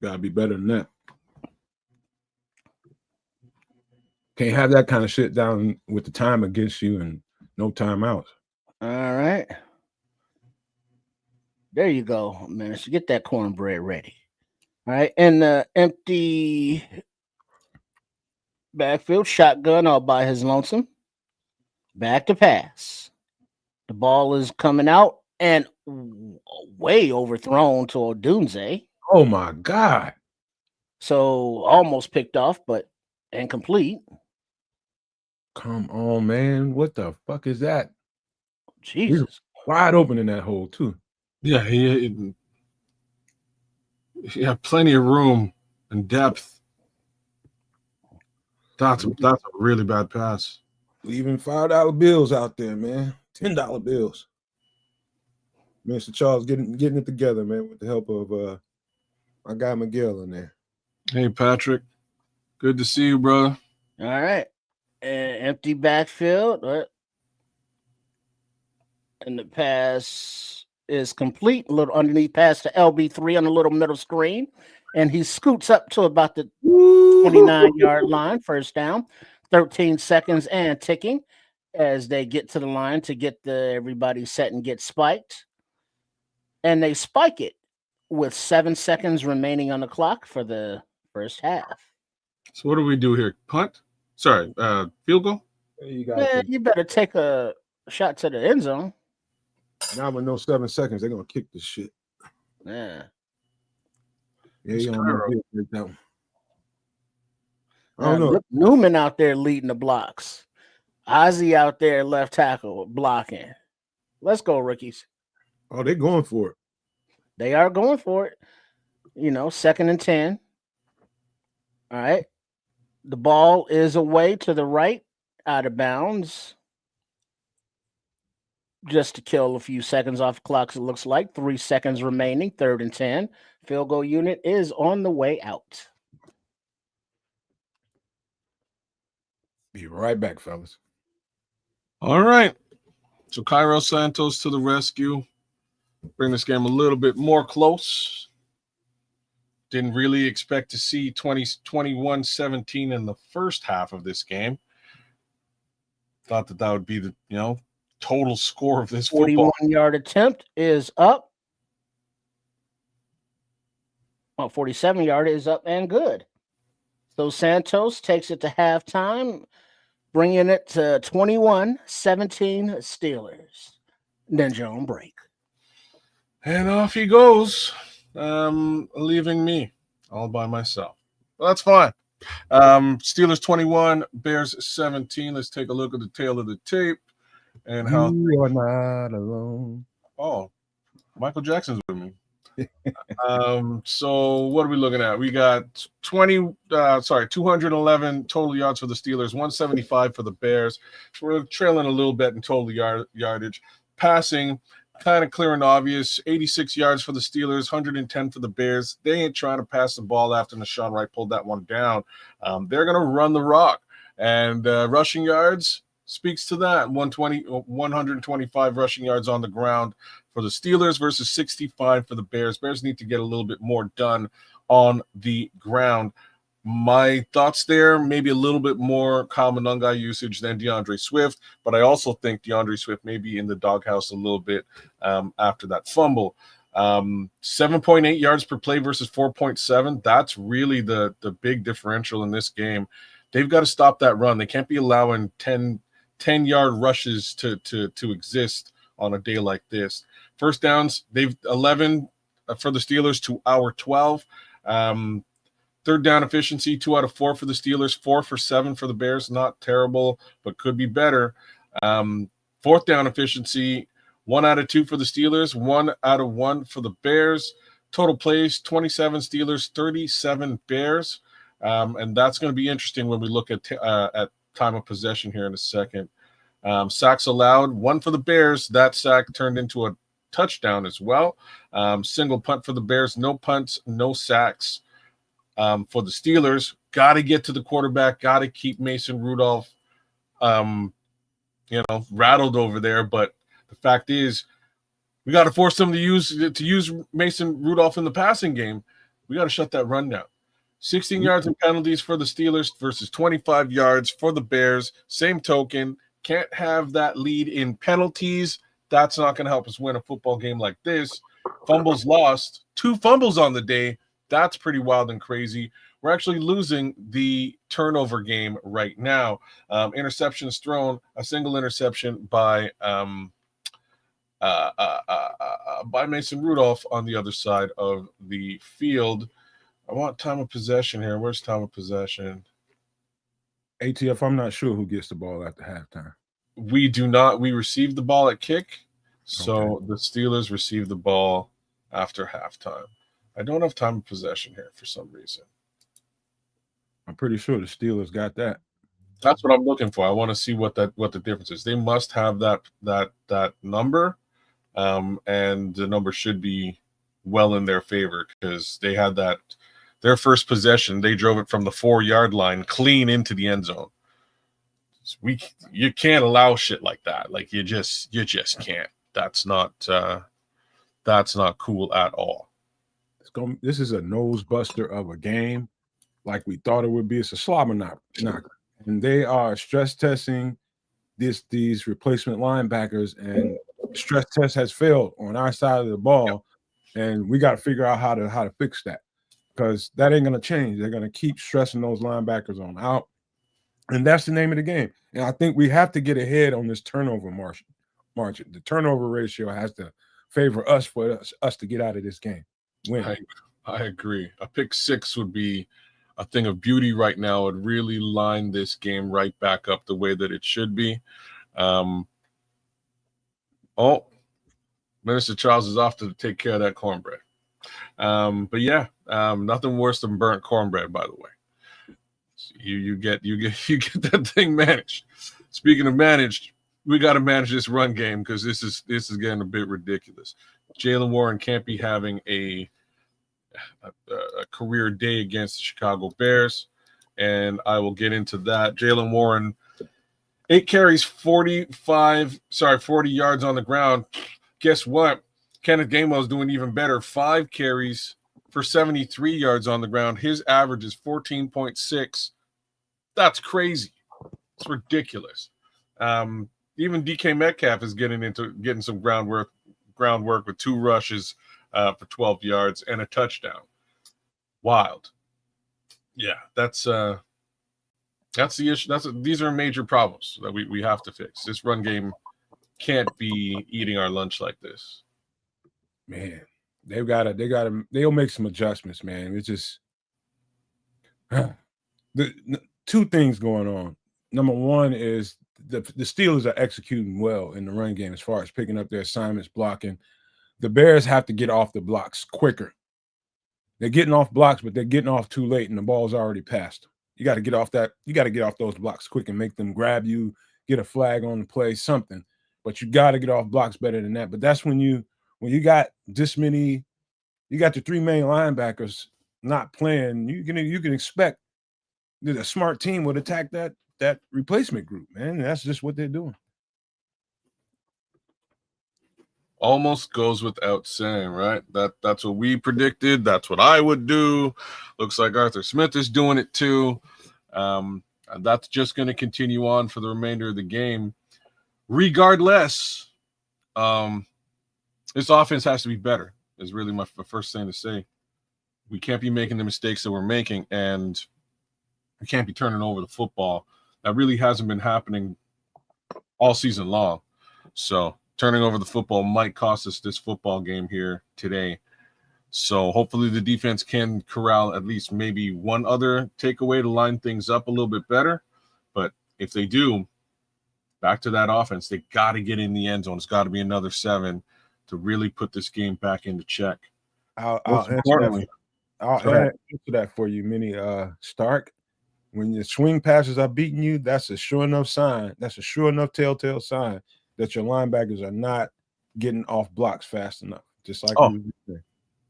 Gotta be better than that. Can't have that kind of shit down with the time against you and no timeouts. All right. There you go, man. So get that cornbread ready. All right. And the empty backfield, shotgun all by his lonesome. Back to pass. The ball is coming out and way overthrown to Odunze. Oh my God. So almost picked off, but incomplete. Come on, man. What the fuck is that? Jesus. Wide open in that hole, too. Yeah, he had plenty of room and depth. That's a really bad pass. Leaving $5 bills out there, man. $10 bills. Mr. Charles getting it together, man, with the help of my guy Miguel in there. Hey, Patrick. Good to see you, brother. All right. Empty backfield. And the pass is complete. A little underneath pass to LB3 on the little middle screen. And he scoots up to about the 29-yard line. First down. 13 seconds and ticking as they get to the line to get everybody set and get spiked. And they spike it with 7 seconds remaining on the clock for the first half. So what do we do here? Punt? Sorry, field goal? You better take a shot to the end zone. Now with no 7 seconds, they're gonna kick this shit. Yeah. Yeah, you don't know that one. I don't don't know. Newman out there leading the blocks. Ozzie out there left tackle blocking. Let's go, rookies. Oh, they're going for it. They are going for it. 2nd and 10. All right. The ball is away to the right, out of bounds. Just to kill a few seconds off the clock, it looks like. 3 seconds remaining, 3rd and 10. Field goal unit is on the way out. Be right back, fellas. All right. So Cairo Santos to the rescue. Bring this game a little bit more close. Didn't really expect to see 21-17 in the first half of this game. Thought that would be the, total score of this football. 41-yard attempt is up. 47-yard is up and good. So Santos takes it to halftime, bringing it to 21-17 Steelers. Ninja on break. And off he goes, leaving me all by myself. Well, that's fine. Steelers 21, Bears 17. Let's take a look at the tail of the tape. And how you are not alone. Oh, Michael Jackson's with me. So what are we looking at? We got 211 total yards for the Steelers, 175 for the Bears. So we're trailing a little bit in total yardage. Passing, kind of clear and obvious. 86 yards for the Steelers, 110 for the Bears. They ain't trying to pass the ball after Nashawn Wright pulled that one down. They're going to run the rock. And rushing yards speaks to that. 125 rushing yards on the ground for the Steelers versus 65 for the Bears. Bears need to get a little bit more done on the ground. My thoughts there, maybe a little bit more Kamanunga usage than DeAndre Swift, but I also think DeAndre Swift may be in the doghouse a little bit after that fumble. 7.8 yards per play versus 4.7. That's really the big differential in this game. They've got to stop that run. They can't be allowing 10-yard rushes to exist on a day like this. First downs, they've 11 for the Steelers to our 12. Third down efficiency, 2 out of 4 for the Steelers, 4 for 7 for the Bears. Not terrible, but could be better. Fourth down efficiency, 1 out of 2 for the Steelers, 1 out of 1 for the Bears. Total plays, 27 Steelers, 37 Bears. And that's going to be interesting when we look at time of possession here in a second. Sacks allowed, 1 for the Bears. That sack turned into a touchdown as well. Single punt for the Bears, no punts, no sacks. For the Steelers, got to get to the quarterback, got to keep Mason Rudolph, rattled over there. But the fact is, we got to force them to use Mason Rudolph in the passing game. We got to shut that run down. 16 yards in penalties for the Steelers versus 25 yards for the Bears. Same token, can't have that lead in penalties. That's not going to help us win a football game like this. Fumbles lost, 2 fumbles on the day. That's pretty wild and crazy. We're actually losing the turnover game right now. Interceptions thrown, a single interception by Mason Rudolph on the other side of the field. I want time of possession here. Where's time of possession? ATF, I'm not sure who gets the ball after halftime. We do not. We received the ball at kick, so Okay. the Steelers received the ball after halftime. I don't have time of possession here for some reason. I'm pretty sure the Steelers got that. That's what I'm looking for. I want to see what the difference is. They must have that number, and the number should be well in their favor because they had that. Their first possession, they drove it from the 4-yard line clean into the end zone. You can't allow shit like that. Like you just can't. That's not cool at all. This is a nose buster of a game, like we thought it would be. It's a slobber knocker, and they are stress testing these replacement linebackers, and stress test has failed on our side of the ball, and we got to figure out how to fix that. Because that ain't going to change. They're going to keep stressing those linebackers on out. And that's the name of the game. And I think we have to get ahead on this turnover margin. The turnover ratio has to favor us for us to get out of this game. Win. I agree. A pick 6 would be a thing of beauty right now. It would really line this game right back up the way that it should be. Minister Charles is off to take care of that cornbread. But yeah, nothing worse than burnt cornbread, by the way. So you get that thing managed. Speaking of managed, we got to manage this run game because this is getting a bit ridiculous. Jaylen Warren can't be having a career day against the Chicago Bears, and I will get into that. Jaylen Warren, 8 carries, 40 yards on the ground. Guess what? Kenneth Gainwell is doing even better. 5 carries for 73 yards on the ground. His average is 14.6. That's crazy. It's ridiculous. Even DK Metcalf is getting some groundwork with 2 rushes for 12 yards and a touchdown. Wild. Yeah, that's the issue. These are major problems that we have to fix. This run game can't be eating our lunch like this. Man, they'll make some adjustments, man. It's just the 2 things going on. Number one is the Steelers are executing well in the run game as far as picking up their assignments, blocking. The Bears have to get off the blocks quicker. They're getting off blocks, but they're getting off too late, and the ball's already passed. You got to get off that. You got to get off those blocks quick and make them grab you, get a flag on the play, something. But you got to get off blocks better than that. But that's when you got this many, you got the 3 main linebackers not playing. You can expect that a smart team would attack that replacement group, man. That's just what they're doing. Almost goes without saying, right? That's what we predicted. That's what I would do. Looks like Arthur Smith is doing it too. And that's just going to continue on for the remainder of the game. Regardless, this offense has to be better, is really my first thing to say. We can't be making the mistakes that we're making, and we can't be turning over the football. That really hasn't been happening all season long. So turning over the football might cost us this football game here today. So hopefully the defense can corral at least maybe one other takeaway to line things up a little bit better. But if they do, back to that offense, they got to get in the end zone. It's got to be another 7 to really put this game back into check. I'll answer that for you, Minnie Stark. When your swing passes are beating you, that's a sure enough sign. That's a sure enough telltale sign that your linebackers are not getting off blocks fast enough. Just like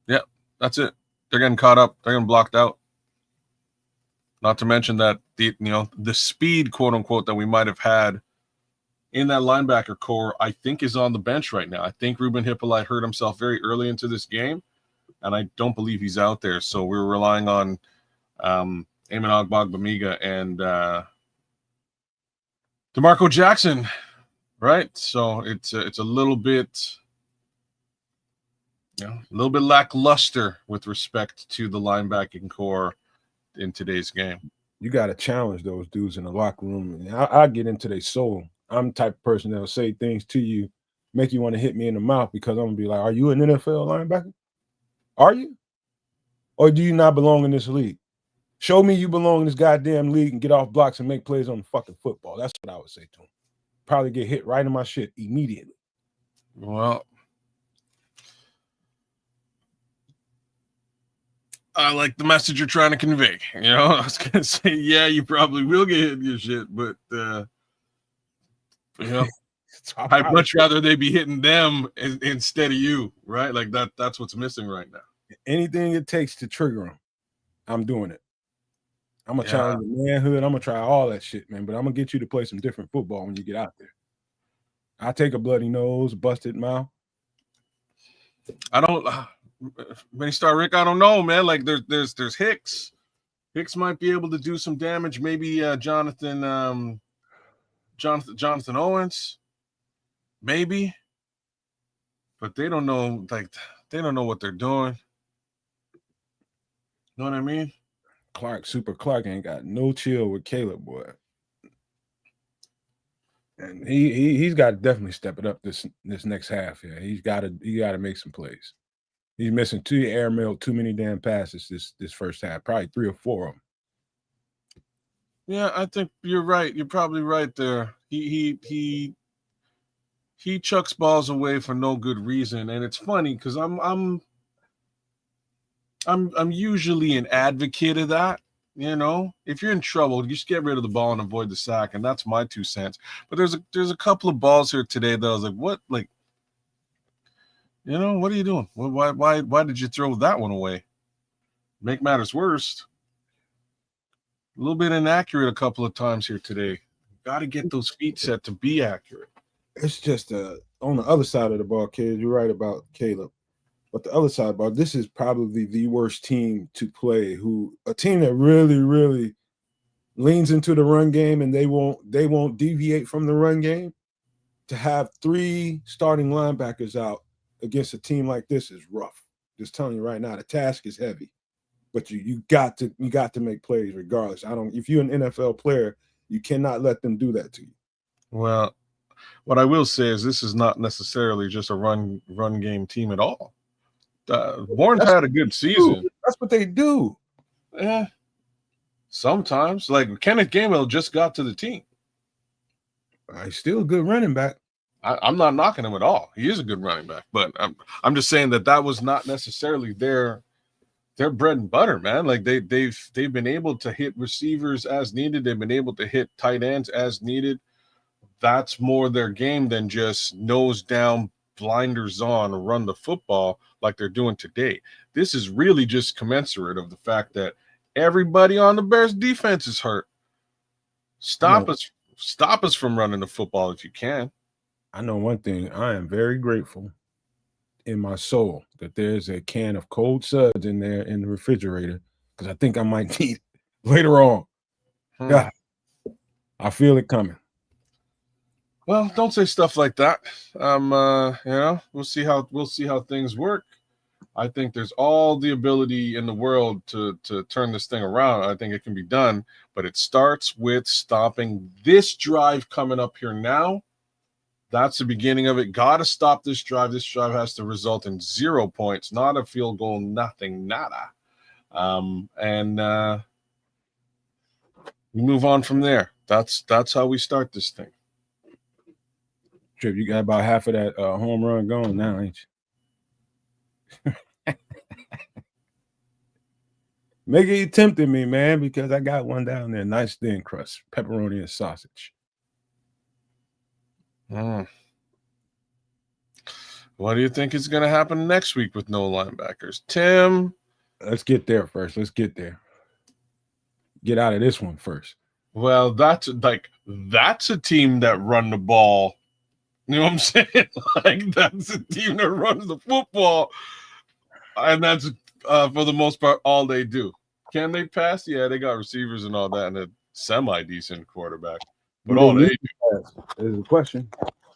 yeah, that's it. They're getting caught up. They're getting blocked out. Not to mention that the speed, quote unquote, that we might have had in that linebacker core, I think is on the bench right now. I think Ruben Hippolyte hurt himself very early into this game. and I don't believe he's out there. So we're relying on Eamon Ogbogbemiga and DeMarco Jackson, right? So it's a little bit, a little bit lackluster with respect to the linebacking core in today's game. You got to challenge those dudes in the locker room. And I get into their soul. I'm the type of person that will say things to you, make you want to hit me in the mouth, because I'm going to be like, are you an NFL linebacker? Are you? Or do you not belong in this league? Show me you belong in this goddamn league and get off blocks and make plays on the fucking football. That's what I would say to him. Probably get hit right in my shit immediately. Well, I like the message you're trying to convey. I was going to say, yeah, you probably will get hit in your shit, but, I'd much rather they be hitting them instead of you, right? Like that's what's missing right now. Anything it takes to trigger them, I'm doing it. I'm going to challenge the manhood. I'm going to try all that shit, man, but I'm going to get you to play some different football when you get out there. I take a bloody nose, busted mouth. I don't... Star Rick, I don't know, man. Like there's Hicks. Hicks might be able to do some damage. Maybe Jonathan Owens, maybe. But they don't know. Like they don't know what they're doing. Know what I mean? Super Clark ain't got no chill with Caleb, boy. And he's got to definitely step it up this next half. Yeah, he got to make some plays. He's missing 2 airmail, too many damn passes this first half, probably 3 or 4 of them. Yeah, I think you're right. You're probably right there. He chucks balls away for no good reason, and it's funny because I'm usually an advocate of that. If you're in trouble, you just get rid of the ball and avoid the sack, and that's my 2 cents. But there's a couple of balls here today that I was like, what, like. What are you doing? Why did you throw that one away? Make matters worse. A little bit inaccurate a couple of times here today. Got to get those feet set to be accurate. It's just on the other side of the ball, kid. You're right about Caleb. But the other side of the ball, this is probably the worst team to play. A team that really, really leans into the run game, and they won't deviate from the run game. To have 3 starting linebackers out against a team like this is rough. Just telling you right now, the task is heavy, but you got to make plays regardless. If you're an NFL player, you cannot let them do that to you. Well, what I will say is this is not necessarily just a run game team at all. Warren's had a good season. That's what they do. Sometimes, like Kenneth Gainwell just got to the team. He's still a good running back. I'm not knocking him at all. He is a good running back, but I'm just saying that was not necessarily their bread and butter, man. Like they've been able to hit receivers as needed. They've been able to hit tight ends as needed. That's more their game than just nose down, blinders on, run the football like they're doing today. This is really just commensurate of the fact that everybody on the Bears defense is hurt. Stop us from running the football if you can. I know one thing. I am very grateful in my soul that there's a can of cold suds in there in the refrigerator, because I think I might need it later on. Yeah, I feel it coming. Well, don't say stuff like that. We'll see how things work. I think there's all the ability in the world to turn this thing around. I think it can be done, but it starts with stopping this drive coming up here now. That's the beginning of it. Got to stop this drive. This drive has to result in 0 points, not a field goal, nothing, nada. We move on from there. That's how we start this thing. Trip, you got about half of that home run gone now, ain't you? Make it you tempted me, man, because I got one down there. Nice thin crust, pepperoni and sausage. What do you think is going to happen next week with no linebackers? Tim? Let's get there first. Let's get there. Get out of this one first. Well, that's a team that run the ball. You know what I'm saying? Like, that's a team that runs the football. And that's for the most part all they do. Can they pass? Yeah, they got receivers and all that, and a semi-decent quarterback. But all they do is the question.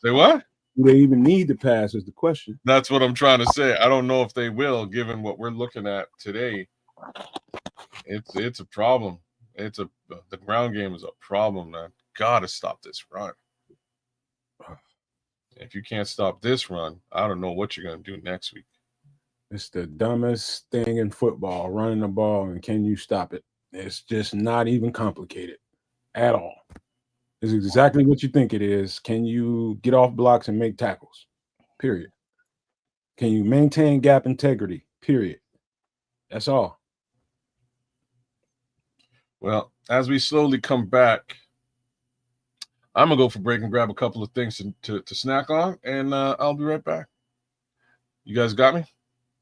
Say what? Do they even need to pass? Is the question. That's what I'm trying to say. I don't know if they will, given what we're looking at today. It's a problem. The ground game is a problem, man. Gotta stop this run. If you can't stop this run, I don't know what you're gonna do next week. It's the dumbest thing in football, running the ball, and can you stop it? It's just not even complicated at all. It's exactly what you think it is. Can you get off blocks and make tackles? Period. Can you maintain gap integrity? Period. That's all. Well, as we slowly come back, I'm gonna go for break and grab a couple of things to snack on, and I'll be right back. You guys got me?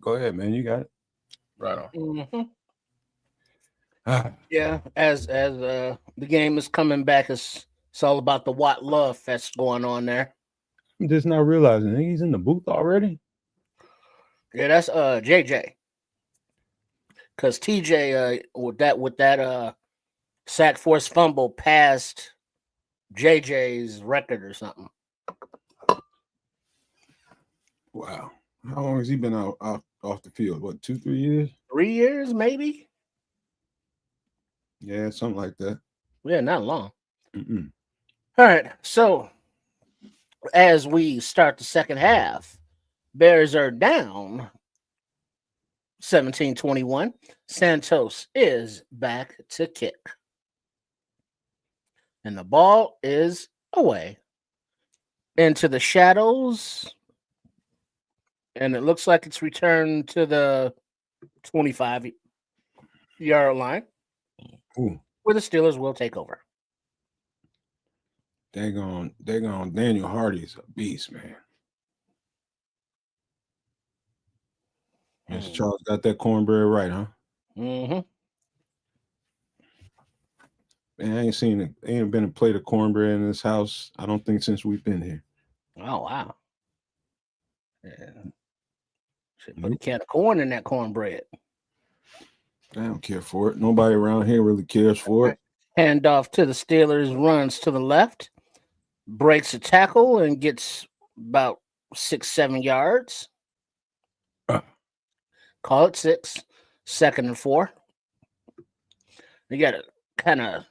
Go ahead, man. You got it. Right on. Mm-hmm. Yeah, as the game is coming back, it's all about the Watt Love Fest going on there. I'm just not realizing he's in the booth already. Yeah, that's JJ. Because TJ with that sack force fumble passed JJ's record or something. Wow. How long has he been out off the field? What, 2-3 years? 3 years, maybe? Yeah, something like that. Yeah, not long. Mm-mm. All right. So as we start the second half, Bears are down 17-21. Santos is back to kick. And the ball is away into the shadows. And it looks like it's returned to the 25-yard line. Ooh. Where the Steelers will take over. They're going Daniel Hardy's a beast, man. Mr. Charles got that cornbread right, huh? Mm-hmm. Man, I ain't been a plate of cornbread in this house, I don't think, since we've been here. Oh, wow. Yeah. Should put a can of corn in that cornbread. I don't care for it. Nobody around here really cares for it. Hand off to the Steelers, runs to the left, breaks a tackle, and gets about 6-7 yards. Call it 6. 2nd and 4. You got to kind of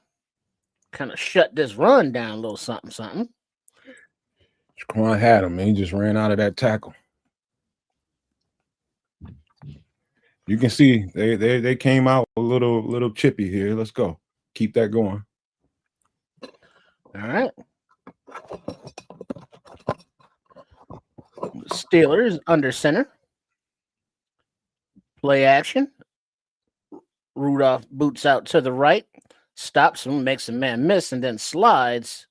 shut this run down a little something. Jaquan had him, man. He just ran out of that tackle. You can see they came out a little chippy here. Let's go. Keep that going. All right. Steelers under center. Play action. Rudolph boots out to the right, stops him, makes a man miss, and then slides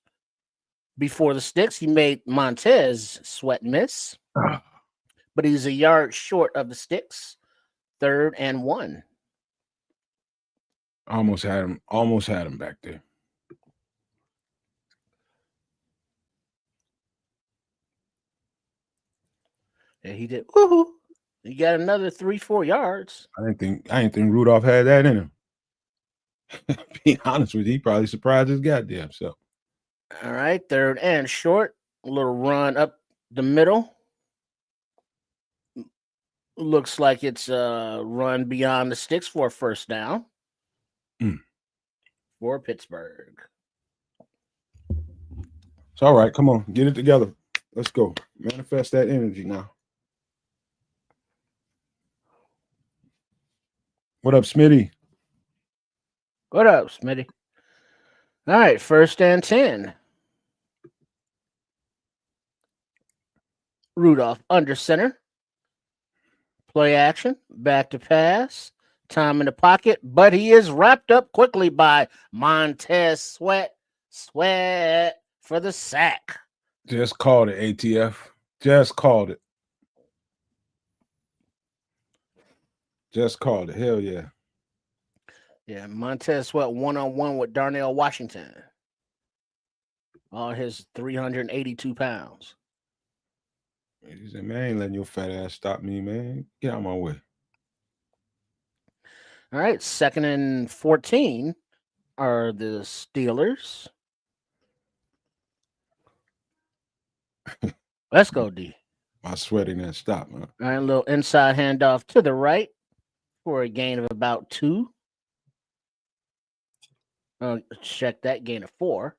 before the sticks. He made Montez Sweat miss, but he's a yard short of the sticks. 3rd and 1. Almost had him back there. Yeah, he did. Woohoo! He got another 3-4 yards. I didn't think Rudolph had that in him. Being honest with you, he probably surprised his goddamn self. All right, 3rd and short. A little run up the middle. Looks like it's a run beyond the sticks for a 1st down for Pittsburgh. It's all right. Come on, get it together. Let's go. Manifest that energy now. What up, Smitty? What up, Smitty? All right, 1st and 10. Rudolph under center. Play action. Back to pass. Time in the pocket, but he is wrapped up quickly by Montez Sweat. Sweat for the sack. Just called it, ATF. Just called it. Just called it. Hell yeah. Yeah, Montez Sweat one-on-one with Darnell Washington. All his 382 pounds. He said, man, I ain't letting your fat ass stop me, man. Get out of my way. All right, 2nd and 14 are the Steelers. Let's go, D. My sweating didn't stop, man. All right, a little inside handoff to the right for a gain of about 2. Check that, gain of 4.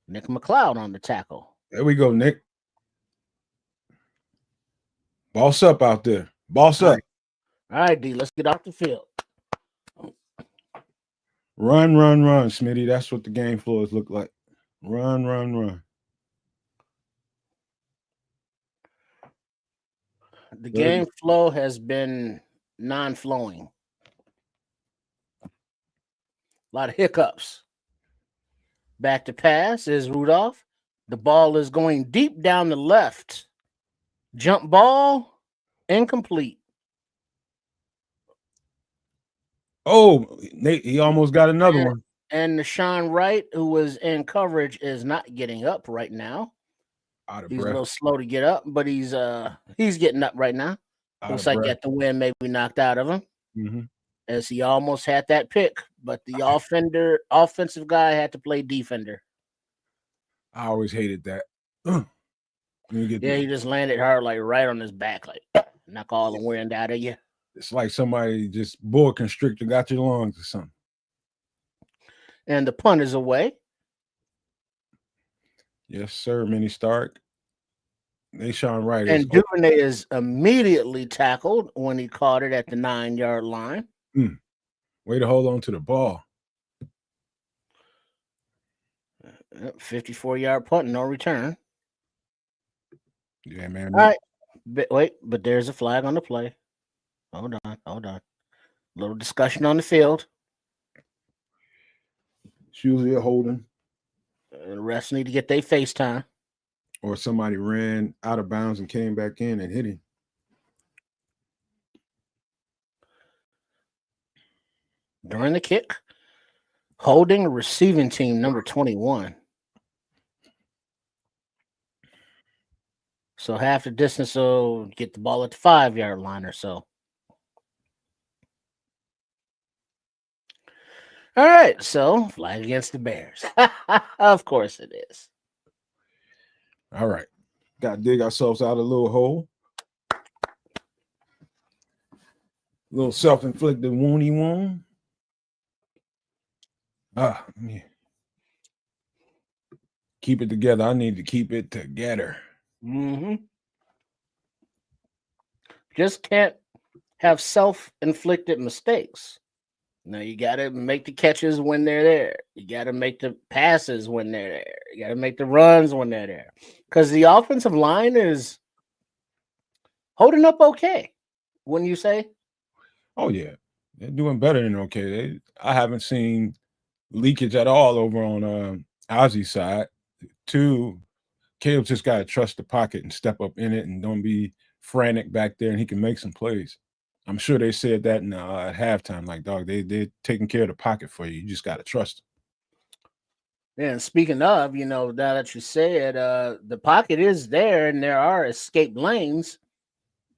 Nick McLeod on the tackle. There we go, Nick. Boss up out there. Boss up. All right, D, let's get off the field. Run, Smitty. That's what the game floors look like. Run. The game flow has been non-flowing. A lot of hiccups. Back to pass is Rudolph. The ball is going deep down the left. Jump ball, incomplete. Oh, Nate, he almost got another one. And Deshaun Wright, who was in coverage, is not getting up right now. He's a little slow to get up, but he's getting up right now. Looks like get the win maybe knocked out of him. Mm-hmm. As he almost had that pick, but the offensive guy had to play defender. I always hated that. He just landed hard, like right on his back, like knock all the wind out of you. It's like somebody just boa constrictor got your lungs or something. And the punt is away. Yes, sir, Minnie Stark. Deshaun Wright. And Duvernay is immediately tackled when he caught it at the 9-yard line. Way to hold on to the ball. 54-yard punt, no return. Yeah, man. All right. But there's a flag on the play. Hold on. Little discussion on the field. It's usually a holding. The refs need to get their face time. Or somebody ran out of bounds and came back in and hit him. During the kick, holding receiving team number 21. So half the distance, so get the ball at the 5-yard line or so. All right, so flag against the Bears. Of course it is. All right. Got to dig ourselves out a little hole. A little self-inflicted woundy wound. Let me keep it together. I need to keep it together. Mm-hmm. Just can't have self-inflicted mistakes. Now you got to make the catches when they're there. You got to make the passes when they're there. You got to make the runs when they're there. Because the offensive line is holding up okay, wouldn't you say? Oh, yeah. They're doing better than okay. I haven't seen leakage at all over on Ozzy's side. 2, Caleb just got to trust the pocket and step up in it and don't be frantic back there, and he can make some plays. I'm sure they said that at halftime, like, dog, they're taking care of the pocket for you. You just got to trust them. Yeah, and speaking of, now that you said, the pocket is there and there are escape lanes,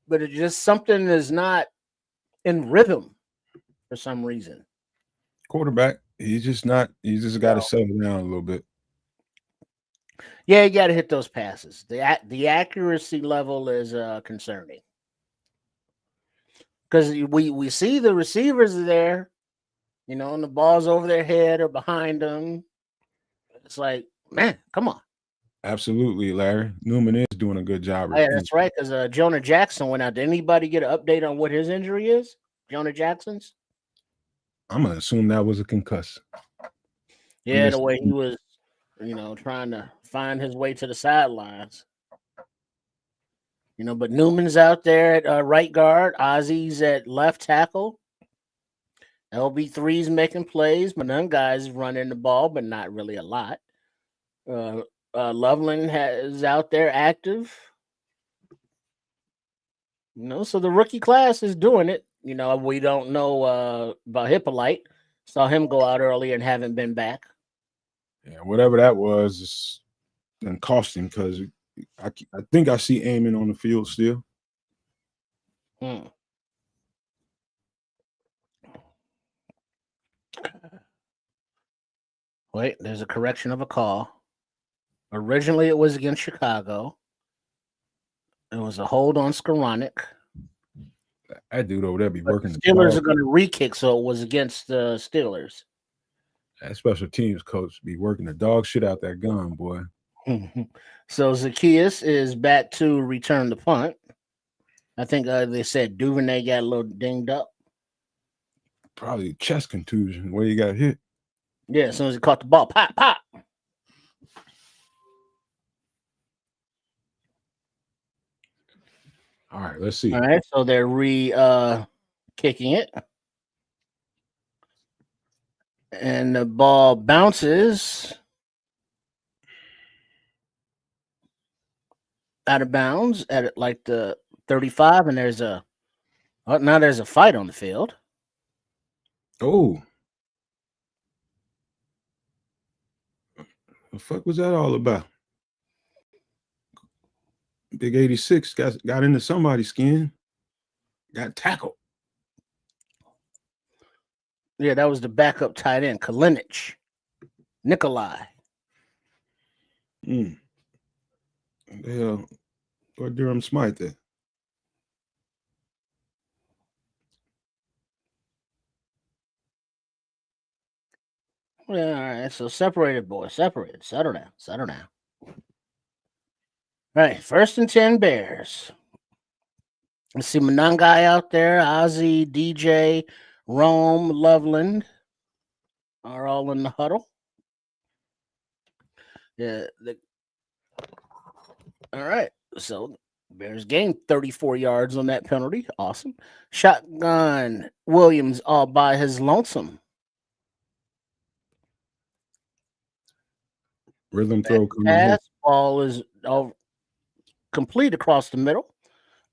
but it just something is not in rhythm for some reason. Quarterback, he's just got to settle down a little bit. Yeah, you got to hit those passes. The accuracy level is concerning. Because we see the receivers are there, and the ball's over their head or behind them. It's like, man, come on. Absolutely, Larry. Newman is doing a good job. Yeah, that's right, because Jonah Jackson went out. Did anybody get an update on what his injury is? Jonah Jackson's? I'm going to assume that was a concuss. Yeah, the way he was, trying to find his way to the sidelines. But Newman's out there at right guard. Ozzy's at left tackle. LB3's making plays. Manun guys running the ball, but not really a lot. Loveland is out there active. So the rookie class is doing it. We don't know about Hippolyte. Saw him go out earlier and haven't been back. Yeah, whatever that was, it's done cost him because I think I see Eamon on the field still. Wait, there's a correction of a call. Originally, it was against Chicago. It was a hold on Skoranek. That dude over there be But working the the Steelers dog. are going to re-kick, so it was against the Steelers. That special teams coach be working the dog shit out that gun, boy. So Zacchaeus is back to return the punt. I think they said Duvernay got a little dinged up. Probably chest contusion where he got hit. Yeah, as soon as he caught the ball, pop, pop. All right, let's see. All right, so they're kicking it. And the ball bounces out of bounds at like the 35, and there's a fight on the field. Oh, the fuck was that all about? Big 86 got into somebody's skin, got tackled. Yeah, that was the backup tight end, Kalinic, Nikolai. The hell, or Durham Smythe there? Yeah, all right. So separated, boys. Separated. Settle down. Settle down. All right. 1st and 10 Bears. Let's see Monangai out there. Ozzy, DJ, Rome, Loveland are all in the huddle. Yeah. All right. So Bears gained 34 yards on that penalty. Awesome. Shotgun Williams all by his lonesome. Rhythm throw coming Pass ball is all complete across the middle.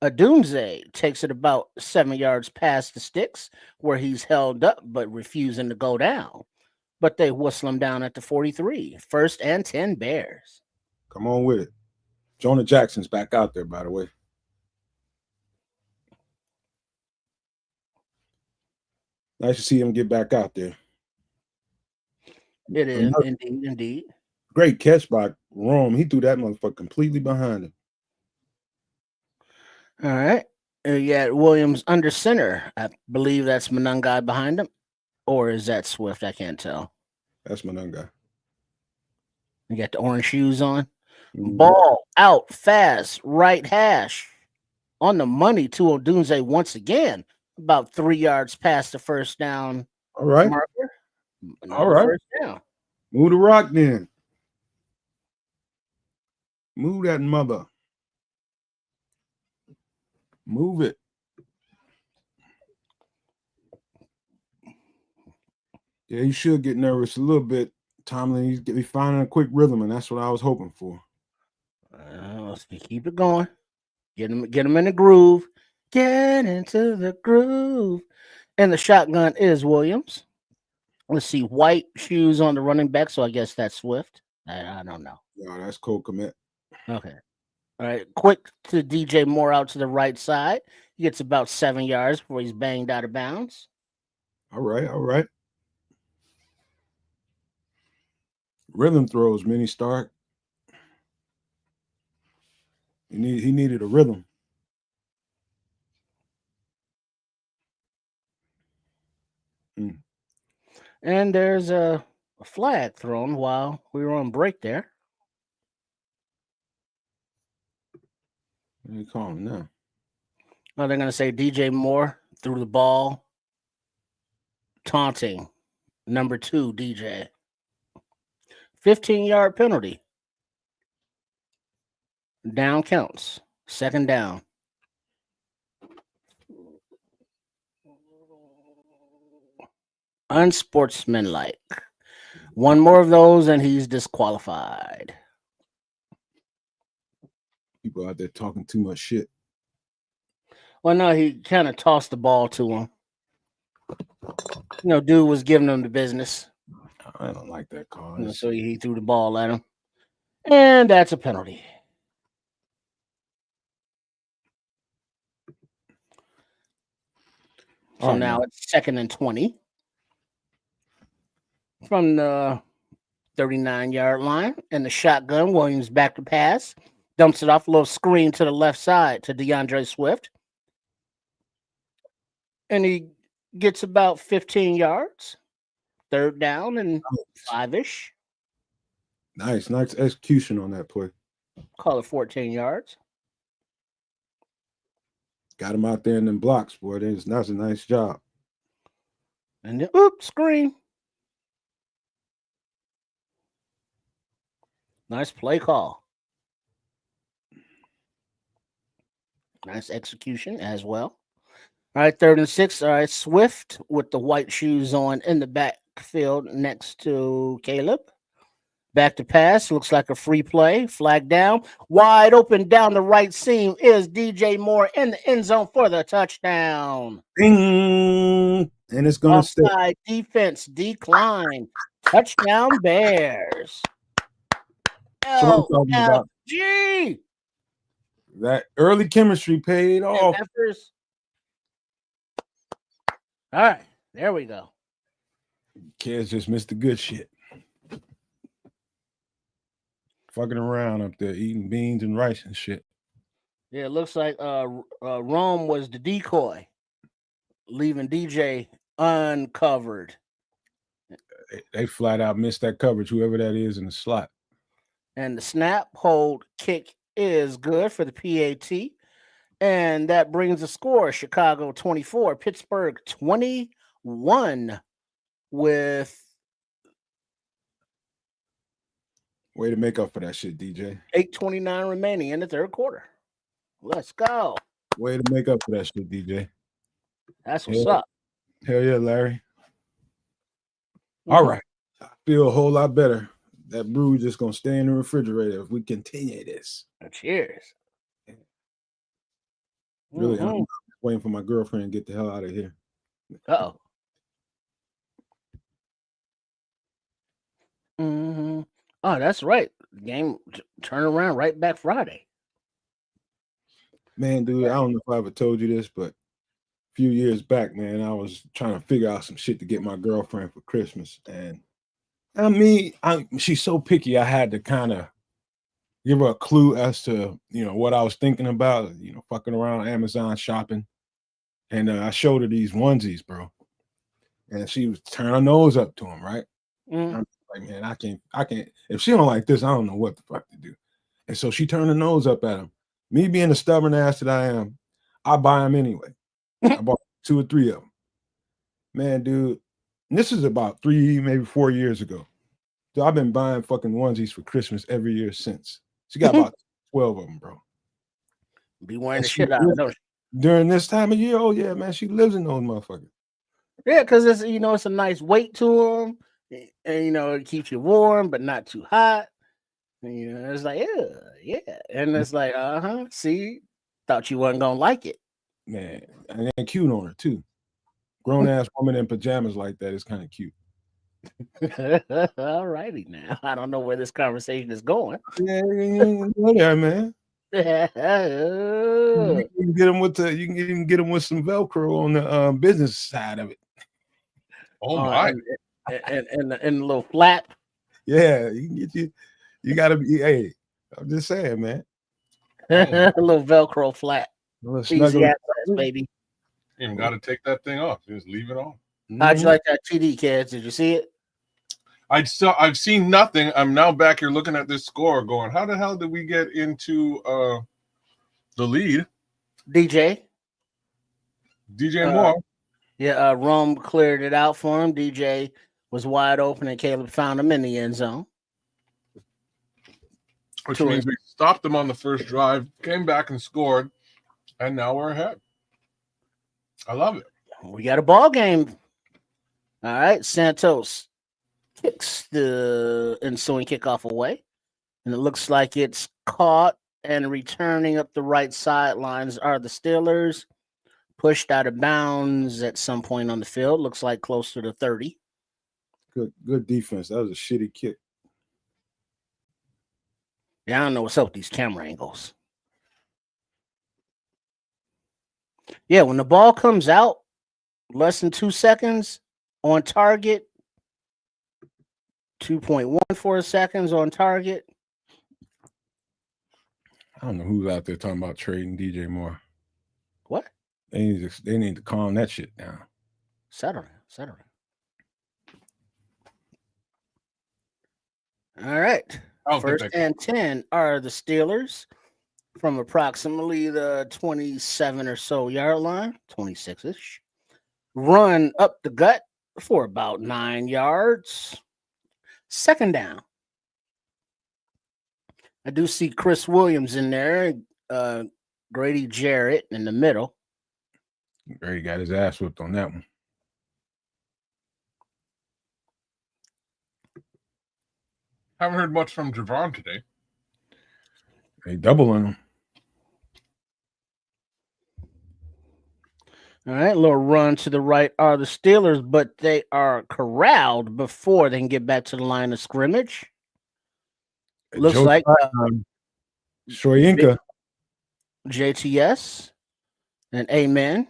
Adunze takes it about 7 yards past the sticks, where he's held up but refusing to go down. But they whistle him down at the 43. 1st and 10 Bears. Come on with it. Jonah Jackson's back out there, by the way. Nice to see him get back out there. It is indeed. Great catch by Rome. He threw that motherfucker completely behind him. All right. Yeah, Williams under center. I believe that's Monangai behind him. Or is that Swift? I can't tell. That's Monangai. You got the orange shoes on. Ball out fast, right hash. On the money to Odunze once again. About 3 yards past the first down. All right. Marker. All right. First down. Move the rock then. Move that mother. Move it. Yeah, you should get nervous a little bit. Tomlin, he's finding a quick rhythm, and that's what I was hoping for. Let's keep it going. Get him in the groove. Get into the groove. And the shotgun is Williams. Let's see. White shoes on the running back, so I guess that's Swift. I don't know. No, that's Cole Kmet. Okay. All right. Quick to DJ Moore out to the right side. He gets about 7 yards before he's banged out of bounds. All right. All right. Rhythm throws, Minnie Stark. He needed a rhythm. And there's a flag thrown while we were on break there. What do you call him now? Oh, they're going to say DJ Moore threw the ball. Taunting. Number 2, DJ. 15-yard penalty. Down counts. 2nd down. Unsportsmanlike. One more of those and he's disqualified. People out there talking too much shit. Well, no, he kind of tossed the ball to him. Dude was giving him the business. I don't like that call. So he threw the ball at him. And that's a penalty. So now it's 2nd and 20. From the 39-yard line. And the shotgun, Williams back to pass. Dumps it off a little screen to the left side to DeAndre Swift. And he gets about 15 yards. Third down and 5-ish. Nice execution on that play. Call it 14 yards. Got him out there in them blocks, boy. That's a nice job. And then, screen. Nice play call. Nice execution as well. All right, 3rd and 6. All right, Swift with the white shoes on in the backfield next to Caleb. Back to pass. Looks like a free play. Flag down. Wide open down the right seam is DJ Moore in the end zone for the touchdown. Ding! And it's going to stay. Offside defense decline. Touchdown Bears. LFG. That early chemistry paid off. All right, there we go. Kids just missed the good shit. Fucking around up there, eating beans and rice and shit. Yeah, it looks like Rome was the decoy, leaving DJ uncovered. They flat out missed that coverage, whoever that is in the slot. And the snap, hold, kick is good for the PAT. And that brings the score, Chicago 24, Pittsburgh 21 with... Way to make up for that shit, DJ. 8:29 remaining in the 3rd quarter. Let's go. Way to make up for that shit, DJ. That's what's up. Hell yeah, Larry. All right. I feel a whole lot better. That brew just going to stay in the refrigerator if we continue this. Cheers. Really, I'm waiting for my girlfriend to get the hell out of here. Uh-oh. Mm-hmm. Oh, that's right. Game turn around right back Friday. Man, dude, I don't know if I ever told you this, but a few years back, man, I was trying to figure out some shit to get my girlfriend for Christmas. And she's so picky, I had to kind of give her a clue as to, what I was thinking about, fucking around Amazon shopping. And I showed her these onesies, bro. And she was turning her nose up to them, right? Mm-hmm. I'm like, man, I can't. If she don't like this, I don't know what the fuck to do. And so she turned her nose up at him. Me being the stubborn ass that I am, I buy them anyway. I bought 2 or 3 of them. Man, dude, and this is about 3, maybe 4 years ago. Dude, I've been buying fucking onesies for Christmas every year since. She got about 12 of them, bro. Be wearing the shit out of those. During this time of year, oh yeah, man, she lives in those motherfuckers. Yeah, because it's it's a nice weight to them. And it keeps you warm, but not too hot. And it's like, yeah. And it's like, see, thought you wasn't gonna like it. Man, and they're cute on her too. Grown ass woman in pajamas like that is kind of cute. All righty now. I don't know where this conversation is going. Yeah, man. You can get them with some Velcro on the business side of it. Oh my. And the little flap. Yeah, you gotta be. Hey, I'm just saying, man. A little Velcro flap. Easy access, baby. You even got to take that thing off. Just leave it on. How'd you like that TD, kids? Did you see it? I've seen nothing. I'm now back here looking at this score, going, how the hell did we get into the lead? DJ Moore. Yeah, Rome cleared it out for him. DJ was wide open, and Caleb found him in the end zone. Which means we stopped them on the first drive, came back and scored, and now we're ahead. I love it. We got a ball game. All right, Santos kicks the ensuing kickoff away, and it looks like it's caught and returning up the right sidelines are the Steelers. Pushed out of bounds at some point on the field. Looks like close to the 30. Good defense. That was a shitty kick. Yeah, I don't know what's up with these camera angles. Yeah, when the ball comes out, less than 2 seconds on target, 2.14 seconds on target. I don't know who's out there talking about trading DJ Moore. What? They need to calm that shit down. Settle. All right. First and 10 are the Steelers from approximately the 27 or so yard line, 26-ish. Run up the gut for about 9 yards. Second down. I do see Chris Williams in there, Grady Jarrett in the middle. Grady got his ass whipped on that one. Haven't heard much from Javon today. They doubling him. All right, a little run to the right are the Steelers, but they are corralled before they can get back to the line of scrimmage. Looks like Shoyinka. JTS and Amen.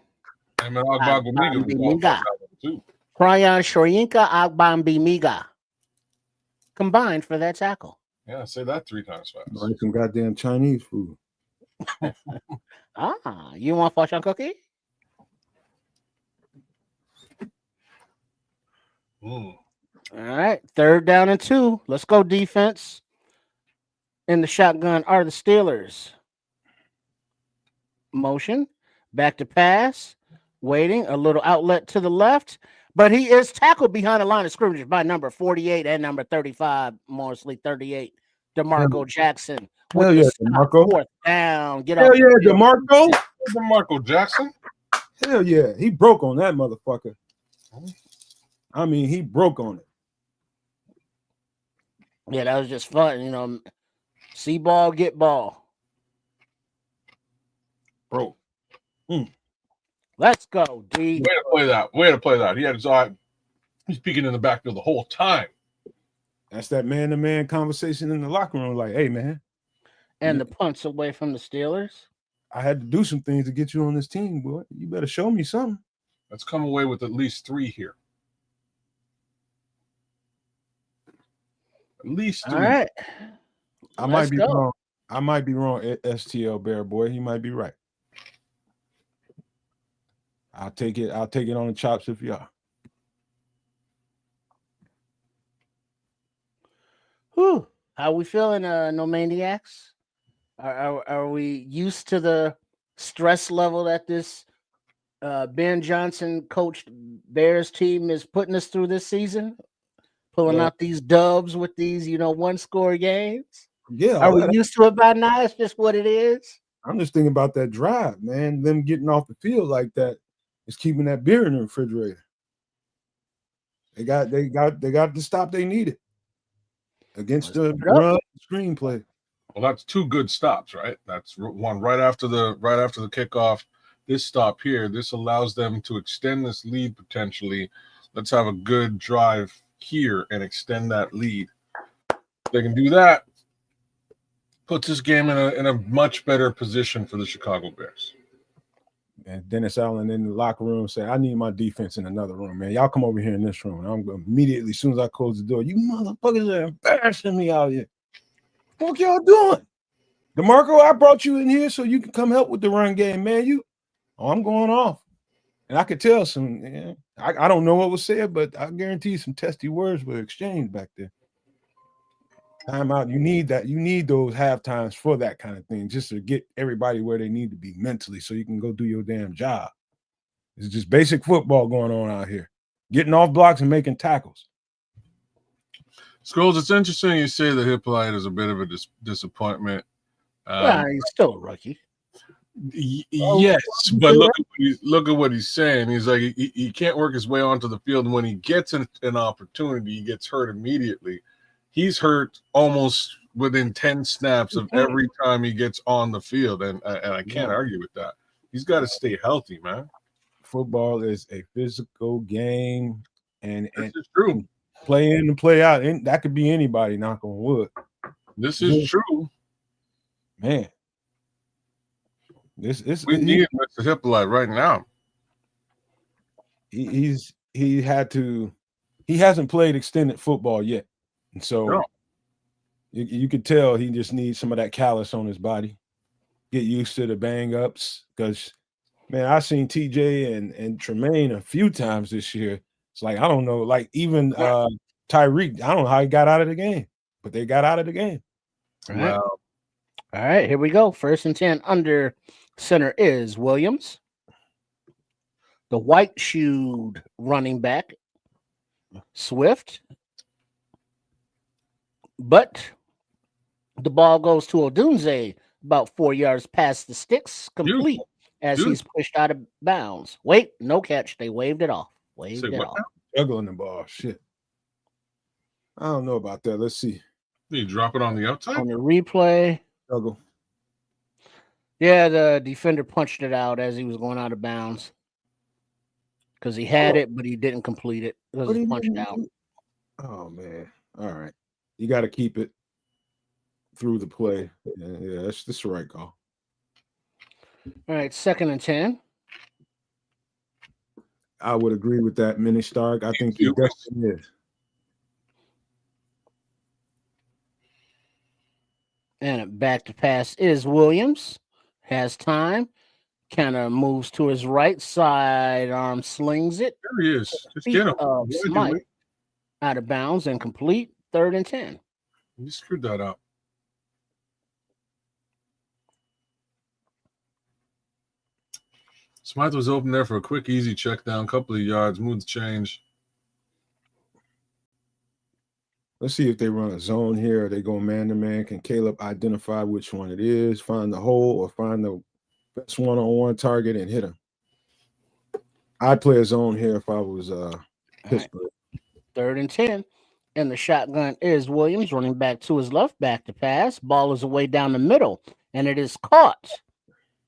Amen. Kryan Shoyinka Agbambimiga combined for that tackle. Yeah, say that 3 times fast. Like some goddamn Chinese food. You want fortune cookie? All right, 3rd down and 2. Let's go defense. In the shotgun are the Steelers. Motion, back to pass, waiting, a little outlet to the left, but he is tackled behind the line of scrimmage by number 48 and number 35, mostly 38, DeMarco Jackson. Hell yeah, DeMarco. 4th down. Get Hell off. yeah, DeMarco. DeMarco Jackson. Hell yeah, he broke on that motherfucker. I mean, he broke on it. Yeah, that was just fun. See ball, get ball. Bro. Let's go, D. Way to play that. He had his eye. He's peeking in the backfield the whole time. That's that man-to-man conversation in the locker room. Like, hey, man. And the punts away from the Steelers. I had to do some things to get you on this team, boy. You better show me something. Let's come away with at least 3 here. At least 3. All right. I might be wrong. STL Bear boy. He might be right. I'll take it on the chops if you are. Whew. How we feeling, No Maniacs? Are we used to the stress level that this Ben Johnson coached Bears team is putting us through this season? Pulling out these dubs with these, 1-score games? Yeah. Are we used to it by now? It's just what it is. I'm just thinking about that drive, man. Them getting off the field like that is keeping that beer in the refrigerator. They got the stop they needed against the run screenplay. Well, that's 2 good stops, right? That's one right after the kickoff. This stop here, this allows them to extend this lead potentially. Let's have a good drive here and extend that lead. If they can do that, puts this game in a much better position for the Chicago Bears. And Dennis Allen in the locker room said, I need my defense in another room, man. Y'all come over here in this room. And I'm going immediately, as soon as I close the door, you motherfuckers are embarrassing me out here. What y'all doing? DeMarco, I brought you in here so you can come help with the run game, man. I'm going off. And I could tell I don't know what was said, but I guarantee some testy words were exchanged back there. Timeout. You need that. You need those half times for that kind of thing, just to get everybody where they need to be mentally so you can go do your damn job. It's just basic football going on out here. Getting off blocks and making tackles. Scholes, it's interesting you say that Hippolyte is a bit of a disappointment. He's still a rookie. Yes, but look at what he's saying. He's like he can't work his way onto the field, and when he gets an opportunity, he gets hurt immediately. He's hurt almost within 10 snaps of every time he gets on the field, and I can't argue with that. He's got to stay healthy, man. Football is a physical game, and it's true. Play in and play out, and that could be anybody. Knock on wood. This is true, man. We need Mr. Hippolyte right now. He hasn't played extended football yet. And so No. you could tell he just needs some of that callus on his body. Get used to the bang ups because, man, I've seen TJ and Tremaine a few times this year. It's like, I don't know, like even Tyreek, I don't know how he got out of the game, but they got out of the game. All right. Wow. All right, here we go. 1st and 10. Under center is Williams. The white-shoed running back, Swift. But the ball goes to Odunze about 4 yards past the sticks, complete as he's pushed out of bounds. Wait, no catch. They waved it off. Waved it off. Juggling the ball. Shit. I don't know about that. Let's see. Did you drop it on the outside? On the replay. Juggle. Yeah, the defender punched it out as he was going out of bounds. Because he had it, but he didn't complete it. It was punched out. Oh, man. All right. You got to keep it through the play. Yeah, that's the right call. All right, 2nd and 10. I would agree with that, Mini Stark. I think he definitely is. And back to pass is Williams. Has time. Kind of moves to his right side. Arm slings it. There he is. Just get him. Smite out of bounds and complete. 3rd and 10. You screwed that up. Smythe was open there for a quick, easy check down, couple of yards, move the change. Let's see if they run a zone here or they go man-to-man. Can Caleb identify which one it is, find the hole, or find the best one-on-one target and hit him? I'd play a zone here if I was Pittsburgh. Right. 3rd and 10. And the shotgun is Williams running back to his left, back to pass. Ball is away down the middle, and it is caught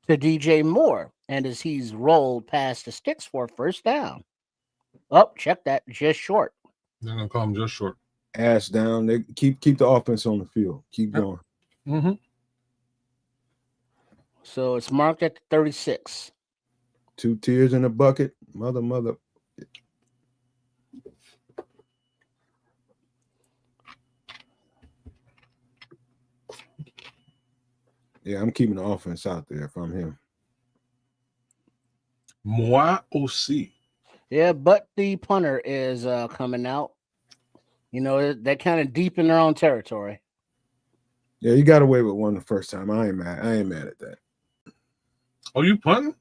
to DJ Moore. And as he's rolled past the sticks for a 1st down. Oh, check that. Just short. They're going to call him just short. Ass down. They keep the offense on the field. Keep going. Mm-hmm. So it's marked at 36. 2 tears in a bucket. Mother. Yeah, I'm keeping the offense out there if I'm him. Moi aussi. Yeah, but the punter is coming out. You know, they're kind of deep in their own territory. Yeah, you got away with one the first time. I ain't mad at that. Oh, you punting?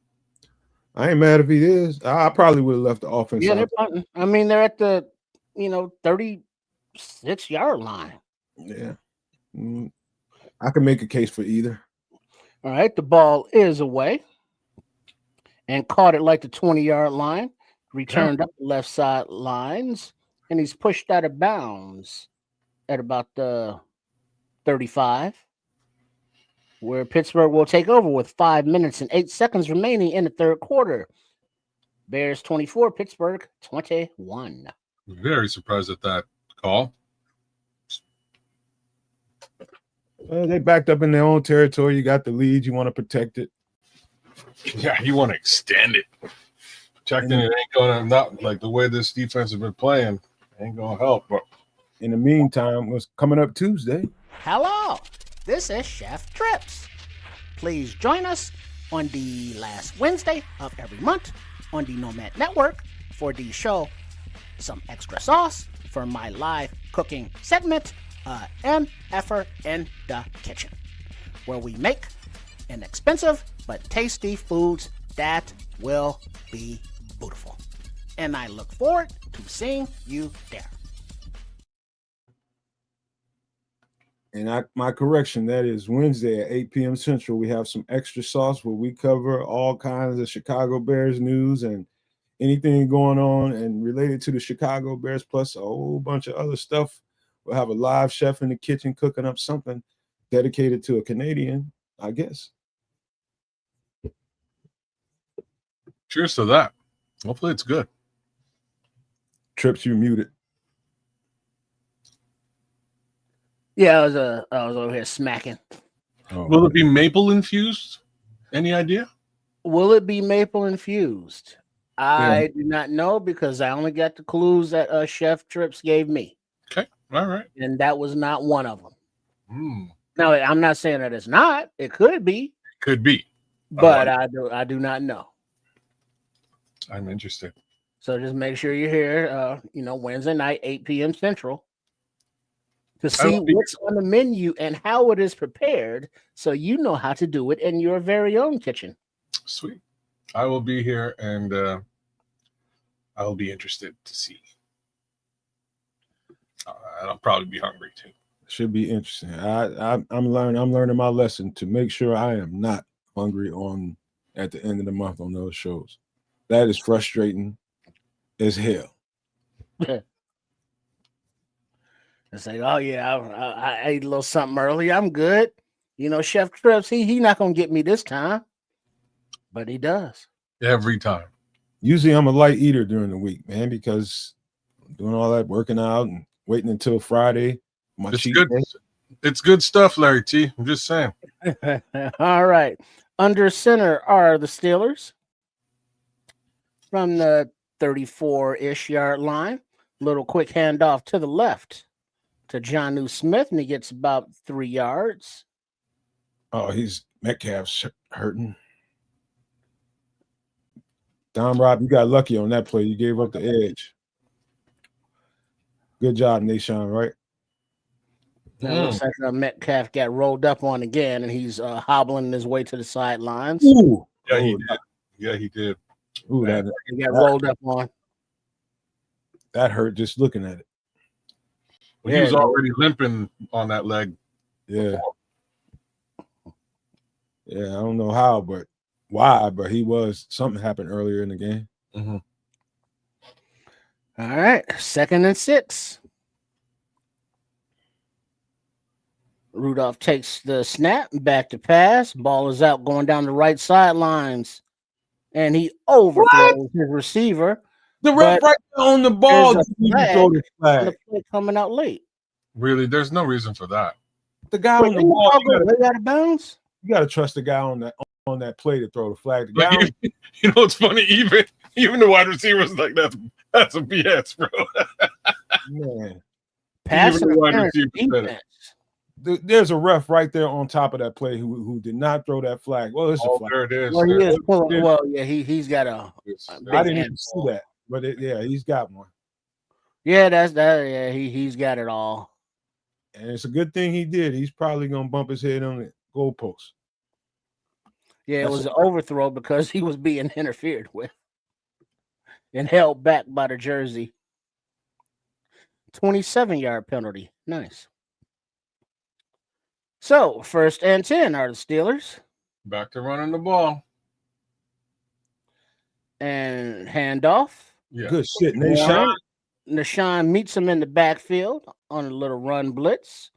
I ain't mad if he is. I probably would have left the offense. Yeah, they're punting. I mean, they're at the 36-yard line. Yeah. I can make a case for either. All right, the ball is away and caught it like the 20-yard line, returned up the left side lines, and he's pushed out of bounds at about the 35, where Pittsburgh will take over with 5 minutes and 8 seconds remaining in the 3rd quarter. Bears 24, Pittsburgh 21. Very surprised at that call. They backed up in their own territory. You got the lead. You want to protect it. Yeah, you want to extend it. Protecting it ain't going to, not like the way this defense has been playing, ain't going to help. But in the meantime, what's coming up Tuesday? Hello, this is Chef Trips. Please join us on the last Wednesday of every month on the Nomad Network for the show Some Extra Sauce for my live cooking segment, MFer in the Kitchen, where we make inexpensive but tasty foods that will be beautiful. And I look forward to seeing you there. And my correction, that is Wednesday at 8 p.m. Central. We have some extra sauce where we cover all kinds of Chicago Bears news and anything going on and related to the Chicago Bears, plus a whole bunch of other stuff. We'll have a live chef in the kitchen cooking up something dedicated to a Canadian, I guess. Cheers to that. Hopefully it's good. Trips, you muted. Yeah, I was over here smacking. Oh, will it be maple infused? Any idea? Will it be maple infused? I do not know because I only got the clues that Chef Trips gave me. Okay. All right. and that was not one of them. Hmm. Now, I'm not saying that it's not. It could be, Could be. but I do not know. I'm interested. So just make sure you're here, Wednesday night, 8 p.m. Central, to see what's on the menu and how it is prepared, so you know how to do it in your very own kitchen. Sweet. I will be here, and I'll be interested to see. I'll probably be hungry too. Should be interesting. I'm learning my lesson to make sure I am not hungry at the end of the month on those shows. That is frustrating as hell. And say, oh yeah, I ate a little something early. I'm good. Chef Trips, he not gonna get me this time, but he does every time. Usually I'm a light eater during the week, man, because I'm doing all that working out and waiting until Friday. It's good stuff, Larry T. I'm just saying. All right. Under center are the Steelers from the 34-ish yard line. Little quick handoff to the left to Jonnu Smith, and he gets about 3 yards. Oh, Metcalf's hurting. Don Rob, you got lucky on that play. You gave up the edge. Good job, Nation, right? Looks like Metcalf got rolled up on again, and he's hobbling his way to the sidelines. Ooh. Yeah, he did. Yeah, he did. Ooh, he got rolled up on. That hurt just looking at it. Well, he was already limping on that leg. Yeah. Yeah, I don't know how, but why, but something happened earlier in the game. Mm-hmm. All right, 2nd and 6. Rudolph takes the snap, back to pass. Ball is out, going down the right sidelines, and he overthrows his receiver. The ref right on the ball. The play coming out late. Really, there's no reason for that. The guy on the ball, way out of bounds. You got to trust the guy on that play to throw the flag. The guy you know, it's funny. Even the wide receivers like that's a BS, bro. Man, pass defense. There's a ref right there on top of that play who did not throw that flag. Well, it's a flag. There it is. Well, he is pulling. Well, yeah, he's got a. I didn't even see that, but he's got one. Yeah, that's that. Yeah, he's got it all. And it's a good thing he did. He's probably gonna bump his head on the goalpost. Yeah, it was an overthrow because he was being interfered with and held back by the jersey. 27-yard penalty. Nice. So, 1st and 10 are the Steelers. Back to running the ball. And handoff. Yeah. Good shit, Nation. Nashawn meets him in the backfield on a little run blitz,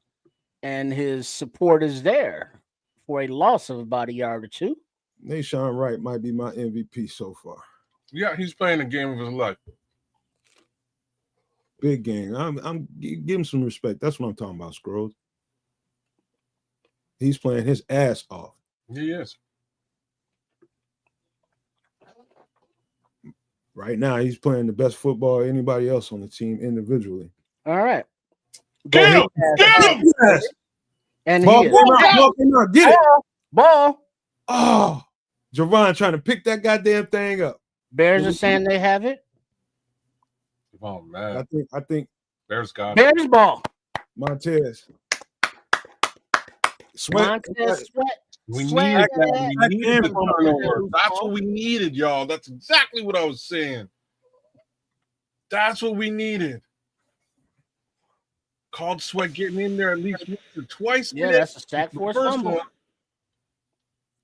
and his support is there for a loss of about a yard or two. Nation Wright might be my MVP so far. Yeah, he's playing a game of his life. Big game. I'm give him some respect. That's what I'm talking about, Scrolls. He's playing his ass off. He is. Right now, he's playing the best football anybody else on the team individually. All right. Get him! And ball, get it. Ball. Oh, Javon trying to pick that goddamn thing up. Bears are saying they have it. Oh man. I think Bears got it. Bears ball. Montez. Sweat. We needed that. We needed the turnover. That's what we needed, y'all. That's exactly what I was saying. That's what we needed. Called Sweat getting in there at least once or twice. Yeah, that's a sack force fumble.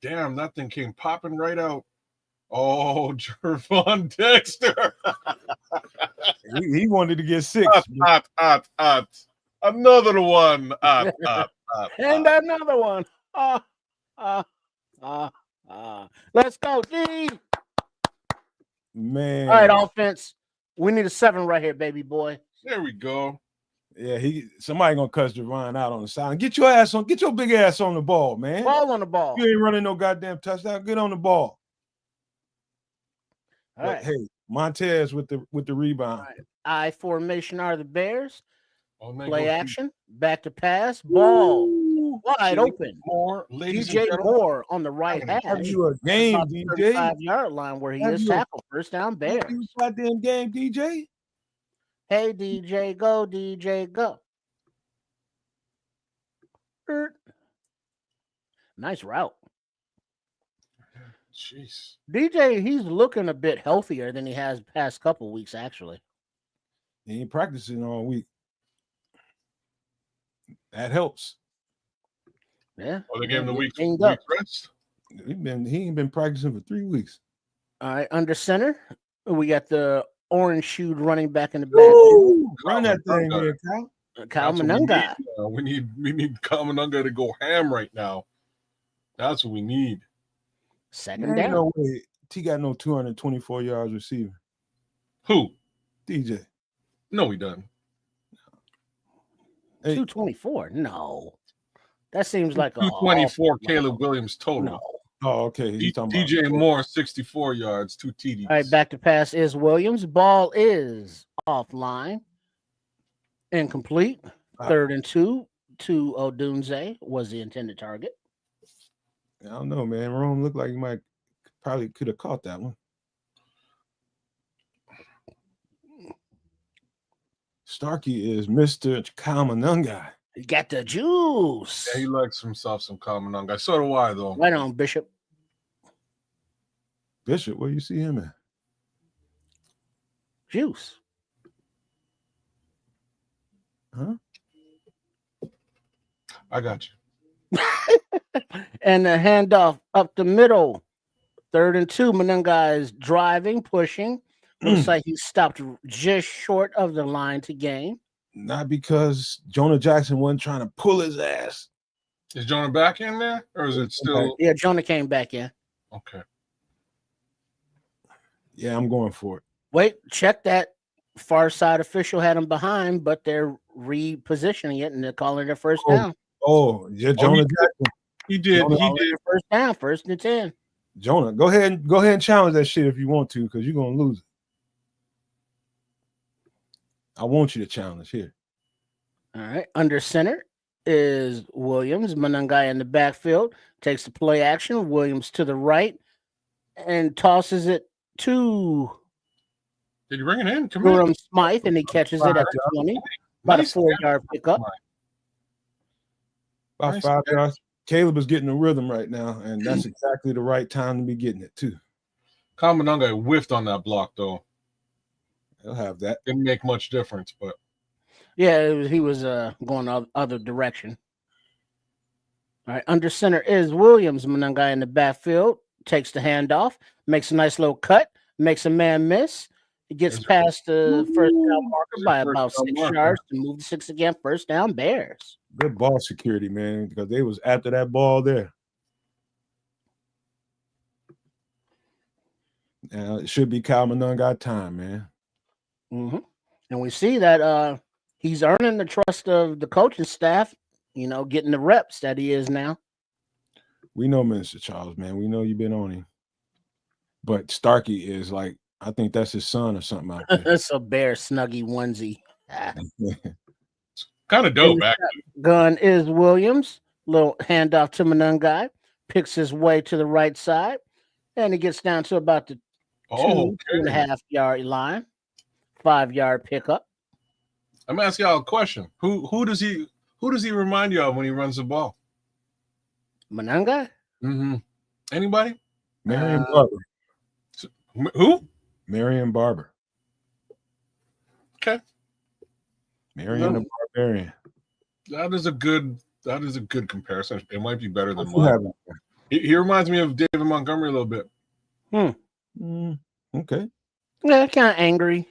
Damn, that thing came popping right out. Oh, Jervon Dexter. he wanted to get 6. Another one. And another one. Let's go, D. Man. All right, offense. We need a 7 right here, baby boy. There we go. Yeah, somebody gonna cuss Javon out on the side. Get your big ass on the ball, man. Ball on the ball. You ain't running no goddamn touchdown. Get on the ball. All right. Hey, Montez with the rebound. All right. I formation are the Bears. Play action, back to pass, ball wide open. Ladies DJ and Moore on the right hash. Have you a game, About the DJ? 35-yard line where he is tackled. First down, Bears. Have you a goddamn game, DJ? Hey, DJ, go, DJ, go. Nice route. Jeez. DJ, he's looking a bit healthier than he has past couple weeks, actually. He ain't practicing all week. That helps. Yeah. Oh, they gave him the week rest? He ain't been practicing for 3 weeks. All right, under center, we got the orange-shoed running back in the back. Run that thing, man, Kyle. Kyle Manunga. We need Kyle Manunga to go ham right now. That's what we need. Second down. No way. He got no 224 yards receiving. Who? DJ. No, he doesn't. 224? No. That seems like 224 Caleb Williams total. No. Oh, okay. DJ Moore, 64 yards, 2 TDs. All right, back to pass is Williams. Ball is offline. Incomplete. 3rd and 2 to Odunze was the intended target. I don't know, man. Rome looked like he probably could have caught that one. Starkey is Mr. Kyle Manunga. He got the juice. Yeah, he likes himself some Kyle Manunga. So do I, though. Right on, Bishop. Bishop, where you see him at? Juice. Huh? I got you. And the handoff up the middle. 3rd and 2. Manunga is driving, pushing. Looks like he stopped just short of the line to gain. Not because Jonah Jackson wasn't trying to pull his ass. Is Jonah back in there? Or is it still? Yeah, Jonah came back in. Okay. Yeah, I'm going for it. Wait, check that. Far side official had him behind, but they're repositioning it and they're calling it first down. Oh, yeah, Jonah Jackson. He did. He did. First down, 1st and 10. Jonah, go ahead and challenge that shit if you want to, because you're gonna lose it. I want you to challenge here. All right. Under center is Williams. Manunga in the backfield takes the play action. Williams to the right and tosses it to Did you bring it in? Durham Smythe, and he catches it at the 20. About a 4-yard pickup. About 5 yards. Caleb is getting the rhythm right now, and that's exactly the right time to be getting it too. Kyle Manunga whiffed on that block, though. He'll have that. Didn't make much difference, but yeah, he was going the other direction. All right, under center is Williams. Manunga in the backfield takes the handoff, makes a nice little cut, makes a man miss. It gets past the first down marker by about 6 yards to move to 6 again. First down, Bears. Good ball security, man, because they was after that ball there. Now it should be Kyle Manunga time, man. Mm-hmm. And we see that he's earning the trust of the coaching staff, getting the reps that he is now. We know Minister Charles, man. We know you've been on him. But Starkey is like, I think that's his son or something out there. That's a Bear Snuggie onesie. Kind of dope, actually. Gun is Williams. Little handoff to Manunga. Picks his way to the right side. And he gets down to about the 2.5 yard line. 5-yard pickup. I'm asking y'all a question. Who does he remind you of when he runs the ball? Manunga? Mm-hmm. Anybody? Marion Barber. Who? Marion Barber. Okay. Marion the Barbarian. That is a good comparison. It might be better than mine. He reminds me of David Montgomery a little bit. Okay. Yeah, kind of angry.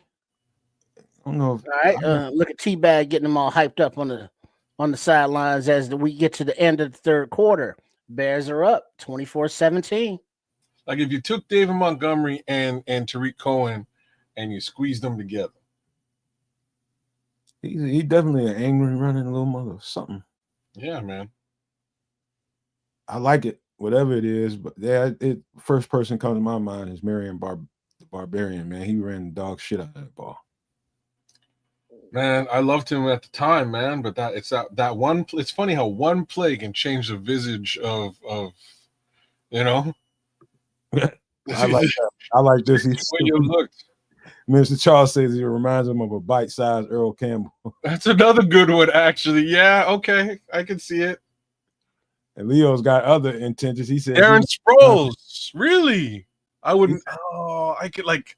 I don't know. All right. Look at T-Bag getting them all hyped up on the sidelines as we get to the end of the 3rd quarter. Bears are up 24-17. Like if you took David Montgomery and Tariq Cohen and you squeezed them together. He definitely an angry running little mother something. Yeah, man. I like it, whatever it is. But yeah, first person comes to my mind is Marion the Barbarian, man. He ran the dog shit out of that ball. Man, I loved him at the time, man. But that one. It's funny how one play can change the visage of you know. I like that. I like this. The way you looked. Mr. Charles says he reminds him of a bite-sized Earl Campbell. That's another good one, actually. Yeah, okay, I can see it. And Leo's got other intentions. He says Darren Sproles, really? I wouldn't. Oh, I could like.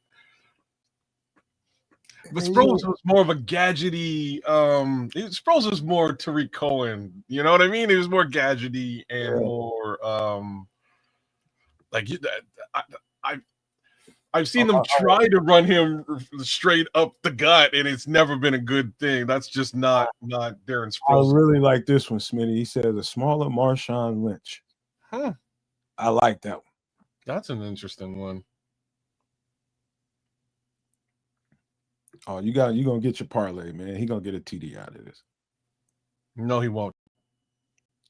But Sproles was more of a gadgety. Sproles was more Tariq Cohen. You know what I mean? He was more gadgety and more like I've seen them try to run him straight up the gut, and it's never been a good thing. That's just not Darren Sproles. I really like this one, Smitty. He says a smaller Marshawn Lynch. Huh. I like that one. That's an interesting one. Oh, you're gonna get your parlay, man. He gonna get a TD out of this. No, he won't.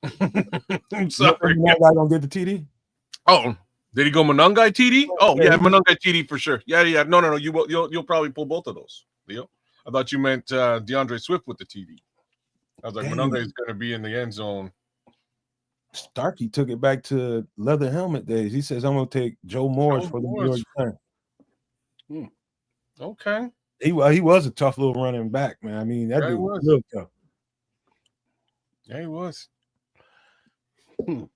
I'm sorry. That guy gonna get the TD? Oh, did he go Monungai TD? Oh, yeah, Monungai TD for sure. Yeah. No. You'll probably pull both of those, Leo. I thought you meant DeAndre Swift with the TD. I was like, Monungai is going to be in the end zone. Starkey took it back to leather helmet days. He says, I'm going to take Joe Morris for the New York Giants. Okay. He was a tough little running back, man. I mean, that dude was real tough. Yeah, he was. You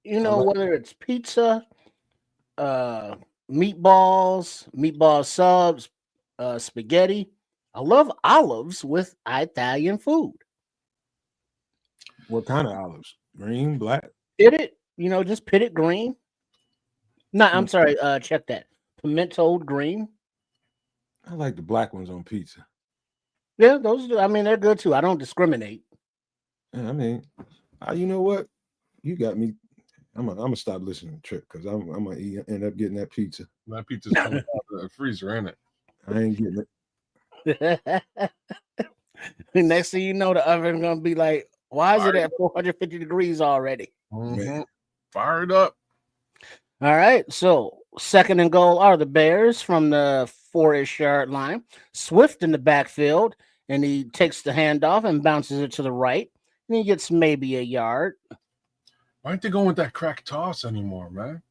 know, whether it's pizza, meatballs subs, spaghetti. I love olives with Italian food. What kind of olives? Green, black? Pitted, just pitted green. No, I'm sorry. Check that. Pimentoed green. I like the black ones on pizza. Yeah, those. I mean, they're good too. I don't discriminate. Yeah, I mean, you know what? You got me. I'm gonna stop listening to Trip because I'm gonna end up getting that pizza. That pizza's coming out of the freezer, ain't it? I ain't getting it. Next thing you know, the oven's gonna be like, why is it at 450 degrees already? Mm-hmm. Fire it up. All right. So 2nd and goal are the Bears from the 4-ish yard line. Swift in the backfield, and he takes the handoff and bounces it to the right, and he gets maybe a yard. Why aren't they going with that crack toss anymore, man?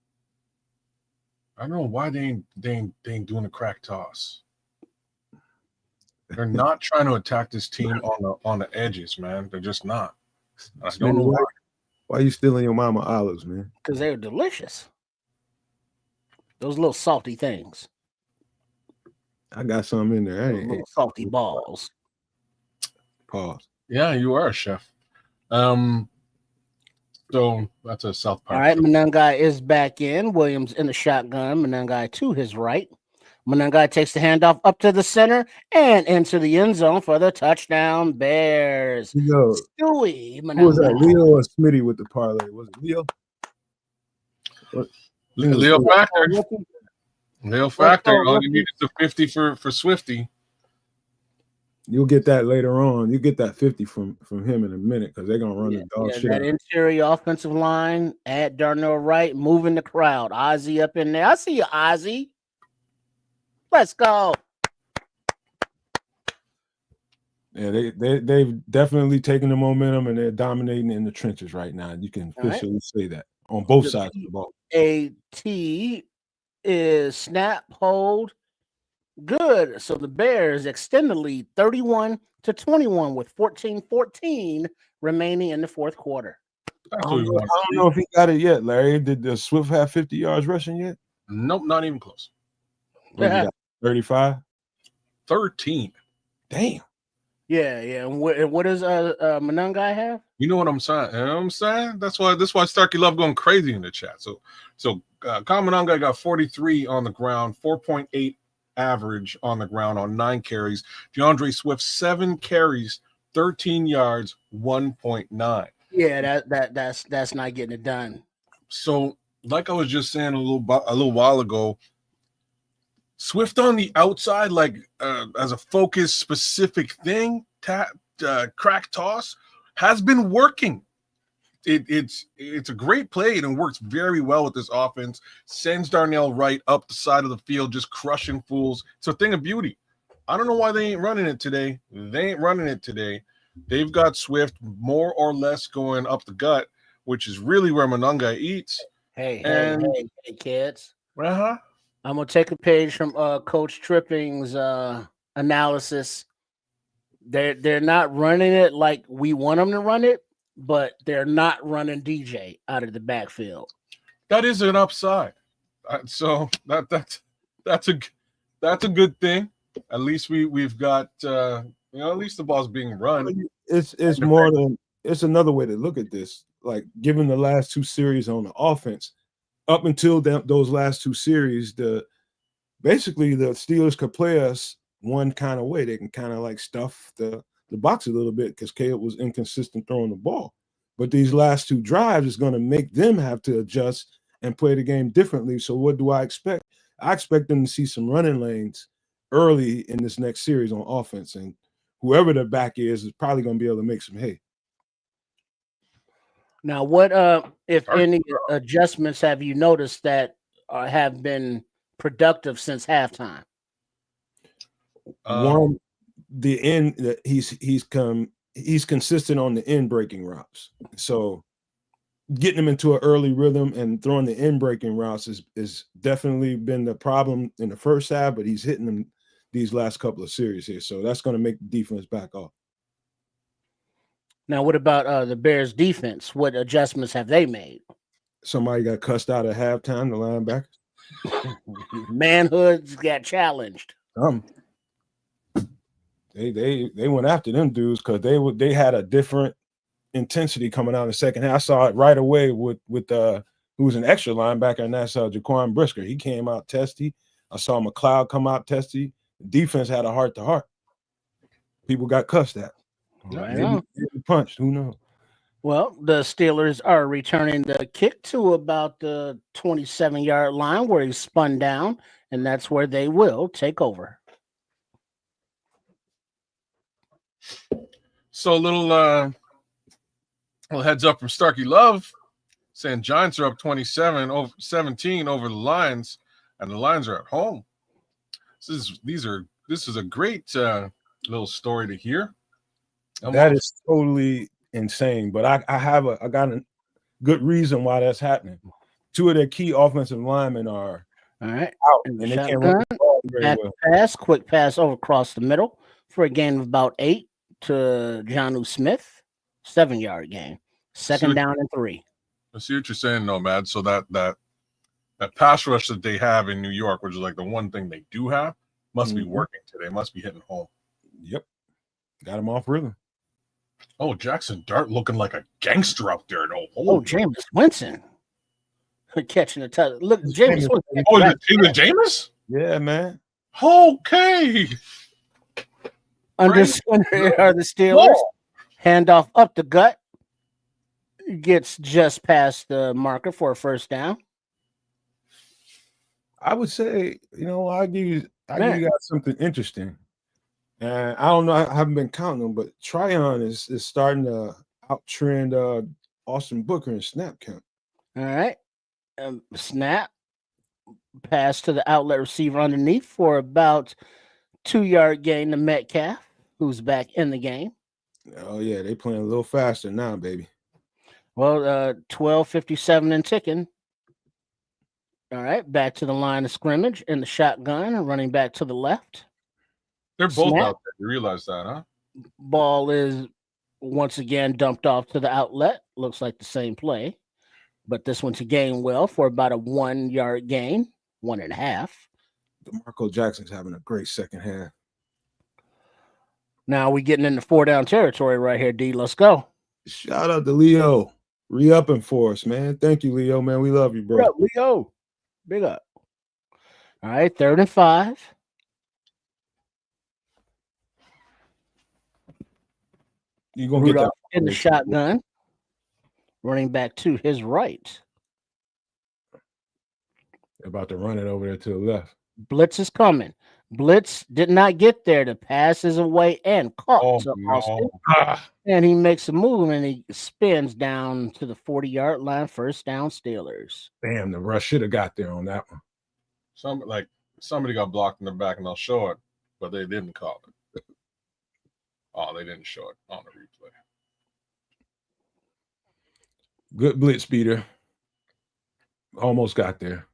I don't know why they ain't doing a crack toss. They're not trying to attack this team on the edges, man. They're just not. I don't know why. Why are you stealing your mama olives, man? Because they're delicious. Those little salty things. I got some in there. Little salty balls. Pause. Yeah, you are a chef. So that's a South Park. All right, Monungai is back in. Williams in the shotgun. Monungai to his right. Monungai takes the handoff up to the center and into the end zone for the touchdown. Bears. Stewie. Who was that? Leo or Smitty with the parlay? Was it Leo? Leo Factor. Leo Factor. All you need is a 50 for Swifty. You'll get that later on. You get that 50 from him in a minute because they're gonna run the dog shit. That interior offensive line at Darnell Wright, moving the crowd. Ozzy up in there. I see you, Ozzy. Let's go. Yeah, they've definitely taken the momentum and they're dominating in the trenches right now. You can officially say that on both sides of the ball. AT is snap, hold. Good. So the Bears extend the lead 31-21 with 14-14 remaining in the fourth quarter. I don't know if he got it yet, Larry. Did the Swift have 50 yards rushing yet? Nope, not even close. 35? 13. Damn. Yeah. And what does Monungai have? You know what I'm saying? You know what I'm saying? That's why Starkey Love going crazy in the chat. So Kyle Monungai got 43 on the ground, 4.8 average on the ground on 9 carries. DeAndre Swift 7 carries, 13 yards, 1.9. Yeah, that's not getting it done. So, like I was just saying a little while ago, Swift on the outside, like as a focus specific thing, crack toss has been working. It's a great play and works very well with this offense. Sends Darnell Wright up the side of the field, just crushing fools. It's a thing of beauty. I don't know why they ain't running it today. They ain't running it today. They've got Swift more or less going up the gut, which is really where Monunga eats. Hey, kids. Uh-huh. I'm gonna take a page from Coach Tripping's analysis. They're not running it like we want them to run it, but they're not running DJ out of the backfield. That is an upside. So that's a good thing. At least we've got at least the ball's being run. It's more than it's another way to look at this. Like given the last two series on the offense, up until those last two series, basically the Steelers could play us one kind of way. They can kind of like stuff the box a little bit because Caleb was inconsistent throwing the ball. But these last two drives is going to make them have to adjust and play the game differently. So what do I expect? I expect them to see some running lanes early in this next series on offense, and whoever the back is probably going to be able to make some hay. Now, what if any adjustments have you noticed that have been productive since halftime? One, the end. He's consistent on the end breaking routes. So getting him into an early rhythm and throwing the end breaking routes is definitely been the problem in the first half, but he's hitting them these last couple of series here. So that's going to make the defense back off. Now, what about the Bears defense? What adjustments have they made? Somebody got cussed out at halftime, the linebackers. Manhoods got challenged. They went after them dudes because they had a different intensity coming out in the second half. I saw it right away with who was an extra linebacker, and that's Jaquan Brisker. He came out testy. I saw McLeod come out testy. The defense had a heart-to-heart. People got cussed at. Right. Maybe punched. Who knows? Well, the Steelers are returning the kick to about the 27-yard line where he spun down, and that's where they will take over. So a little heads up from Starkey Love saying Giants are up 17 over the Lions, and the Lions are at home. This is a great little story to hear. That is totally insane, but I got a good reason why that's happening. Two of their key offensive linemen are out, and they can't run the ball very well. Quick pass over across the middle for a gain of about 8 to Jonnu Smith, 7-yard gain. Second down and 3. I see what you're saying, Nomad. So that pass rush that they have in New York, which is like the one thing they do have, must be working today. Must be hitting home. Yep, got him off rhythm. Oh, Jackson Dart looking like a gangster out there. Jameis Winston catching a touch. Look, Jameis Winston. Oh, is it Jameis? Yeah, man. Okay. Under center are the Steelers. Handoff up the gut. Gets just past the marker for a first down. I would say, I give you got something interesting. And I don't know, I haven't been counting them, but Tryon is starting to outtrend Austin Booker in snap count. All right. Snap. Pass to the outlet receiver underneath for about 2-yard gain to Metcalf, who's back in the game. Oh, yeah, they playing a little faster now, baby. Well, 12:57 and ticking. All right, back to the line of scrimmage in the shotgun, running back to the left. They're both out there. You realize that, huh? Ball is once again dumped off to the outlet. Looks like the same play, but this one's a gain well for about a 1-yard gain, 1.5. DeMarco Jackson's having a great second half. Now we're getting into 4-down territory right here, D. Let's go. Shout out to Leo. Re-upping for us, man. Thank you, Leo, man. We love you, bro. Big up, Leo. Big up. All right, 3rd and 5. You're going to get that in the shotgun. Running back to his right. They're about to run it over there to the left. Blitz is coming. Blitz did not get there. The pass is away and caught to Austin. And he makes a move and he spins down to the 40-yard line. First down, Steelers. Damn, the rush should have got there on that one. Somebody got blocked in the back, and I'll show it. but they didn't call it. Oh, they didn't show it on the replay. Good blitz beater. Almost got there.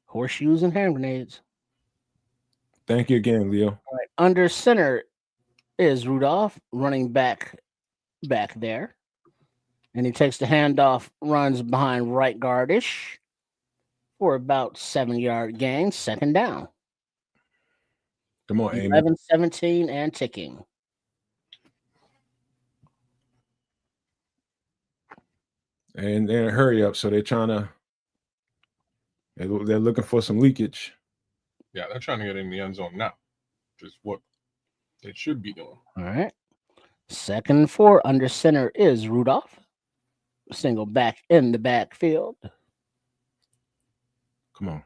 Horseshoes and hand grenades. Thank you again, Leo. All right. Under center is Rudolph, running back there. And he takes the handoff, runs behind right guardish for about 7-yard gain, second down. Come on, 11-17 and ticking. And they're in a hurry up, so they're trying to. They're looking for some leakage. Yeah, they're trying to get in the end zone now, which is what they should be doing. All right. 2nd and 4 under center is Rudolph. Single back in the backfield. Come on.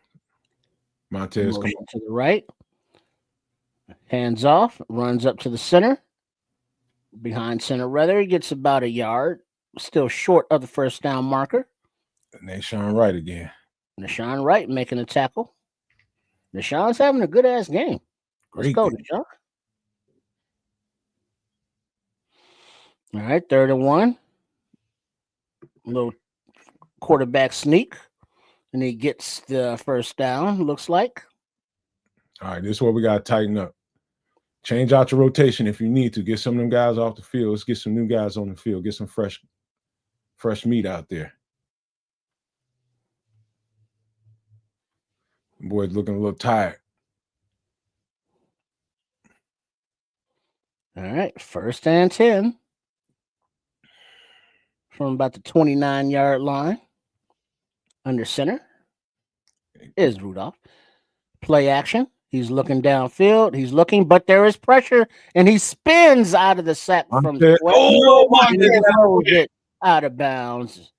Montez, come on. To the right. Hands off. Runs up to the center. Behind center, rather. He gets about a yard. Still short of the first down marker. And Nashawn Wright again. Nashawn Wright making a tackle. Nashawn's having a good-ass game. Let's go, Nashawn. All right, 3rd and 1. A little quarterback sneak. And he gets the first down, looks like. All right, this is what we got to tighten up. Change out your rotation if you need to. Get some of them guys off the field. Let's get some new guys on the field. Get some fresh meat out there. Boy's looking a little tired. All right, 1st and 10. From about the 29-yard line. Under center is Rudolph. Play action. He's looking downfield. He's looking, but there is pressure, and he spins out of the sack from it out of bounds.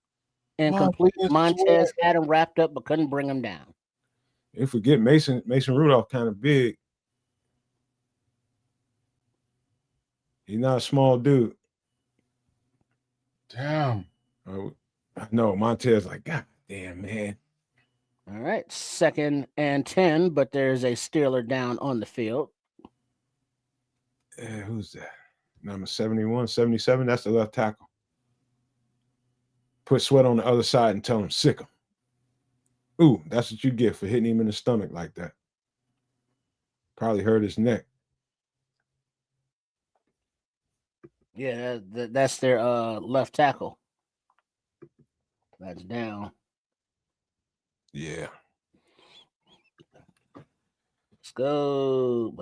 Incomplete. Montez had him wrapped up, but couldn't bring him down. You forget Mason Rudolph kind of big. He's not a small dude. Damn. No, Montez like, God damn, man. All right, 2nd and 10, but there's a Steeler down on the field. Who's that? Number 71, 77. That's the left tackle. Put Sweat on the other side and tell him, sick him. Ooh, that's what you get for hitting him in the stomach like that. Probably hurt his neck. Yeah, that's their left tackle. That's down. Yeah. Let's go.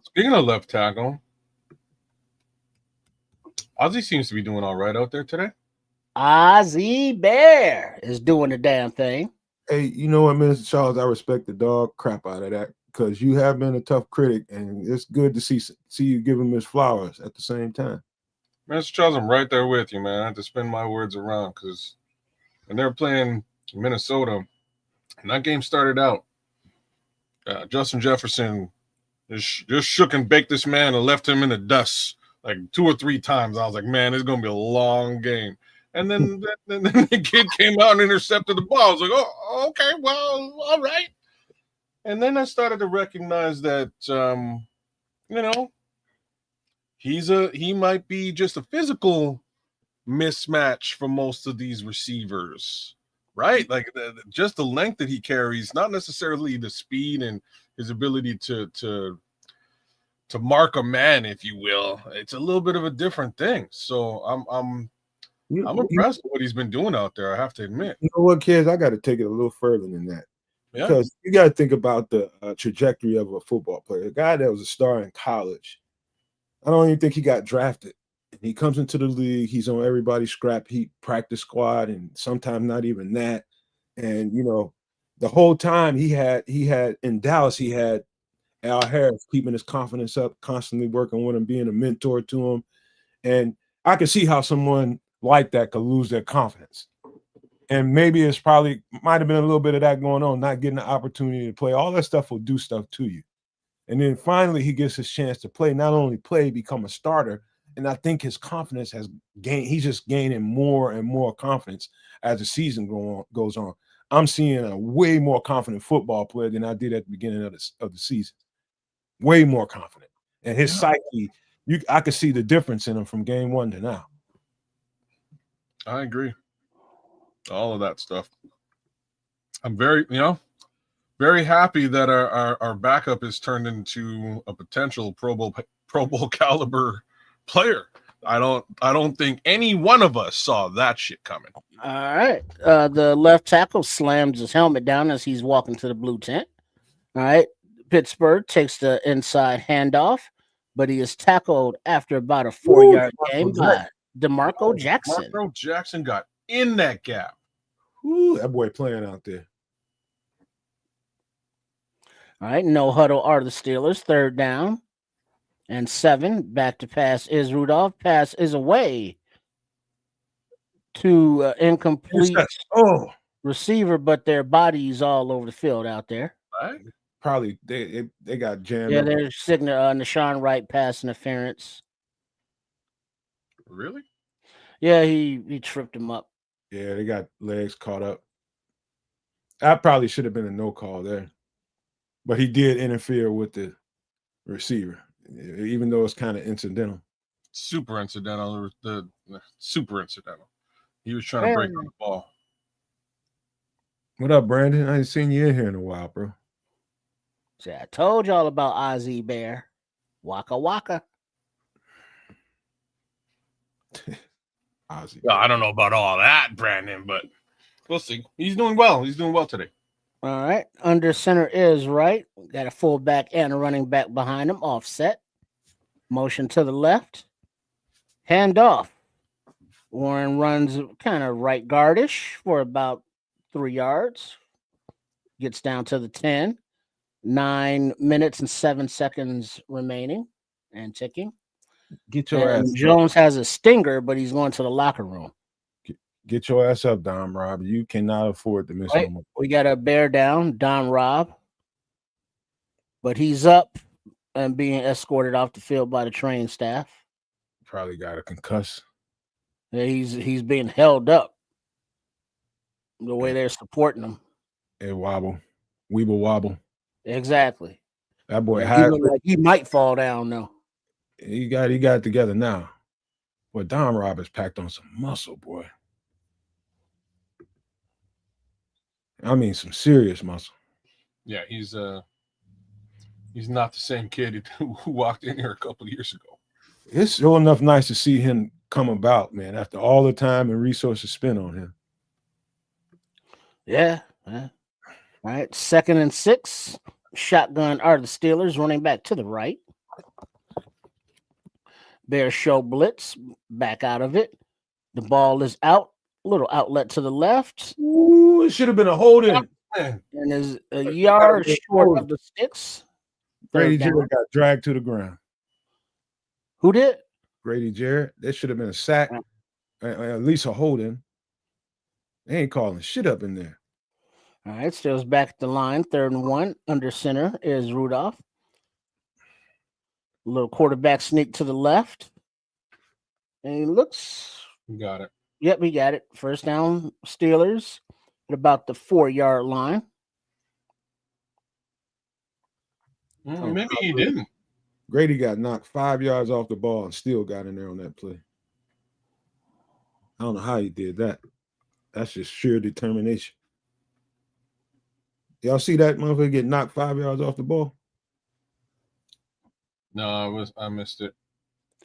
Speaking of left tackle, Ozzy seems to be doing all right out there today. Ozzy Bear is doing the damn thing. Hey, you know what, Mr. Charles? I respect the dog crap out of that because you have been a tough critic, and it's good to see you give him his flowers at the same time. Mr. Charles, I'm right there with you, man. I have to spin my words around because when they were playing Minnesota, and that game started out, Justin Jefferson just shook and baked this man and left him in the dust like 2 or 3 times. I was like, man, it's going to be a long game. And then the kid came out and intercepted the ball. I was like, oh, okay, well, all right. And then I started to recognize that, he might be just a physical mismatch for most of these receivers, right? Like just the length that he carries, not necessarily the speed and his ability to mark a man, if you will. It's a little bit of a different thing. So I'm impressed with what he's been doing out there, I have to admit. You know what, kids? I got to take it a little further than that. Yeah. Because you got to think about the trajectory of a football player. A guy that was a star in college, I don't even think he got drafted. He comes into the league. He's on everybody's scrap heap practice squad, and sometimes not even that. And, the whole time he had in Dallas, he had Al Harris keeping his confidence up, constantly working with him, being a mentor to him. And I could see how someone like that could lose their confidence. And maybe might have been a little bit of that going on, not getting the opportunity to play. All that stuff will do stuff to you. And then finally he gets his chance to play, not only play, become a starter. And I think his confidence has gained. He's just gaining more and more confidence as the season goes on. I'm seeing a way more confident football player than I did at the beginning of the season. Way more confident. And his psyche, I could see the difference in him from game 1 to now. I agree. All of that stuff. I'm very, very happy that our backup is turned into a potential Pro Bowl caliber player. I don't think any one of us saw that shit coming. All right. The left tackle slams his helmet down as he's walking to the blue tent. All right. Pittsburgh takes the inside handoff, but he is tackled after about a 4-yard gain by DeMarco Jackson. DeMarco Jackson got in that gap. Ooh, that boy playing out there. All right. No huddle are the Steelers. 3rd down and 7. Back to pass is Rudolph. Pass is away to incomplete receiver, but their bodies all over the field out there. Right. Probably they got jammed. Yeah, they're signaling Nashawn Wright pass interference. Really? Yeah, he tripped him up. Yeah, they got legs caught up. That probably should have been a no call there. But he did interfere with the receiver, even though it's kind of incidental. Super incidental. Super incidental. He was trying to break on the ball. What up, Brandon? I ain't seen you in here in a while, bro. See, I told y'all about Ozzie Bear. Waka waka. Ozzie. Well, I don't know about all that, Brandon, but we'll see. He's doing well. He's doing well today. All right. Under center is Wright. Got a fullback and a running back behind him. Offset. Motion to the left. Hand off. Warren runs kind of right guardish for about 3 yards. Gets down to the 10. 9 minutes and 7 seconds remaining and ticking. Get your ass. Jones has a stinger, but he's going to the locker room. Get your ass up, Dom Rob. You cannot afford to miss him. We got a bear down, Don Rob. But he's up and being escorted off the field by the train staff. Probably got a concuss. Yeah, he's being held up. The way they're supporting him. It wobble. Weeble wobble. Exactly. That boy he might fall down though. He got it together now. But Don Rob is packed on some muscle, boy. I mean, some serious muscle. Yeah, he's not the same kid who walked in here a couple of years ago. It's sure enough nice to see him come about, man, after all the time and resources spent on him. Yeah. All right. 2nd and 6. Shotgun are the Steelers, running back to the right. Bears show blitz, back out of it. The ball is out. Little outlet to the left. Ooh, it should have been a holding. And is a yard short of the sticks. Grady Jarrett got dragged to the ground. Who did? Grady Jarrett. That should have been a sack. At least a holding. They ain't calling shit up in there. All right, Steelers back at the line. 3rd and 1. Under center is Rudolph. A little quarterback sneak to the left. And he looks. Got it. Yep, he got it. 1st down, Steelers at about the 4-yard line. Maybe he didn't. Grady got knocked 5 yards off the ball and still got in there on that play. I don't know how he did that. That's just sheer determination. Y'all see that motherfucker get knocked 5 yards off the ball? No, I missed it.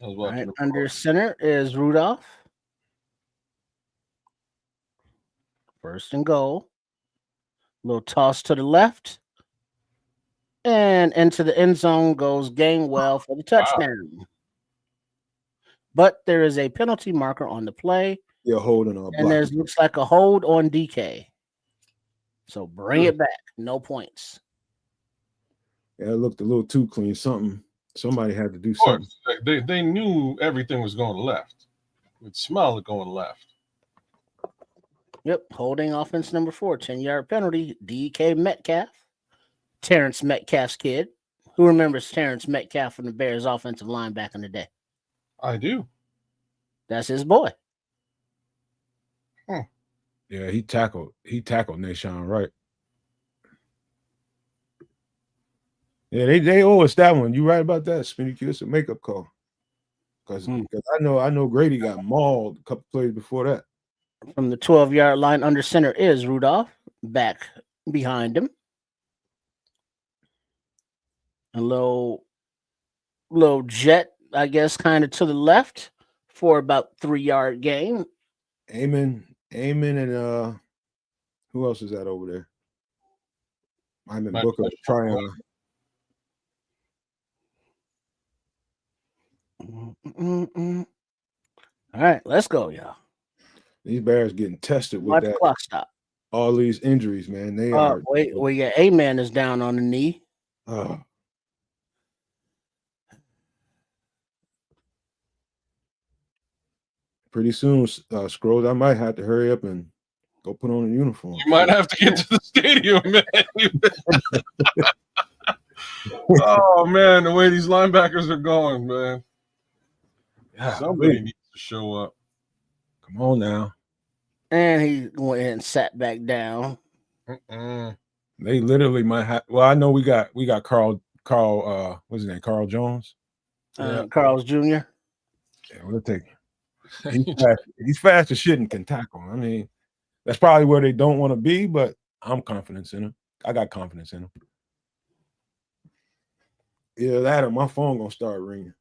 I was watching. Right, under center is Rudolph. 1st and goal. Little toss to the left. And into the end zone goes Gainwell for the touchdown. Wow. But there is a penalty marker on the play. You're holding on. And there looks like a hold on DK. So bring it back. No points. Yeah, it looked a little too clean. Somebody had to do something. They knew everything was going left. It smelled it going left. Yep. Holding offense number 4. 10-yard penalty. DK Metcalf. Terrence Metcalf's kid. Who remembers Terrence Metcalf from the Bears offensive line back in the day? I do. That's his boy. Yeah, he tackled Nashawn right. Yeah, they owe us that one. You right about that, Spinny Q. It's a makeup call. Because I know Grady got mauled a couple plays before that. From the 12-yard line under center is Rudolph. Back behind him. A little jet, I guess, kind of to the left for about 3-yard gain. Amen, and who else is that over there? I'm in Booker trying. All right, let's go, y'all. These Bears getting tested with that clock stop. All these injuries, man. They are. Wait, yeah, A-Man is down on the knee. Pretty soon, Scrolls, I might have to hurry up and go put on a uniform. You might have to get to the stadium, man. Oh man, the way these linebackers are going, man. Yeah, somebody needs to show up. Come on now. And he went ahead and sat back down. They literally might have. Well, I know we got Carl. What's his name? Carl Jones. Carl's Jr. Yeah, we'll take him. He's fast as shit and can tackle. I mean, that's probably where they don't want to be, but I'm confident in him. I got confidence in him. Yeah, that or my phone gonna start ringing.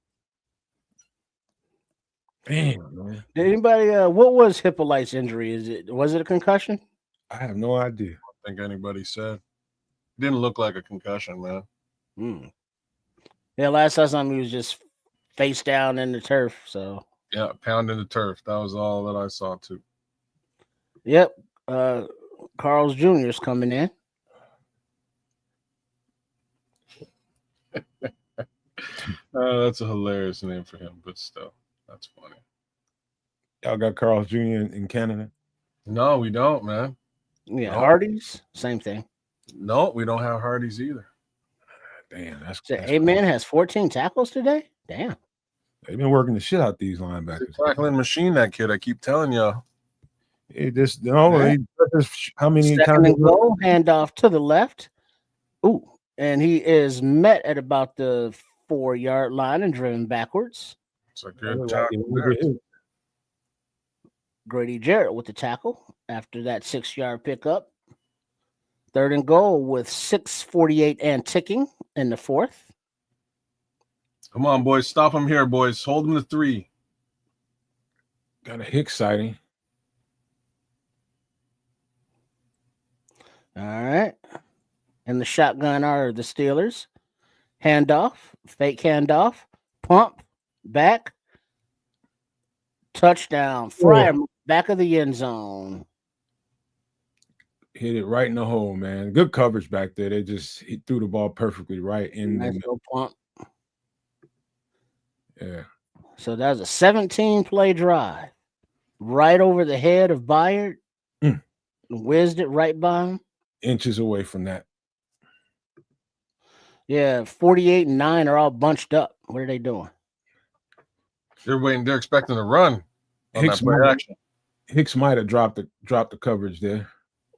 Damn, man. Did anybody? What was Hippolyte's injury? Was it a concussion? I have no idea. I don't think anybody said. Didn't look like a concussion, man. Yeah, last I saw him, he was just face down in the turf. So yeah, pounding the turf. That was all that I saw too. Yep. Carl's Jr. is coming in. That's a hilarious name for him, but still, that's funny. Y'all got Carl's Jr. in Canada? No, we don't, man. Yeah, no. Hardy's, same thing. No, we don't have Hardy's either. Damn, that's A-Man has 14 tackles today? Damn. They've been working the shit out these linebackers. Tackling machine, that kid. I keep telling y'all. How many Second times? And goal, handoff to the left. Ooh, and he is met at about the 4-yard line and driven backwards. It's a good job. Grady Jarrett with the tackle after that 6-yard pickup. Third and goal with 6:48 and ticking in the fourth. Come on, boys. Stop him here, boys. Hold him to 3. Got a Hicks sighting. All right. And the shotgun are the Steelers. Handoff, fake handoff, pump, back, touchdown. Fryer, back of the end zone. Hit it right in the hole, man. Good coverage back there. He threw the ball perfectly right in nice little pump. Yeah. So that was a 17-play drive. Right over the head of Byard. Whizzed it right by him. Inches away from that. Yeah, 48 and 9 are all bunched up. What are they doing? They're waiting. They're expecting to run. Hicks might have dropped the coverage there.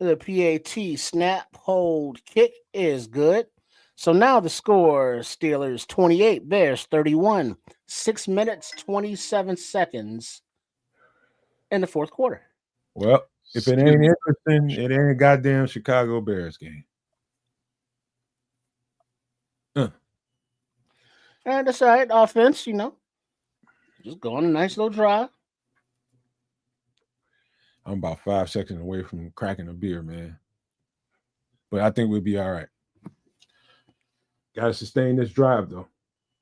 The PAT snap, hold, kick is good. So now the score: Steelers 28, Bears 31. 6 minutes 27 seconds in the fourth quarter. Well, if it ain't interesting, it ain't a goddamn Chicago Bears game. And that's all right. Offense, just go on a nice little drive. I'm about 5 seconds away from cracking a beer, man. But I think we'll be all right. Got to sustain this drive, though.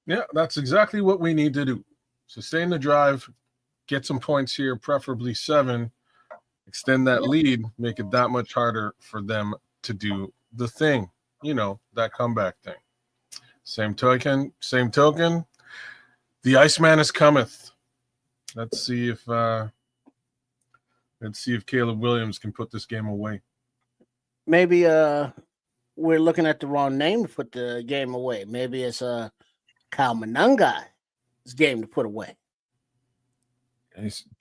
Yeah, that's exactly what we need to do. Sustain the drive, get some points here, preferably 7. Extend that lead, make it that much harder for them to do the thing, that comeback thing. Same token, the Iceman is cometh. Let's see if Caleb Williams can put this game away. Maybe we're looking at the wrong name to put the game away. Maybe it's Kyle Monangai's game to put away.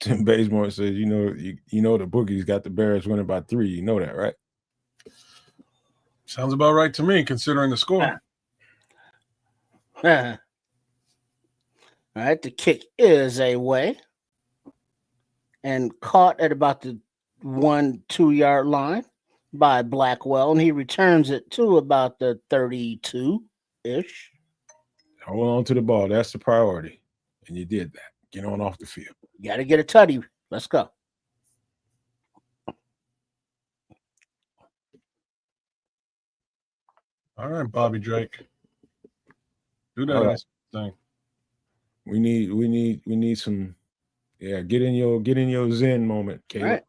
Tim Bazemore says, you know the bookies got the Bears winning by 3. You know that, right? Sounds about right to me, considering the score. All right, the kick is away and caught at about the 1-2 yard line by Blackwell, and he returns it to about the 32-ish. Hold on to the ball. That's the priority. And you did that. Get on off the field. You got to get a tutty. Let's go. All right, Bobby Drake. Do that All thing. We need some. Yeah, get in your Zen moment, Caleb.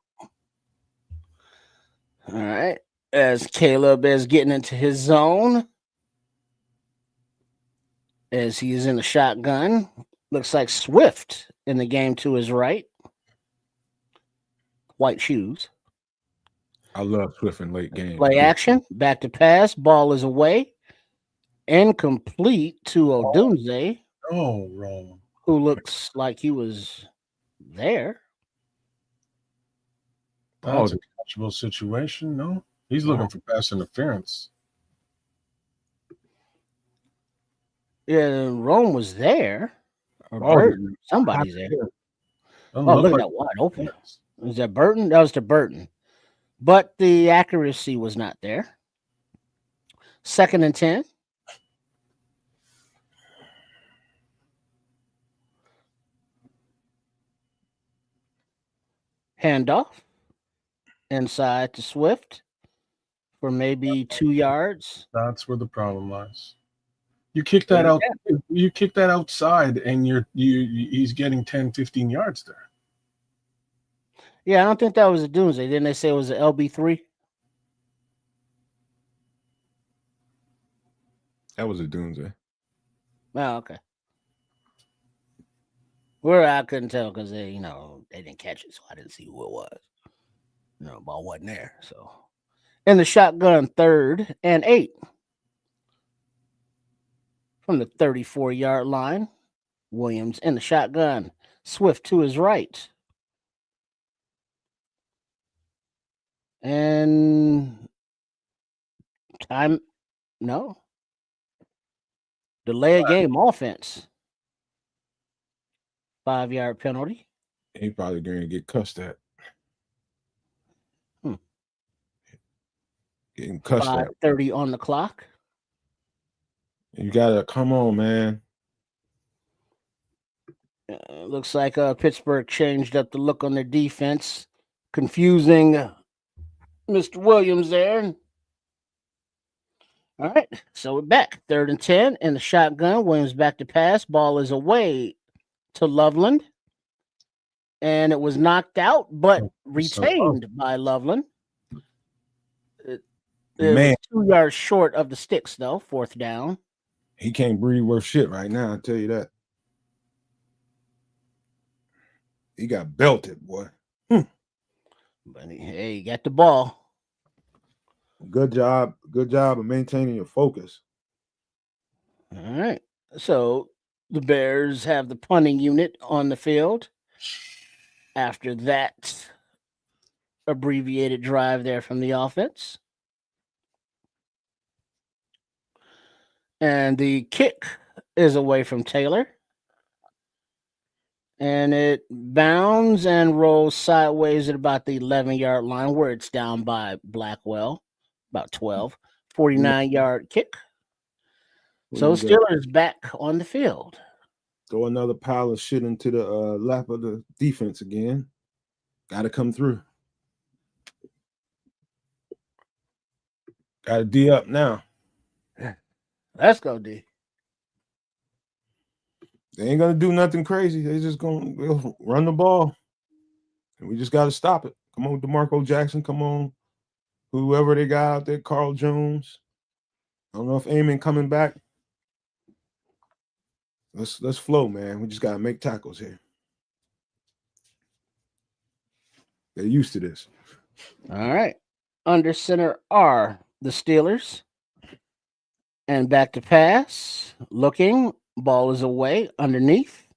All right. As Caleb is getting into his zone, as he's in the shotgun, looks like Swift in the game to his right. White shoes. I love Swift in late games. Play action, back to pass, ball is away. Incomplete to Odunze. Oh, wrong. Who looks like he was there. That's a catchable situation, no? He's looking for pass interference. Yeah, Rome was there. Somebody's there. Look at that wide open. Is that Burton? That was to Burton. But the accuracy was not there. 2nd and 10. Handoff. Inside to Swift for maybe 2 yards. That's where the problem lies. You kick that out. You kick that outside, and he's getting 10, 15 yards there. Yeah, I don't think that was a Doomsday. Didn't they say it was an LB3? That was a Doomsday. Oh, okay. Where I couldn't tell because they didn't catch it, so I didn't see who it was. Ball wasn't there. So in the shotgun, 3rd and 8. From the 34-yard line, Williams in the shotgun. Swift to his right. And delay a game offense. 5-yard penalty. He probably going to get cussed at. Getting cussed at. 5:30 on the clock. You gotta come on, man. Looks like Pittsburgh changed up the look on their defense, confusing Mr. Williams there. All right, so we're back. 3rd and 10 in the shotgun. Williams back to pass. Ball is away to Loveland. And it was knocked out, but retained by Loveland. It was 2 yards short of the sticks, though. 4th down. He can't breathe worth shit right now, I'll tell you that. He got belted, boy. But he got the ball. Good job of maintaining your focus. All right. So the Bears have the punting unit on the field. After that abbreviated drive there from the offense. And the kick is away from Taylor. And it bounds and rolls sideways at about the 11-yard line where it's down by Blackwell, about 12. 49-yard kick. So Steelers back on the field. Throw another pile of shit into the lap of the defense again. Got to come through. Got to D up now. Let's go, D. They ain't going to do nothing crazy. They just going to run the ball. And we just got to stop it. Come on, DeMarco Jackson. Come on. Whoever they got out there, Carl Jones. I don't know if Amon coming back. Let's flow, man. We just got to make tackles here. They're used to this. All right. Under center are the Steelers. And back to pass. Looking. Ball is away underneath.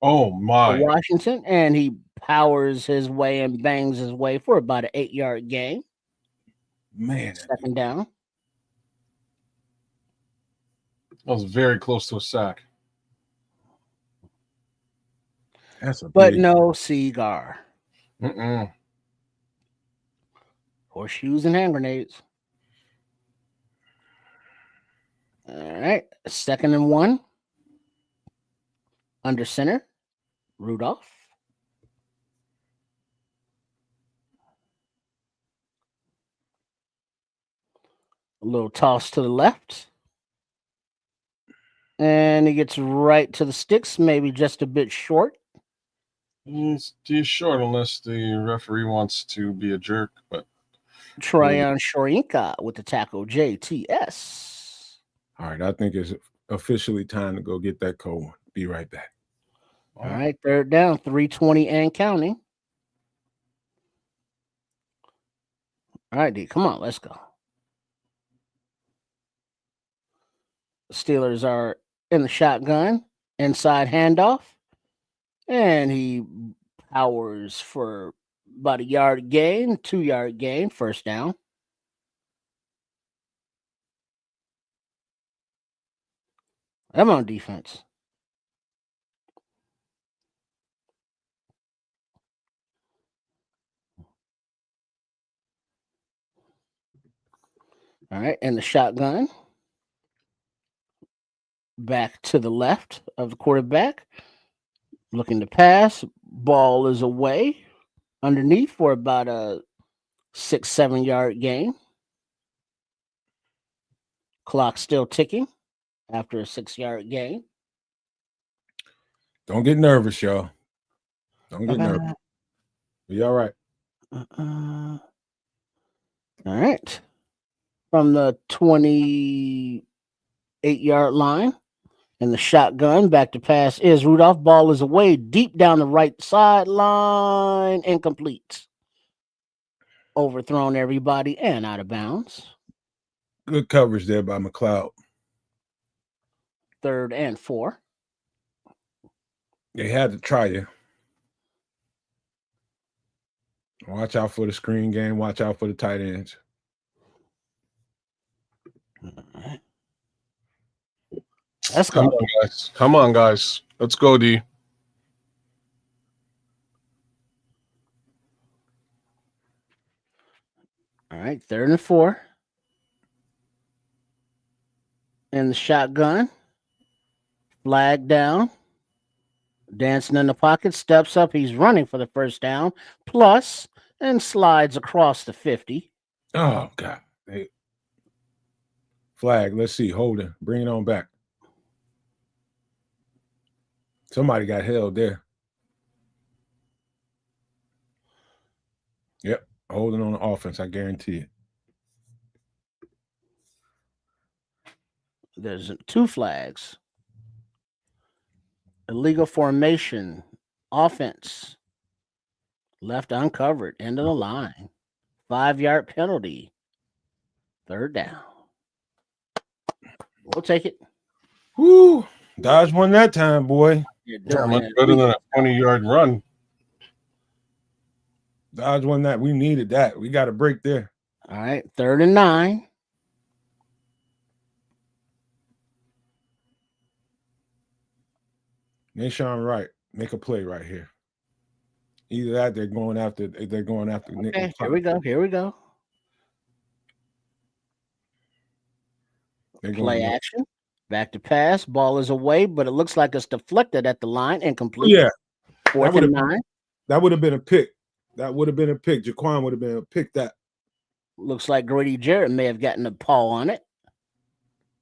Oh for my. Washington, and he powers his way and bangs his way for about an 8-yard gain. Man, Second down. That was very close to a sack. that's a But big. no cigar. Mm-mm. Horseshoes and hand grenades. All right. 2nd and 1. Under center. Rudolph. A little toss to the left. And he gets right to the sticks, maybe just a bit short. He's short unless the referee wants to be a jerk, but Tryon Shorinka with the tackle, JTS. All right, I think it's officially time to go get that cold one. Be right back. All right, 3rd down, 3:20 and counting. All right, D, come on, let's go. The Steelers are in the shotgun, inside handoff, and he powers for about a yard gain, 2-yard gain, 1st down. I'm on defense. All right, and the shotgun. Back to the left of the quarterback. Looking to pass. Ball is away. Underneath for about a 6-7 yard gain. Clock still ticking after a 6-yard gain. Don't get nervous, y'all. Don't get nervous. Be all right. All right. From the 28-yard line. And the shotgun back to pass is Rudolph. Ball is away deep down the right sideline. Incomplete. Overthrown everybody and out of bounds. Good coverage there by McLeod. 3rd and 4. They had to try you. Watch out for the screen game. Watch out for the tight ends. Let's come go. on, guys. Come on, guys. Let's go, D. All right, 3rd and 4. And the shotgun. Flag down. Dancing in the pocket. Steps up. He's running for the 1st down. Plus, and slides across the 50. Oh, God. Hey. Flag. Let's see. Hold it. Bring it on back. Somebody got held there. Yep. Holding on the offense. I guarantee it. There's 2 flags. Illegal formation. Offense. Left uncovered. End of the line. 5-yard penalty. 3rd down. We'll take it. Woo. Dodge won that time, boy. Much better than a 20-yard run. Dodge won that. We needed that. We got a break there. All right. 3rd and 9. Nashawn Wright, make a play right here. Either that, they're going after. Okay, here we go. Here we go. Play action. Back to pass. Ball is away, but it looks like it's deflected at the line. Incomplete. Yeah. 4th and 9. That would have been a pick. That would have been a pick. Jaquan would have been a pick that. Looks like Grady Jarrett may have gotten a paw on it.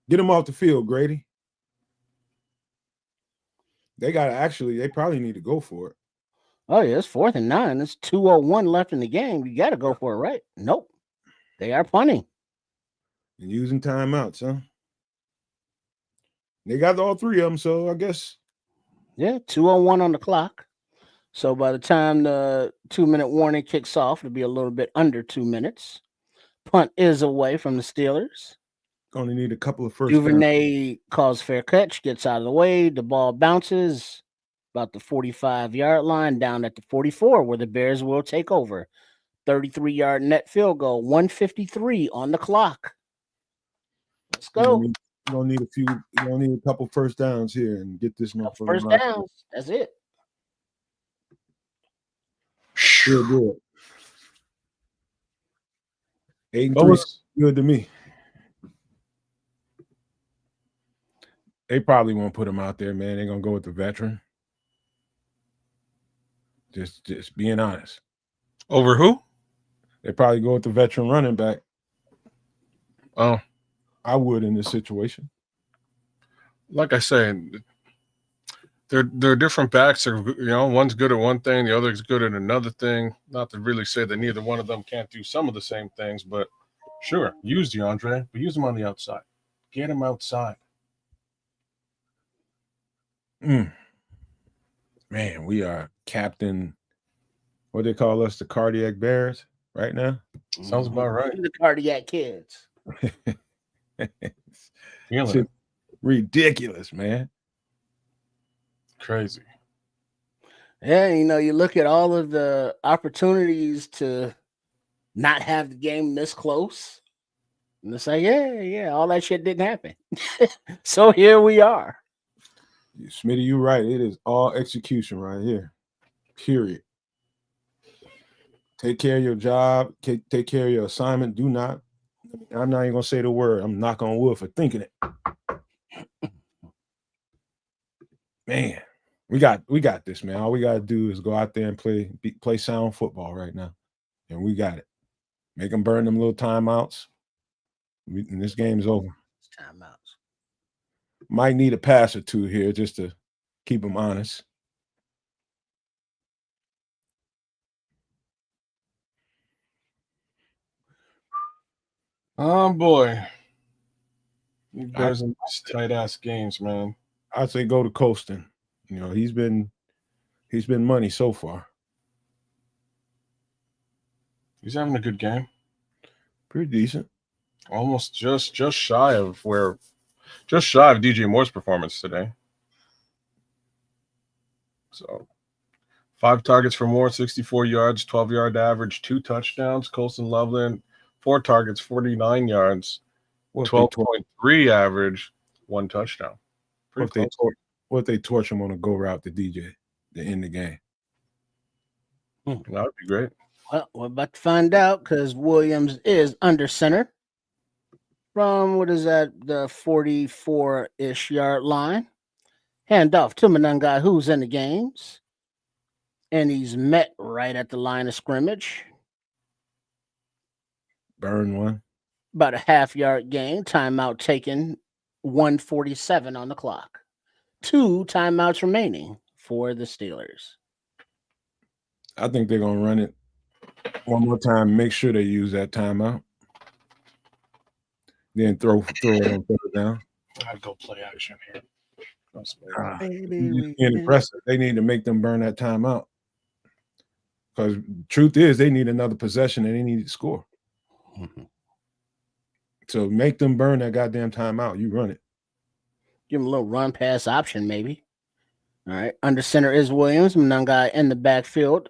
Get him off the field, Grady. They probably need to go for it. Oh, yeah, it's 4th and 9. There's 2:01 left in the game. You got to go for it, right? Nope. They are punting. And using timeouts, huh? They got all 3 of them, so I guess. Yeah, 2:01 on the clock. So by the time the 2-minute warning kicks off, it'll be a little bit under 2 minutes. Punt is away from the Steelers. Only need a couple of first Duvernay calls fair catch, gets out of the way. The ball bounces, about the 45-yard line, down at the 44, where the Bears will take over. 33-yard net field goal, 1:53 on the clock. Let's go. You're gonna need a couple first downs here and get this motherfucker. First downs. That's it. Good, good. 8-3 good to me. They probably won't put him out there, man. They're gonna go with the veteran. Just being honest. Over who? They probably go with the veteran running back. Oh, I would in this situation. Like I say, they're different backs. They're, one's good at one thing, the other's good at another thing. Not to really say that neither one of them can't do some of the same things, but sure, use DeAndre, but use him on the outside. Get him outside. Man, we are captain. What they call us, the cardiac bears, right now. Sounds about right. The cardiac kids. It's ridiculous, man. Crazy. Yeah, you look at all of the opportunities to not have the game this close, and it's like, yeah, all that shit didn't happen. So here we are. Smitty, you're right. It is all execution right here. Period. Take care of your job. Take care of your assignment. Do not. I'm not even gonna say the word. I'm knock on wood for thinking it. Man, we got this, man. All we gotta do is go out there and play sound football right now, and we got it. Make them burn them little timeouts, and this game's over. Timeouts. Might need a pass or two here just to keep them honest. Oh boy, there's some tight ass games, man. I'd say go to Colston. He's been money so far. He's having a good game. Pretty decent. Almost just shy of DJ Moore's performance today. So 5 targets for Moore, 64 yards, 12-yard average, 2 touchdowns. Colston Loveland, 4 targets, 49 yards, 12.3 average, 1 touchdown. What if they torch him on a go route to DJ to end the game? That would be great. Well, we're about to find out because Williams is under center from, the 44-ish yard line. Hand off to Manungai, who's in the games. And he's met right at the line of scrimmage. Burn one. About a half-yard gain. Timeout taken. 1:47 on the clock. 2 timeouts remaining for the Steelers. I think they're going to run it one more time. Make sure they use that timeout. Then throw it on third down. I'd go play action here. Impressive. They need to make them burn that timeout. Because truth is, they need another possession and they need to score. Mm-hmm. So make them burn that goddamn timeout. You run it. Give them a little run pass option, maybe. All right. Under center is Williams. Manungai in the backfield.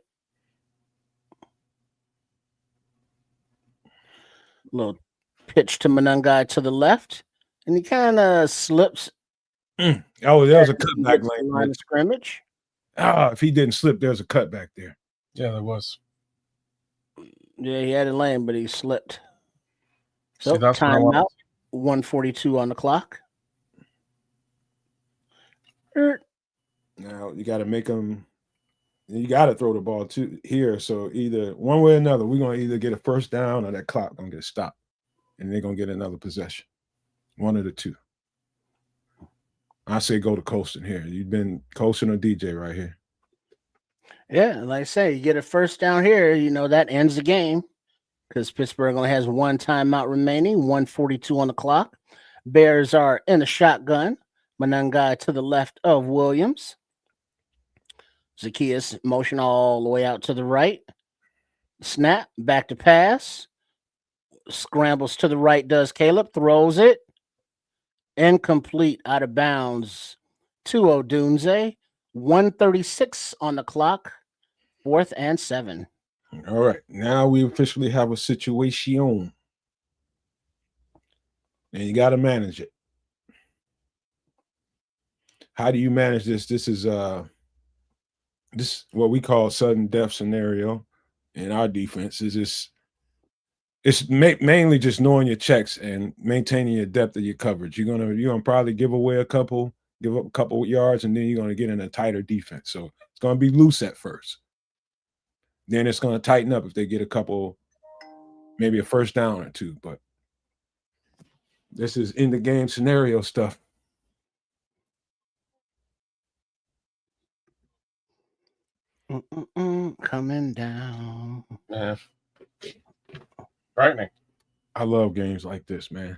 Little pitch to Manungai to the left. And he kind of slips. Oh, there was a cutback line of scrimmage. If he didn't slip, there's a cutback there. Yeah, there was. Yeah, he had a lane, but he slipped. So See, that's timeout. 1:42 on the clock. Now you got to make them. You got to throw the ball here. So either one way or another, we're gonna either get a first down or that clock gonna get stopped, and they're gonna get another possession. One of the two. I say go to Colston here. You've been Colston or DJ right here. Yeah, like I say, you get a first down here, that ends the game because Pittsburgh only has 1 timeout remaining, 1:42 on the clock. Bears are in a shotgun. Manungai to the left of Williams. Zacchaeus motion all the way out to the right. Snap, back to pass. Scrambles to the right does Caleb, throws it. Incomplete, out of bounds to Odunze. 1:36 on the clock. 4th and 7. All right. Now we officially have a situation. And you got to manage it. How do you manage this? This is what we call sudden death scenario in our defense. It's mainly just knowing your checks and maintaining your depth of your coverage. You're gonna probably give up a couple yards, and then you're gonna get in a tighter defense. So it's gonna be loose at first. Then it's gonna tighten up if they get a couple, maybe a first down or two. But this is in the game scenario stuff. Coming down. Yeah. Frightening. I love games like this, man.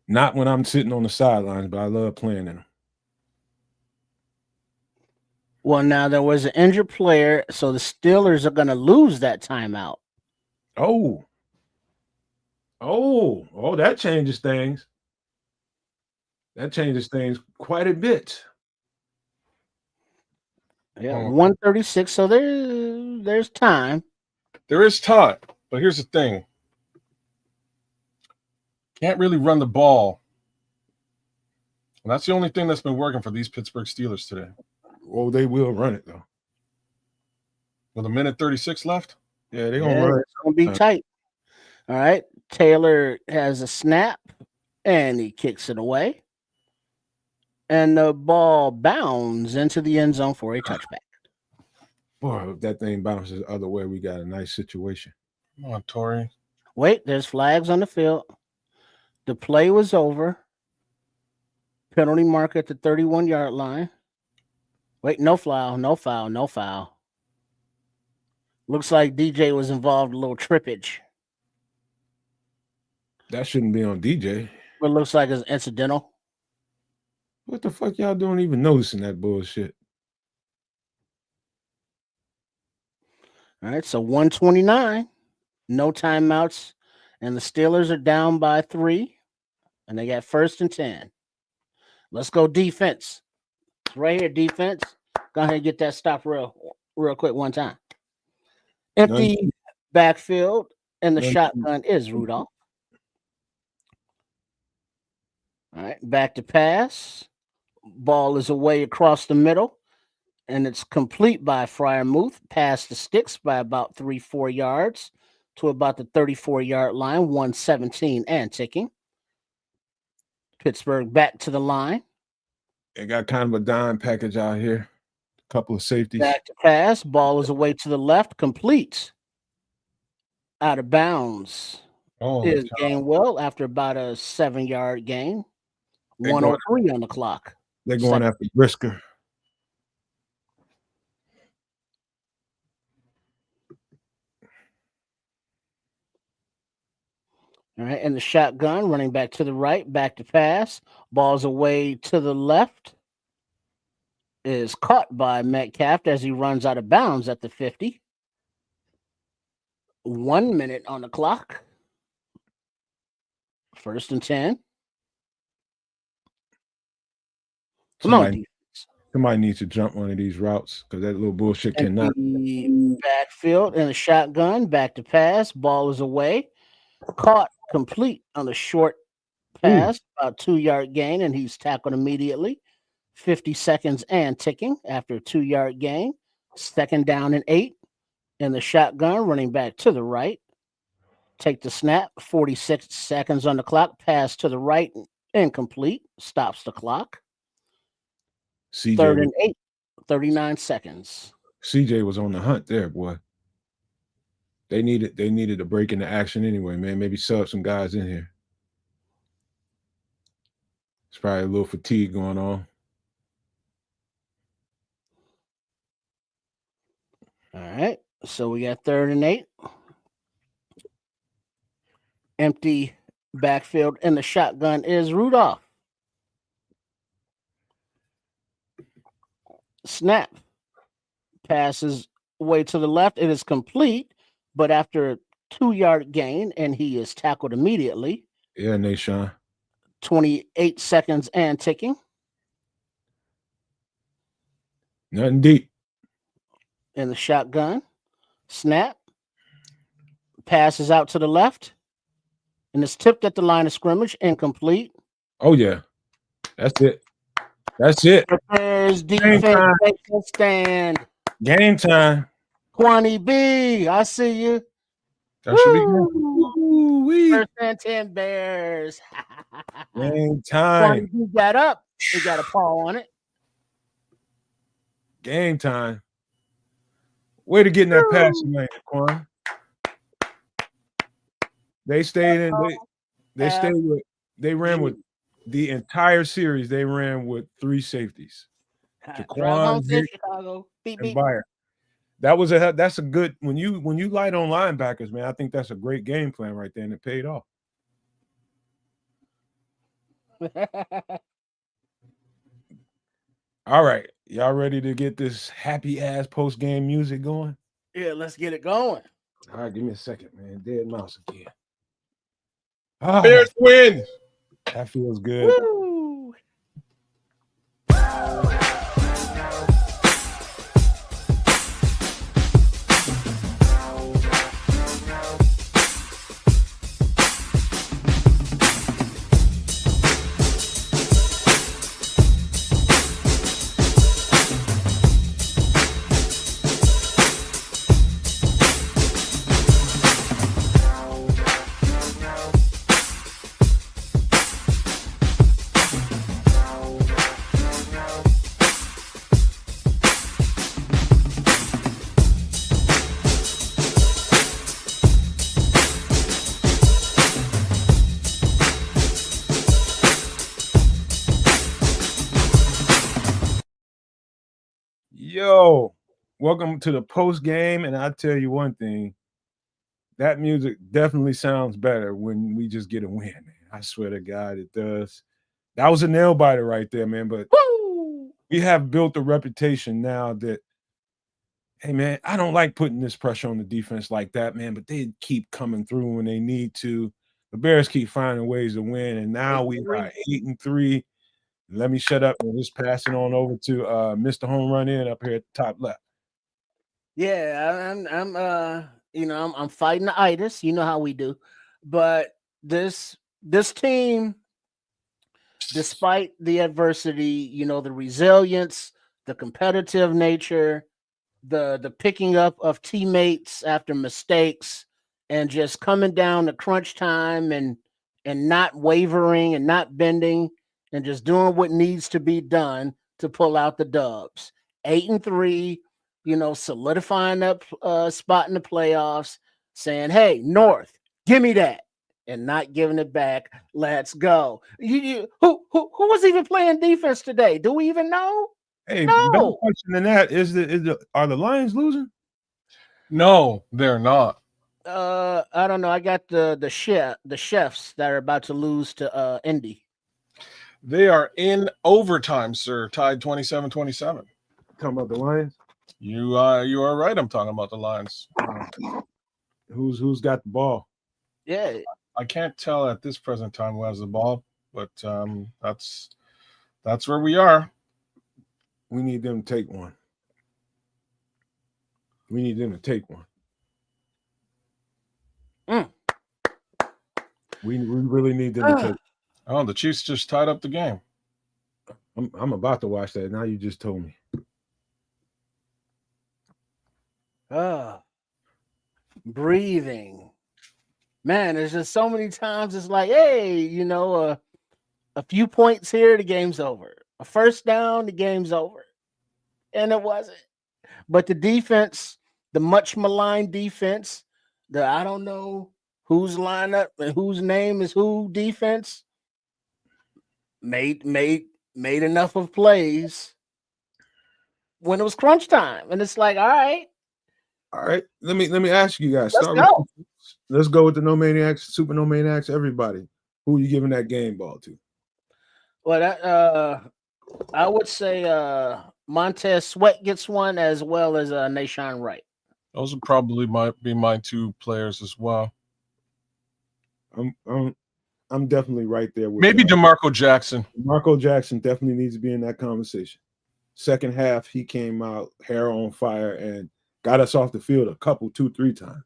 Not when I'm sitting on the sidelines, but I love playing in them. Well, now there was an injured player, so the Steelers are going to lose that timeout. Oh, that changes things. That changes things quite a bit. Yeah, 1:36. So there's time. There is time, but here's the thing. Can't really run the ball. And that's the only thing that's been working for these Pittsburgh Steelers today. Well, they will run it, though. With 1:36 left? Yeah, they're going to run it. It's going to be tight. All right. Taylor has a snap, and he kicks it away. And the ball bounds into the end zone for a touchback. Boy, if that thing bounces the other way, we got a nice situation. Come on, Torrey. Wait, there's flags on the field. The play was over. Penalty mark at the 31-yard line. Wait, no foul. Looks like DJ was involved in a little trippage. That shouldn't be on DJ. But it looks like it's incidental. What the fuck y'all doing even noticing that bullshit? All right, so 1:29, no timeouts, and the Steelers are down by 3, and they got 1st and 10. Let's go defense. Right here, defense. Go ahead and get that stop real quick one time. Empty backfield, and the shotgun is Rudolph. All right, back to pass. Ball is away across the middle, and it's complete by Freiermuth. Past the sticks by about 3-4 yards to about the 34-yard line, 1:17 and ticking. Pittsburgh back to the line. They got kind of a dime package out here. A couple of safeties. Back to pass. Ball is away to the left. Complete. Out of bounds. Is Gainwell after about a 7-yard gain. 1:03 on the clock. They're going after Brisker. All right, and the shotgun running back to the right, back to pass. Ball's away to the left. Is caught by Metcalf as he runs out of bounds at the 50. 1 minute on the clock. 1st and 10. Somebody needs to jump one of these routes because that little bullshit cannot. Backfield and the shotgun, back to pass. Ball is away. Caught complete on the short pass, about 2-yard gain, and he's tackled immediately. 50 seconds and ticking after a 2-yard gain. 2nd down and 8. And the shotgun running back to the right. Take the snap. 46 seconds on the clock. Pass to the right. Incomplete. Stops the clock. CJ 3rd and 8. 39 seconds. CJ was on the hunt there, boy. They needed a break in the action anyway, man. Maybe sub some guys in here. It's probably a little fatigue going on. All right. So we got 3rd and 8. Empty backfield, and the shotgun is Rudolph. Snap. Passes away to the left. It is complete, but after a 2-yard gain, and he is tackled immediately. Yeah, Nashawn. 28 seconds and ticking. Nothing deep. In the shotgun. Snap. Passes out to the left. And it's tipped at the line of scrimmage. Incomplete. Oh, yeah. That's it. That's it. Bears defense takes a stand. Game time. Quanny B, I see you. That should be good. First and 10 Bears. Game time. Quanny B got up. He got a paw on it. Game time. Way to get in that passing lane, Quan. They stayed in. They ran with the entire series. They ran with 3 safeties. Jaquan, Chicago. Beep, and beep. Bayer. That's a good when you light on linebackers, man. I think that's a great game plan right there, and it paid off. All right, y'all ready to get this happy ass post game music going? Yeah, let's get it going. All right, give me a second, man. Dead mouse again. Bears win. That feels good. Woo. Yo, welcome to the post game. And I tell you one thing, that music definitely sounds better when we just get a win, man. I swear to God, it does. That was a nail biter right there, man. But we have built a reputation now that, hey, man, I don't like putting this pressure on the defense like that, man. But they keep coming through when they need to. The Bears keep finding ways to win. And now we are 8-3. Let me shut up and just pass it on over to Mr. Home Run In up here at the top left. Yeah, I'm fighting the itis. You know how we do. But this team, despite the adversity, the resilience, the competitive nature, the picking up of teammates after mistakes, and just coming down to crunch time and not wavering and not bending, and just doing what needs to be done to pull out the dubs. 8-3, solidifying that spot in the playoffs, saying, hey, North, give me that, and not giving it back. Let's go. Who was even playing defense today? Do we even know? Hey, no. better question than that are the Lions losing? No, they're not. I don't know. I got the chefs that are about to lose to Indy. They are in overtime, sir. Tied 27-27. Talking about the Lions? You are right. I'm talking about the Lions. Who's got the ball? Yeah, I can't tell at this present time who has the ball, but that's where we are. We need them to take one. We really need them to take. Oh, the Chiefs just tied up the game. I'm about to watch that. Now you just told me. Breathing. Man, there's just so many times it's like, hey, a few points here, the game's over. A first down, the game's over. And it wasn't. But the defense, the much maligned defense, the I don't know whose lineup and whose name is who defense, made enough of plays when it was crunch time. And it's like, all right. Let me ask you guys. Let's go with the No Maniacs, Super No Maniacs, everybody. Who are you giving that game ball to? Well, I would say Montez Sweat gets one, as well as Nashawn Wright. Those would probably might be my 2 players as well. I'm definitely right there with maybe DeMarco Jackson. DeMarco Jackson definitely needs to be in that conversation. Second half, he came out hair on fire and got us off the field a couple, 2-3 times.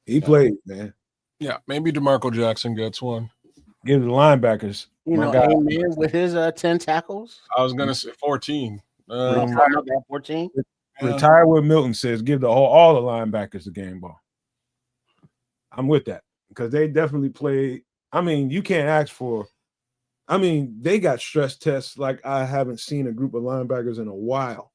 He played, man. Yeah, maybe DeMarco Jackson gets one. Give the linebackers. Amen with his 10 tackles. I was gonna say 14. 14. Retire with Milton says give all the linebackers the game ball. I'm with that because they definitely played. I mean, you can't ask for. I mean, they got stress tests like I haven't seen a group of linebackers in a while.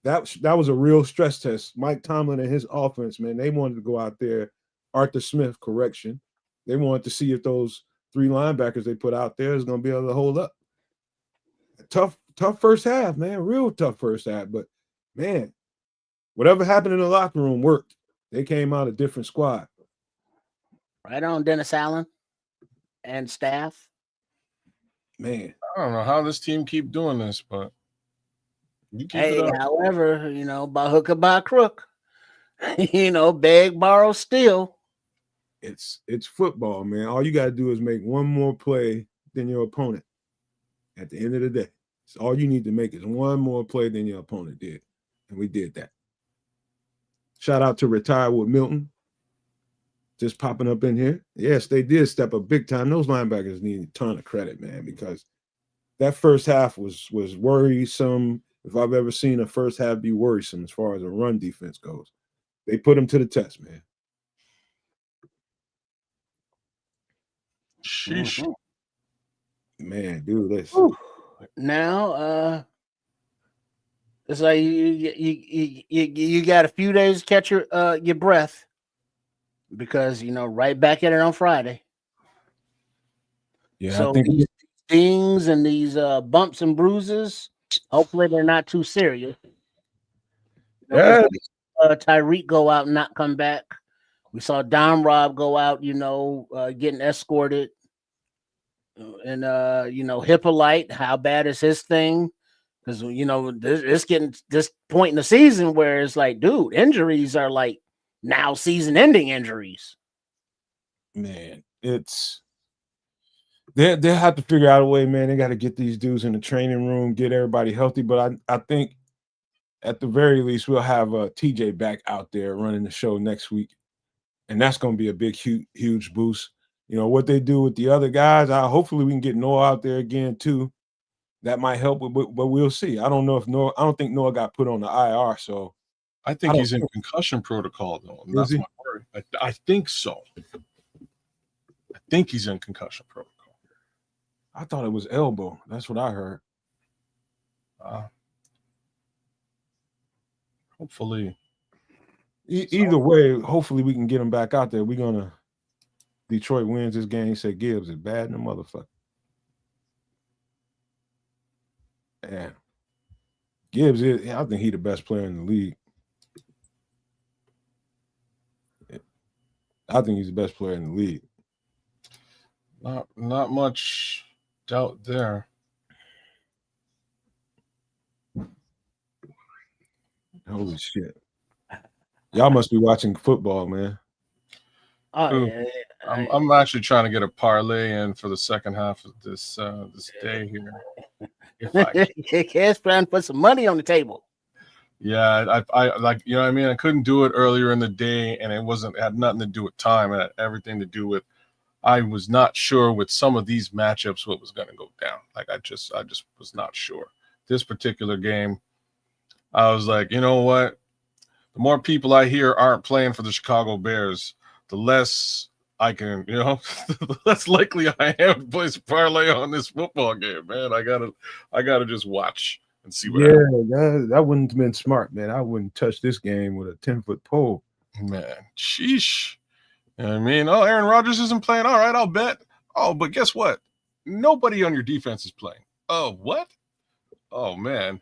That was a real stress test. Mike Tomlin and his offense, man, they wanted to go out there. Arthur Smith, correction. They wanted to see if those 3 linebackers they put out there is going to be able to hold up. Tough first half, man. Real tough first half. But, man, whatever happened in the locker room worked. They came out a different squad. Right on, Dennis Allen and staff. Man. I don't know how this team keep doing this, but you keep it up. However, by hook or by crook, beg, borrow, steal. It's football, man. All you got to do is make one more play than your opponent at the end of the day. So all you need to make is one more play than your opponent did. And we did that. Shout out to Retire with Milton. Just popping up in here. Yes, they did step up big time. Those linebackers need a ton of credit, man, because that first half was worrisome. If I've ever seen a first half be worrisome as far as a run defense goes. They put them to the test, man. Sheesh. Man, dude, listen. Now, it's like you got a few days to catch your breath because right back at it on Friday. Yeah, so I think these stings and these bumps and bruises, hopefully they're not too serious. Yeah. Tyreek go out and not come back. We saw Dom Rob go out, getting escorted. And Hippolyte, how bad is his thing? Because it's getting this point in the season where it's like, dude, injuries are like now season-ending injuries. Man, they have to figure out a way, man. They got to get these dudes in the training room, get everybody healthy. But I think at the very least we'll have TJ back out there running the show next week, and that's going to be a big, huge boost. What they do with the other guys, hopefully we can get Noah out there again too. That might help, but we'll see. I don't think Noah got put on the IR, so I think he's in concussion protocol though. And that's my worry. I think so. I think he's in concussion protocol. I thought it was elbow. That's what I heard. Hopefully. Either way, hopefully we can get him back out there. We're gonna. Detroit wins this game. He said Gibbs is bad in the motherfucker. Man. Gibbs is, I think he's the best player in the league. I think he's the best player in the league. Not much doubt there. Holy shit. Y'all must be watching football, man. Oh, yeah. I'm actually trying to get a parlay in for the second half of this day here. If I Cash trying to put some money on the table. Yeah, I like, you know what I mean? I couldn't do it earlier in the day, and it had nothing to do with time. It had everything to do with I was not sure with some of these matchups what was going to go down. Like I just was not sure. This particular game, I was like, you know what? The more people I hear aren't playing for the Chicago Bears, the less I can, the less likely I am to place a parlay on this football game, man. I gotta just watch and see what happens. That wouldn't have been smart, man. I wouldn't touch this game with a 10-foot pole. Man, sheesh. You know what I mean? Oh, Aaron Rodgers isn't playing. All right, I'll bet. Oh, but guess what? Nobody on your defense is playing. Oh, what? Oh, man.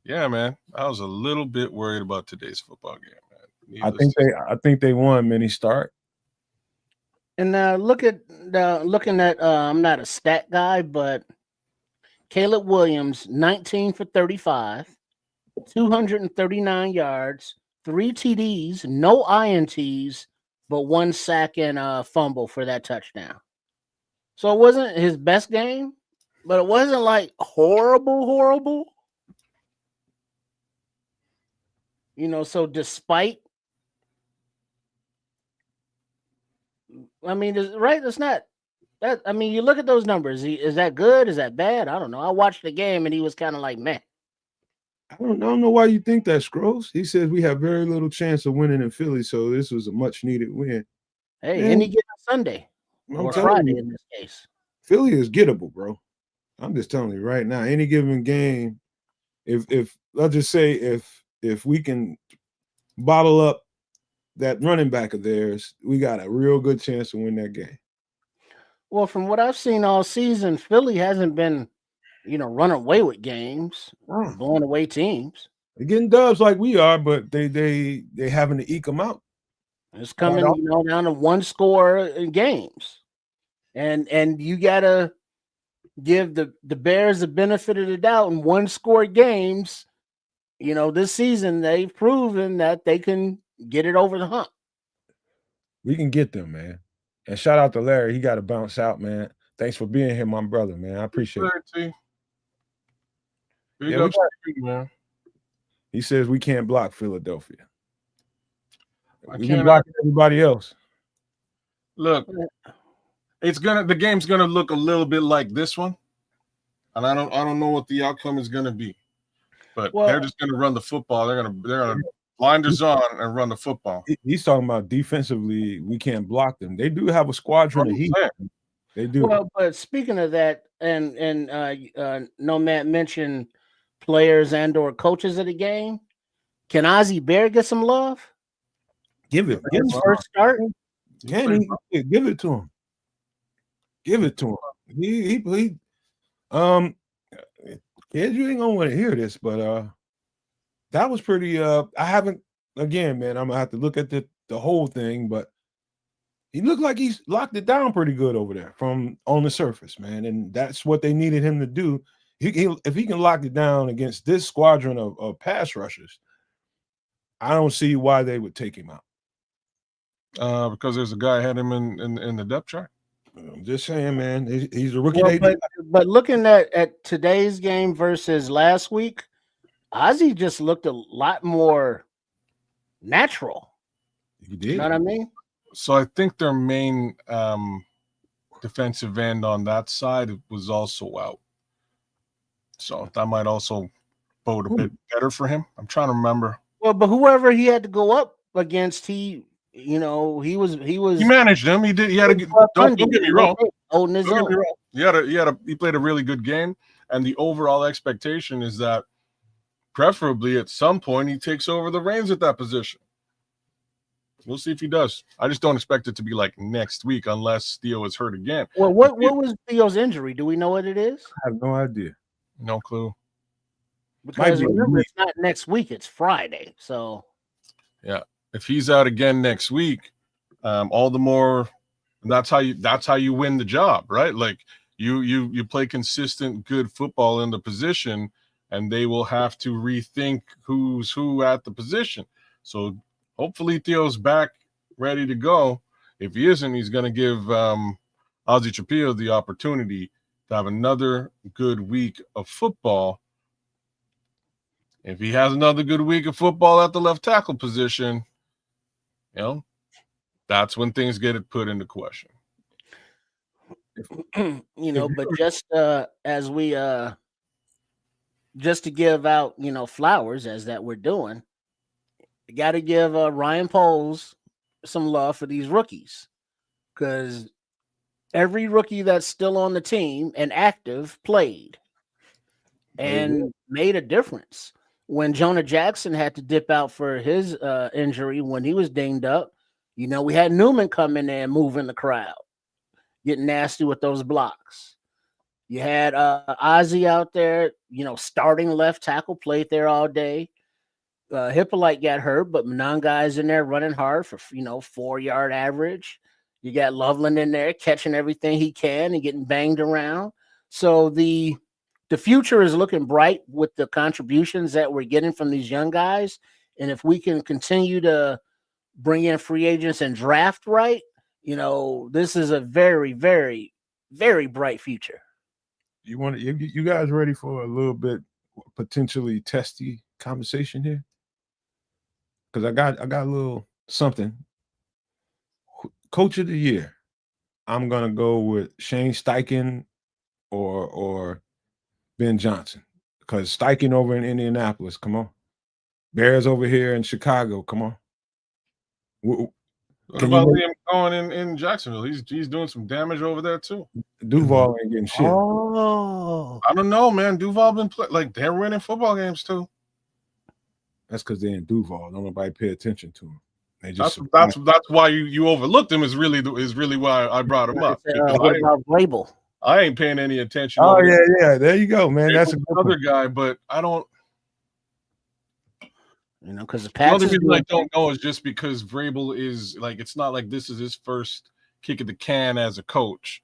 Yeah, man. I was a little bit worried about today's football game, man. I think they won many start. And looking at I'm not a stat guy, but Caleb Williams, 19 for 35, 239 yards, 3 TDs, no INTs, but 1 sack and a fumble for that touchdown. So it wasn't his best game, but it wasn't like horrible. So despite, I mean, it's not that. I mean, you look at those numbers. Is that good? Is that bad? I don't know. I watched the game and he was kind of like, man. I don't know why you think that, Scrolls. He says we have very little chance of winning in Philly, so this was a much needed win. Hey, Man, any given Sunday or Friday in this case. Philly is gettable, bro. I'm just telling you right now. Any given game, if let's just say if we can bottle up that running back of theirs, we got a real good chance to win that game. Well, from what I've seen all season, Philly hasn't been, running away with games, blowing away teams. They're getting dubs like we are, but they having to eke them out. It's coming, down to one score in games, and you gotta give the Bears the benefit of the doubt in one score games. This season they've proven that they can get it over the hump. We can get them, man. And shout out to Larry. He got to bounce out, man. Thanks for being here, my brother, man. I appreciate it. Man. He says we can't block Philadelphia. We can block everybody else. Look, the game's gonna look a little bit like this one, and I don't know what the outcome is gonna be, but they're just gonna run the football. They're gonna blinders on and run the football. He's talking about defensively. We can't block them. They do have a squadron of heat. They do. Well, but speaking of that, and Nomad mentioned players and or coaches of the game. Can Ozzie Bear get some love? Give it. His first start. Give it to him. Give it to him. He kids, you ain't gonna want to hear this, but that was pretty. I haven't. Again, man, I'm gonna have to look at the whole thing, but he looked like he's locked it down pretty good over there from on the surface, man, and that's what they needed him to do. If he can lock it down against this squadron of pass rushers, I don't see why they would take him out. Because there's a guy ahead of him in the depth chart. I'm just saying, man. He's a rookie. But looking at today's game versus last week, Ozzie just looked a lot more natural. He did. You know what I mean? So I think their main defensive end on that side was also out. So that might also bode a bit better for him. I'm trying to remember. Well, but whoever he had to go up against, he managed him. He did. He had a. Don't get me wrong. Holding his own. He played a really good game, and the overall expectation is that preferably at some point he takes over the reins at that position. We'll see if he does. I just don't expect it to be like next week unless Theo is hurt again. Well, what was Theo's injury? Do we know what it is? I have no idea. No clue. Because remember, it's not next week; it's Friday. So, yeah, if he's out again next week, all the more. That's how you win the job, right? Like you play consistent, good football in the position, and they will have to rethink who's who at the position. So hopefully Theo's back, ready to go. If he isn't, he's going to give Ozzie Trapillo the opportunity to have another good week of football. If he has another good week of football at the left tackle position, that's when things get put into question. But just as we just to give out, flowers as that we're doing, you got to give Ryan Poles some love for these rookies, because every rookie that's still on the team and active played and made a difference. When Jonah Jackson had to dip out for his injury when he was dinged up, we had Newman come in there and move in the crowd, getting nasty with those blocks. You had Ozzie out there, starting left tackle, played there all day. Hippolyte got hurt, but Monanga's in there running hard for 4-yard average. You got Loveland in there catching everything he can and getting banged around. So the future is looking bright with the contributions that we're getting from these young guys. And if we can continue to bring in free agents and draft right, this is a very, very, very bright future. You guys ready for a little bit potentially testy conversation here? Because I got a little something. Coach of the year. I'm gonna go with Shane Steichen or Ben Johnson. Because Steichen over in Indianapolis, come on. Bears over here in Chicago, come on. What about Liam Cohen in Jacksonville? He's doing some damage over there too. Duval ain't getting shit. Oh, I don't know, man. Duval been like they're winning football games too. That's because they're in Duval. Don't nobody pay attention to them. They just that's why you overlooked him. Is really why I brought him up. What about Vrabel? I ain't paying any attention. Oh yeah. There you go, man. That's another guy, but I don't. Because the only reason I don't know is just because Vrabel is like, it's not like this is his first kick at the can as a coach.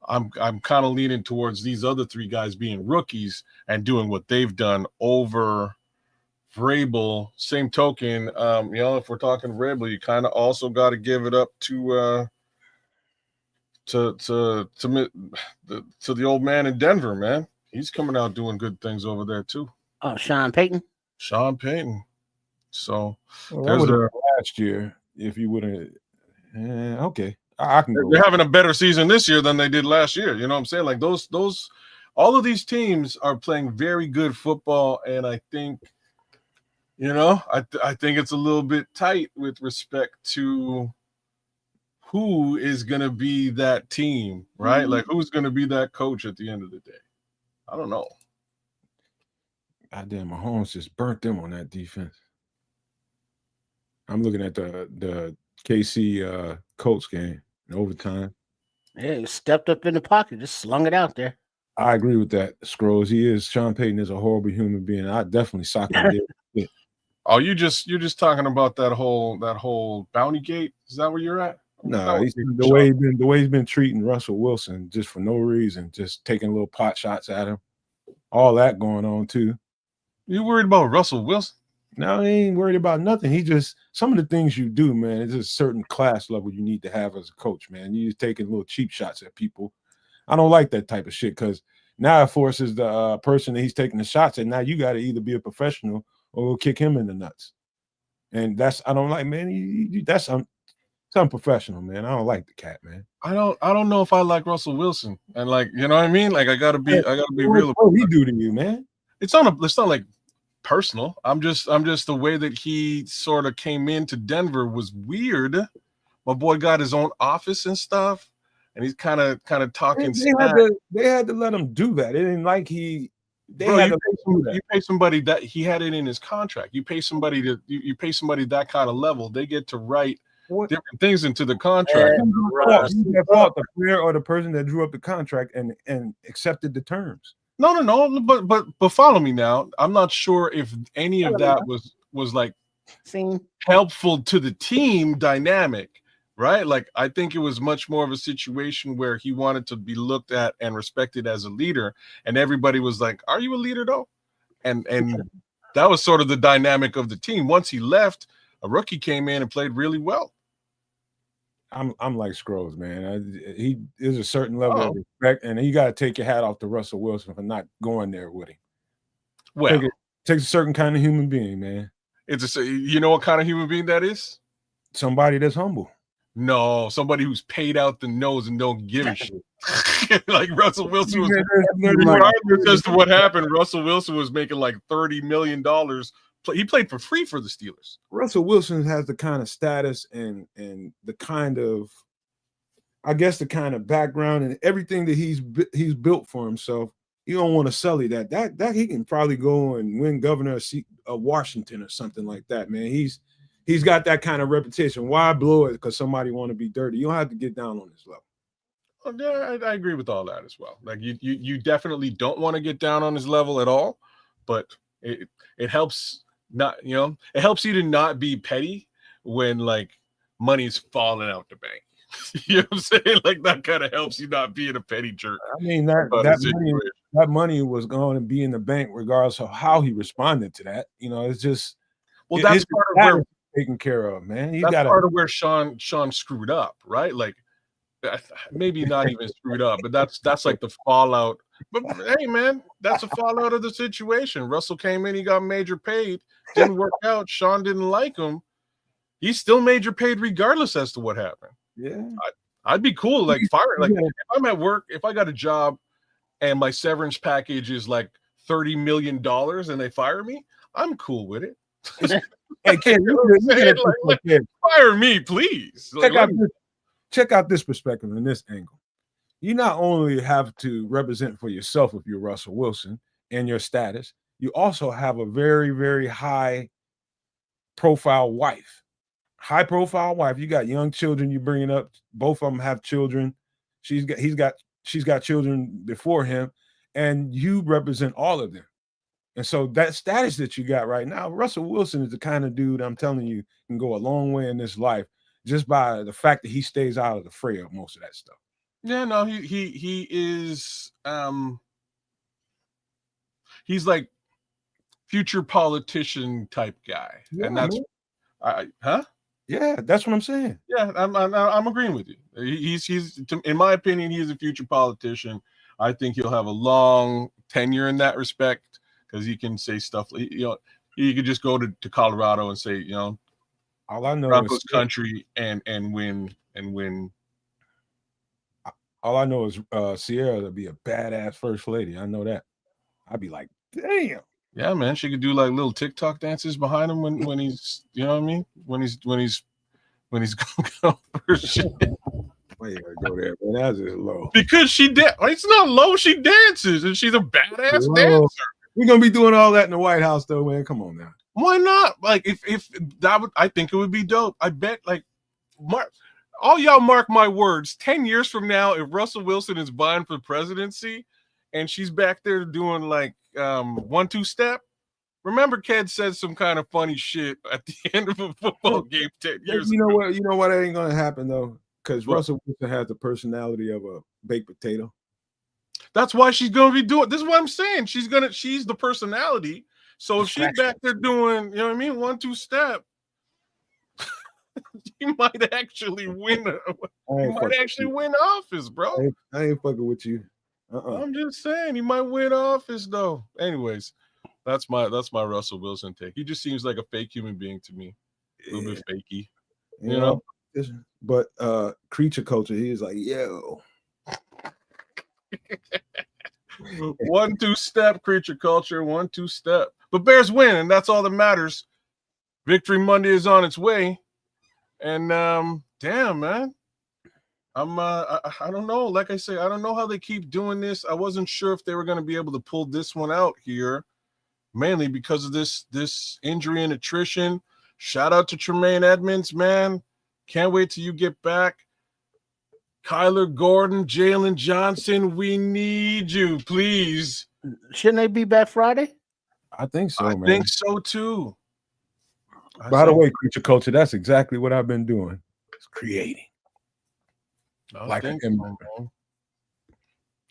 I'm kind of leaning towards these other three guys being rookies and doing what they've done over Vrabel. Same token, if we're talking Vrabel, you kind of also got to give it up to the old man in Denver, man. He's coming out doing good things over there too. Oh, Sean Payton. So there's last year, if you wouldn't, okay, I can go. They're having a better season this year than they did last year. You know what I'm saying? Like those, all of these teams are playing very good football, and I think, I think it's a little bit tight with respect to who is going to be that team, right? Like who's going to be that coach at the end of the day? I don't know. Goddamn, Mahomes just burnt them on that defense. I'm looking at the KC Colts game in overtime. Yeah, he stepped up in the pocket, just slung it out there. I agree with that, Scrolls. Sean Payton is a horrible human being. I definitely sock him there. Oh, you're just talking about that whole bounty gate? Is that where you're at? No, the way he's been treating Russell Wilson just for no reason, just taking little pot shots at him. All that going on too. You worried about Russell Wilson? No, he ain't worried about nothing. He just, some of the things you do, man, it's a certain class level you need to have as a coach, man. You're just taking little cheap shots at people. I don't like that type of shit because now it forces the person that he's taking the shots at. Now you got to either be a professional or we'll kick him in the nuts. And I don't like, man. That's unprofessional, man. I don't like the cat, man. I don't know if I like Russell Wilson, and like, you know what I mean. Like I gotta be real. What he do to you, man? It's not like personal. I'm just the way that he sort of came into Denver was weird. My boy got his own office and stuff, and he's kind of talking. They had to let him do that. It ain't like you pay somebody that he had it in his contract. You pay somebody that kind of level. They get to write different things into the contract. You fault the player or the person that drew up the contract and accepted the terms. No. But follow me now. I'm not sure if any of that was like helpful to the team dynamic, right? Like I think it was much more of a situation where he wanted to be looked at and respected as a leader, and everybody was like, "Are you a leader, though?" And that was sort of the dynamic of the team. Once he left, a rookie came in and played really well. I'm like Scrolls, man. He is a certain level of respect, and you got to take your hat off to Russell Wilson for not going there with him. Well, takes a certain kind of human being, man. You know what kind of human being that is? Somebody that's humble. No, somebody who's paid out the nose and don't give a shit. Like Russell Wilson was. Regardless as to what happened, Russell Wilson was making like $30 million. He played for free for the Steelers. Russell Wilson has the kind of status and the kind of, I guess, the kind of background and everything that he's built for himself. You don't want to sully that he can probably go and win governor of Washington or something like that, man. He's got that kind of reputation. Why blow it because somebody want to be dirty? You don't have to get down on this level. Well, yeah, I agree with all that as well. Like you definitely don't want to get down on his level at all, but it helps. It helps you to not be petty when like money's falling out the bank. You know what I'm saying? Like that kind of helps you not being a petty jerk. I mean that money was going to be in the bank regardless of how he responded to that. It's just that's part of where taken care of, man. That's part of where Sean screwed up, right? Like maybe not even screwed up, but that's like the fallout. But hey, man, that's a fallout of the situation. Russell came in, he got major paid, didn't work out. Sean didn't like him. He's still major paid regardless as to what happened. Yeah, I'd be cool, like firing. Like if I'm at work, if I got a job and my severance package is like $30 million and they fire me, I'm cool with it. Hey, Ken, fire me, please. Check out this perspective and this angle. You not only have to represent for yourself if you're Russell Wilson and your status, you also have a very, very high profile wife. High profile wife. You got young children you bringing up. Both of them have children. She's got children before him, and you represent all of them. And so that status that you got right now, Russell Wilson is the kind of dude, I'm telling you, can go a long way in this life just by the fact that he stays out of the fray of most of that stuff. Yeah, no, he is he's like future politician type guy. Yeah, and that's Yeah, that's what I'm saying. Yeah, I'm agreeing with you. He's in my opinion, he's a future politician. I think he'll have a long tenure in that respect because he can say stuff like, he could just go to Colorado and say, all I know Broncos country and win. All I know is Sierra to be a badass first lady. I know that. I'd be like, damn. Yeah, man, she could do like little TikTok dances behind him when he's, you know what I mean? When he's going go for shit. Why you gotta go there, man? That's just low. Because it's not low. She dances and she's a badass dancer. We're gonna be doing all that in the White House, though, man. Come on now. Why not? Like, if that would, I think it would be dope. I bet, like, all y'all mark my words. 10 years from now, if Russell Wilson is vying for the presidency, and she's back there doing like 1-2 step. Remember, Ked said some kind of funny shit at the end of a football game 10 years ago. You know what ain't gonna happen though, because Russell Wilson has the personality of a baked potato. That's why she's gonna be doing. This is what I'm saying. She's the personality. So if she's back there doing, 1-2 step, you might actually win. You might actually win office, bro. I ain't fucking with you. I'm just saying, he might win office though. Anyways, that's my Russell Wilson take. He just seems like a fake human being to me. A little bit fakey, you know. But creature culture, he's like, yo. 1-2 step, creature culture, 1-2 step. But Bears win, and that's all that matters. Victory Monday is on its way. And damn, man. I don't know. Like I say, I don't know how they keep doing this. I wasn't sure if they were going to be able to pull this one out here, mainly because of this injury and attrition. Shout out to Tremaine Edmunds, man. Can't wait till you get back. Kyler Gordon, Jaylon Johnson, we need you, please. Shouldn't they be back Friday? I think so, man. I think so too. By the way, creature culture, that's exactly what I've been doing. It's creating.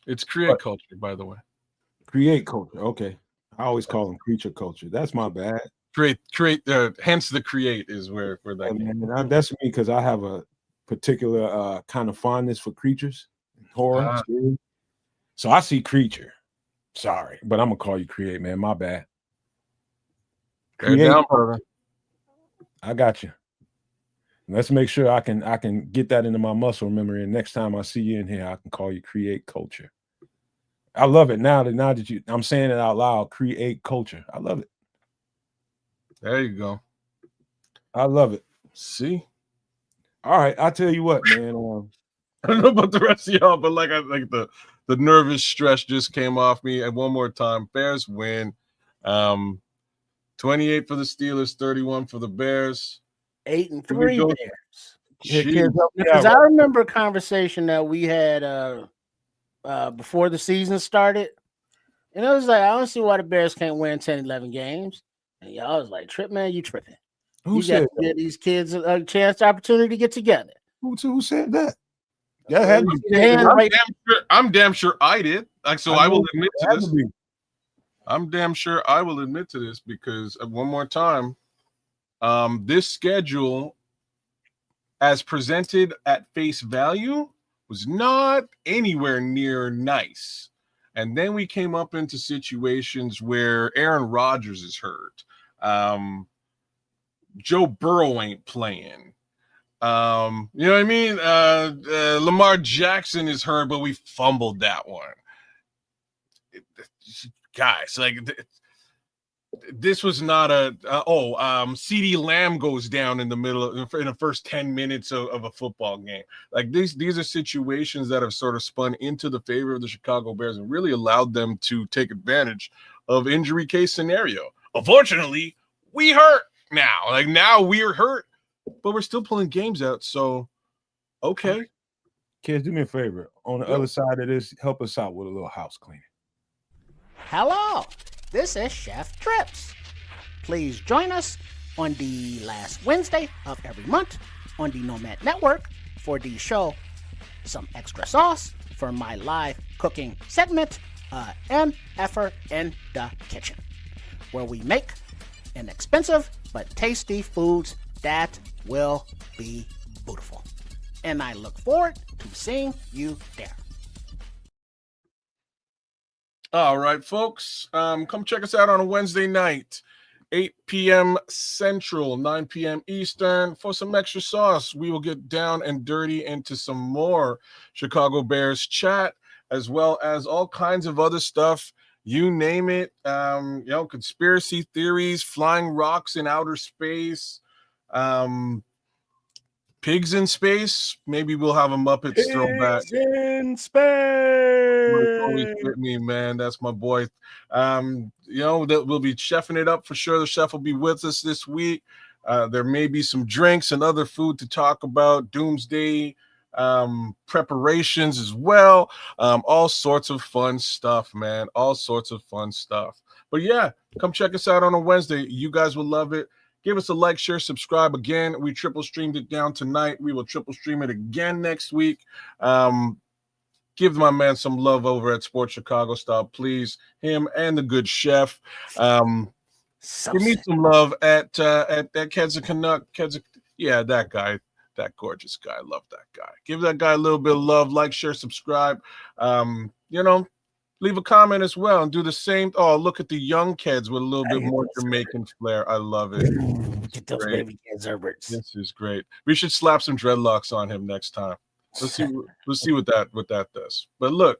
It's create culture, by the way. Create culture. Okay. I always call them creature culture. That's my bad. Create. Hence the create is where that. That's me because I have a particular kind of fondness for creatures, horror. So I see creature. Sorry, but I'm gonna call you create, man. My bad. Create. Down, brother. I got you. Let's make sure I can get that into my muscle memory, and next time I see you in here, I can call you create culture. I love it now that I'm saying it out loud. Create culture. I love it. There you go. I love it. See. All right, I'll tell you what, man. I don't know about the rest of y'all, but like the nervous stress just came off me. And one more time, Bears win. 28 for the Steelers, 31 for the Bears. 8-3 Bears. Because I remember a conversation that we had before the season started. And it was like, I don't see why the Bears can't win 10, 11 games. And y'all was like, Trip, man, you tripping. Who said that? Give these kids a chance, opportunity to get together. Who said that? Yeah, I'm damn sure I did. Like, so I will admit to this. I'm damn sure I will admit to this because one more time, this schedule, as presented at face value, was not anywhere near nice. And then we came up into situations where Aaron Rodgers is hurt. Joe Burrow ain't playing. You know what I mean? Lamar Jackson is hurt, but we fumbled that one. Guys, like this was not a CeeDee Lamb goes down in the middle in the first 10 minutes of a football game. Like these are situations that have sort of spun into the favor of the Chicago Bears and really allowed them to take advantage of injury case scenario. Unfortunately, we hurt now. Like now we're hurt, but we're still pulling games out. So okay. Kids, do me a favor. On the other side of this, help us out with a little house cleaning. Hello, this is Chef Trips. Please join us on the last Wednesday of every month on the Nomad Network for the show Some Extra Sauce for my live cooking segment, MFer in the Kitchen, where we make inexpensive but tasty foods that will be beautiful. And I look forward to seeing you there. All right, folks. Come check us out on a Wednesday night, 8 p.m. Central, 9 p.m. Eastern, for some extra sauce. We will get down and dirty into some more Chicago Bears chat, as well as all kinds of other stuff. You name it. Conspiracy theories, flying rocks in outer space, pigs in space. Maybe we'll have a Muppets throwback. Pigs in space. Always with me, man. That's my boy. That we'll be chefing it up for sure. The chef will be with us this week. There may be some drinks and other food to talk about. Doomsday preparations as well. All sorts of fun stuff, man. All sorts of fun stuff. But yeah, come check us out on a Wednesday. You guys will love it. Give us a like, share, subscribe. Again, we triple streamed it down tonight. We will triple stream it again next week. Give my man some love over at Sports Chicago Style, please. Him and the good chef. Give me some love at that Kedza Canuck. Yeah, that guy, that gorgeous guy. I love that guy. Give that guy a little bit of love. Like, share, subscribe. Leave a comment as well and do the same. Oh, look at the young kids with a little bit more Jamaican flair. I love it. Get those baby kids, Herberts. This is great. We should slap some dreadlocks on him next time. Let's see what that does. But look,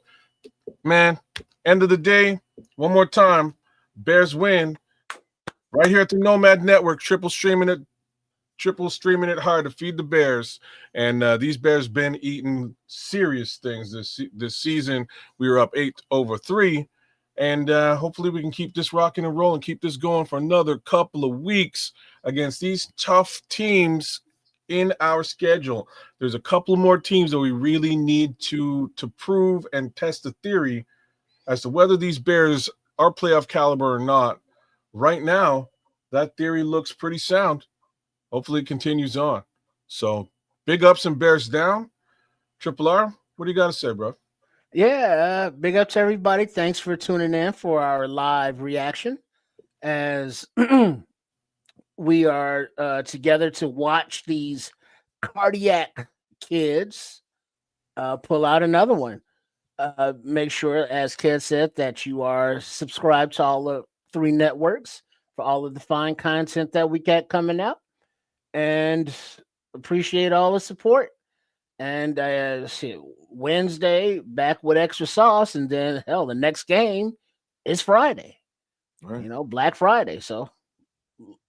man, end of the day, one more time, Bears win right here at the Nomad Network, triple streaming it hard to feed the Bears. And these Bears been eating serious things this season. We were up 8-3, and hopefully we can keep this rocking and rolling, keep this going for another couple of weeks against these tough teams in our schedule. There's a couple more teams that we really need to prove and test the theory as to whether these Bears are playoff caliber or not. Right now, that theory looks pretty sound. Hopefully it continues on. So big ups and Bears down. Triple R, what do you got to say, bro? Yeah, big up to everybody. Thanks for tuning in for our live reaction as we are together to watch these cardiac kids pull out another one. Make sure, as Ked said, that you are subscribed to all the 3 networks for all of the fine content that we got coming out. And appreciate all the support. And Wednesday back with extra sauce, and then the next game is Friday. Right. Black Friday. So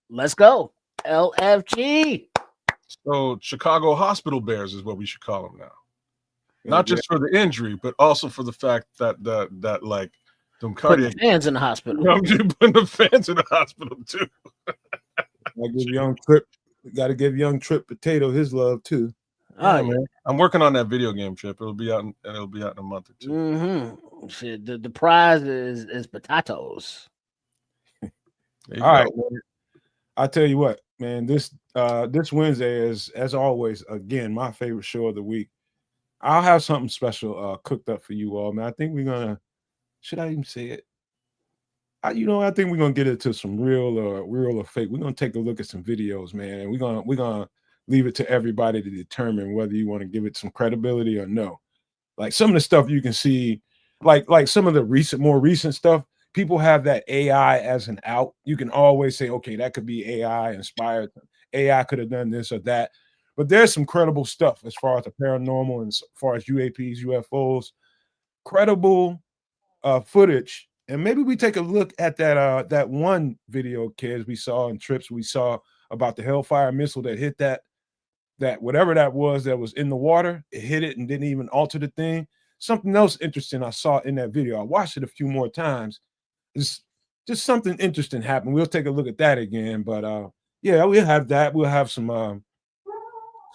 let's go. LFG. So Chicago Hospital Bears is what we should call them now. Not just for the injury, but also for the fact that like them cardiac fans in the hospital. I'm just putting the fans in the hospital too. Got to give young Trip Potato his love too. Oh man, I'm working on that video game, Trip. It'll be out in a month or two. Mm-hmm. Shit, the prize is potatoes. All right, man. I tell you what, man. This Wednesday is, as always, again my favorite show of the week. I'll have something special cooked up for you all, man. I think we're gonna. Should I even say it? I think we're gonna get into some real or fake. We're gonna take a look at some videos, man, and we're gonna leave it to everybody to determine whether you want to give it some credibility or no. Like some of the stuff you can see, like some of the more recent stuff, people have that AI as an out. You can always say, okay, that could be AI inspired. AI could have done this or that. But there's some credible stuff as far as the paranormal and as far as UAPs, UFOs, credible footage. And maybe we take a look at that one video, kids, we saw in trips we saw about the Hellfire missile that hit that whatever that was in the water. It hit it and didn't even alter the thing. Something else interesting I saw in that video. I watched it a few more times. It's just something interesting happened. We'll take a look at that again. But yeah, we'll have that. We'll have some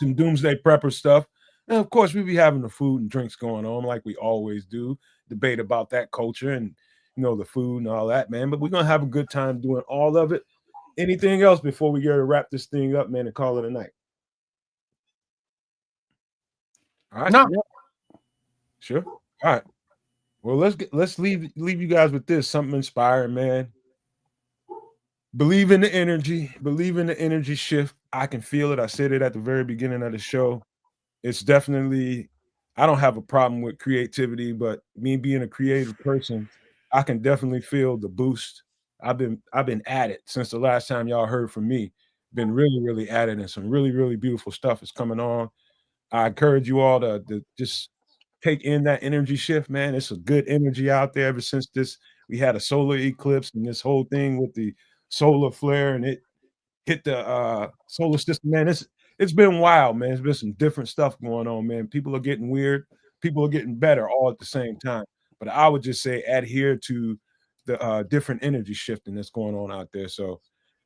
doomsday prepper stuff. And of course, we'll be having the food and drinks going on like we always do. Debate about that culture and the food and all that, man. But we're gonna have a good time doing all of it. Anything else before we get to wrap this thing up, man, and call it a night? All right. No. Yeah. Sure. All right. Well, let's leave you guys with this, something inspiring, man. Believe in the energy shift. I can feel it. I said it at the very beginning of the show. It's definitely, I don't have a problem with creativity, but me being a creative person, I can definitely feel the boost. I've been at it since the last time y'all heard from me. Been really, really at it, and some really, really beautiful stuff is coming on. I encourage you all to just take in that energy shift, man. It's a good energy out there ever since we had a solar eclipse and this whole thing with the solar flare and it hit the solar system, man. It's been wild, man. There's been some different stuff going on, man. People are getting weird. People are getting better all at the same time. But I would just say adhere to the different energy shifting that's going on out there. So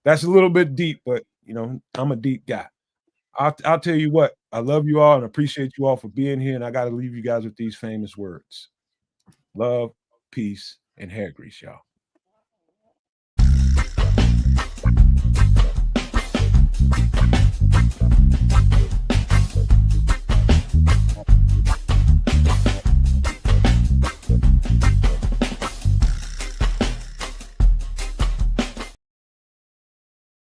that's a little bit deep, but I'm a deep guy. I'll tell you what, I love you all and appreciate you all for being here. And I got to leave you guys with these famous words: love, peace, and hair grease, y'all.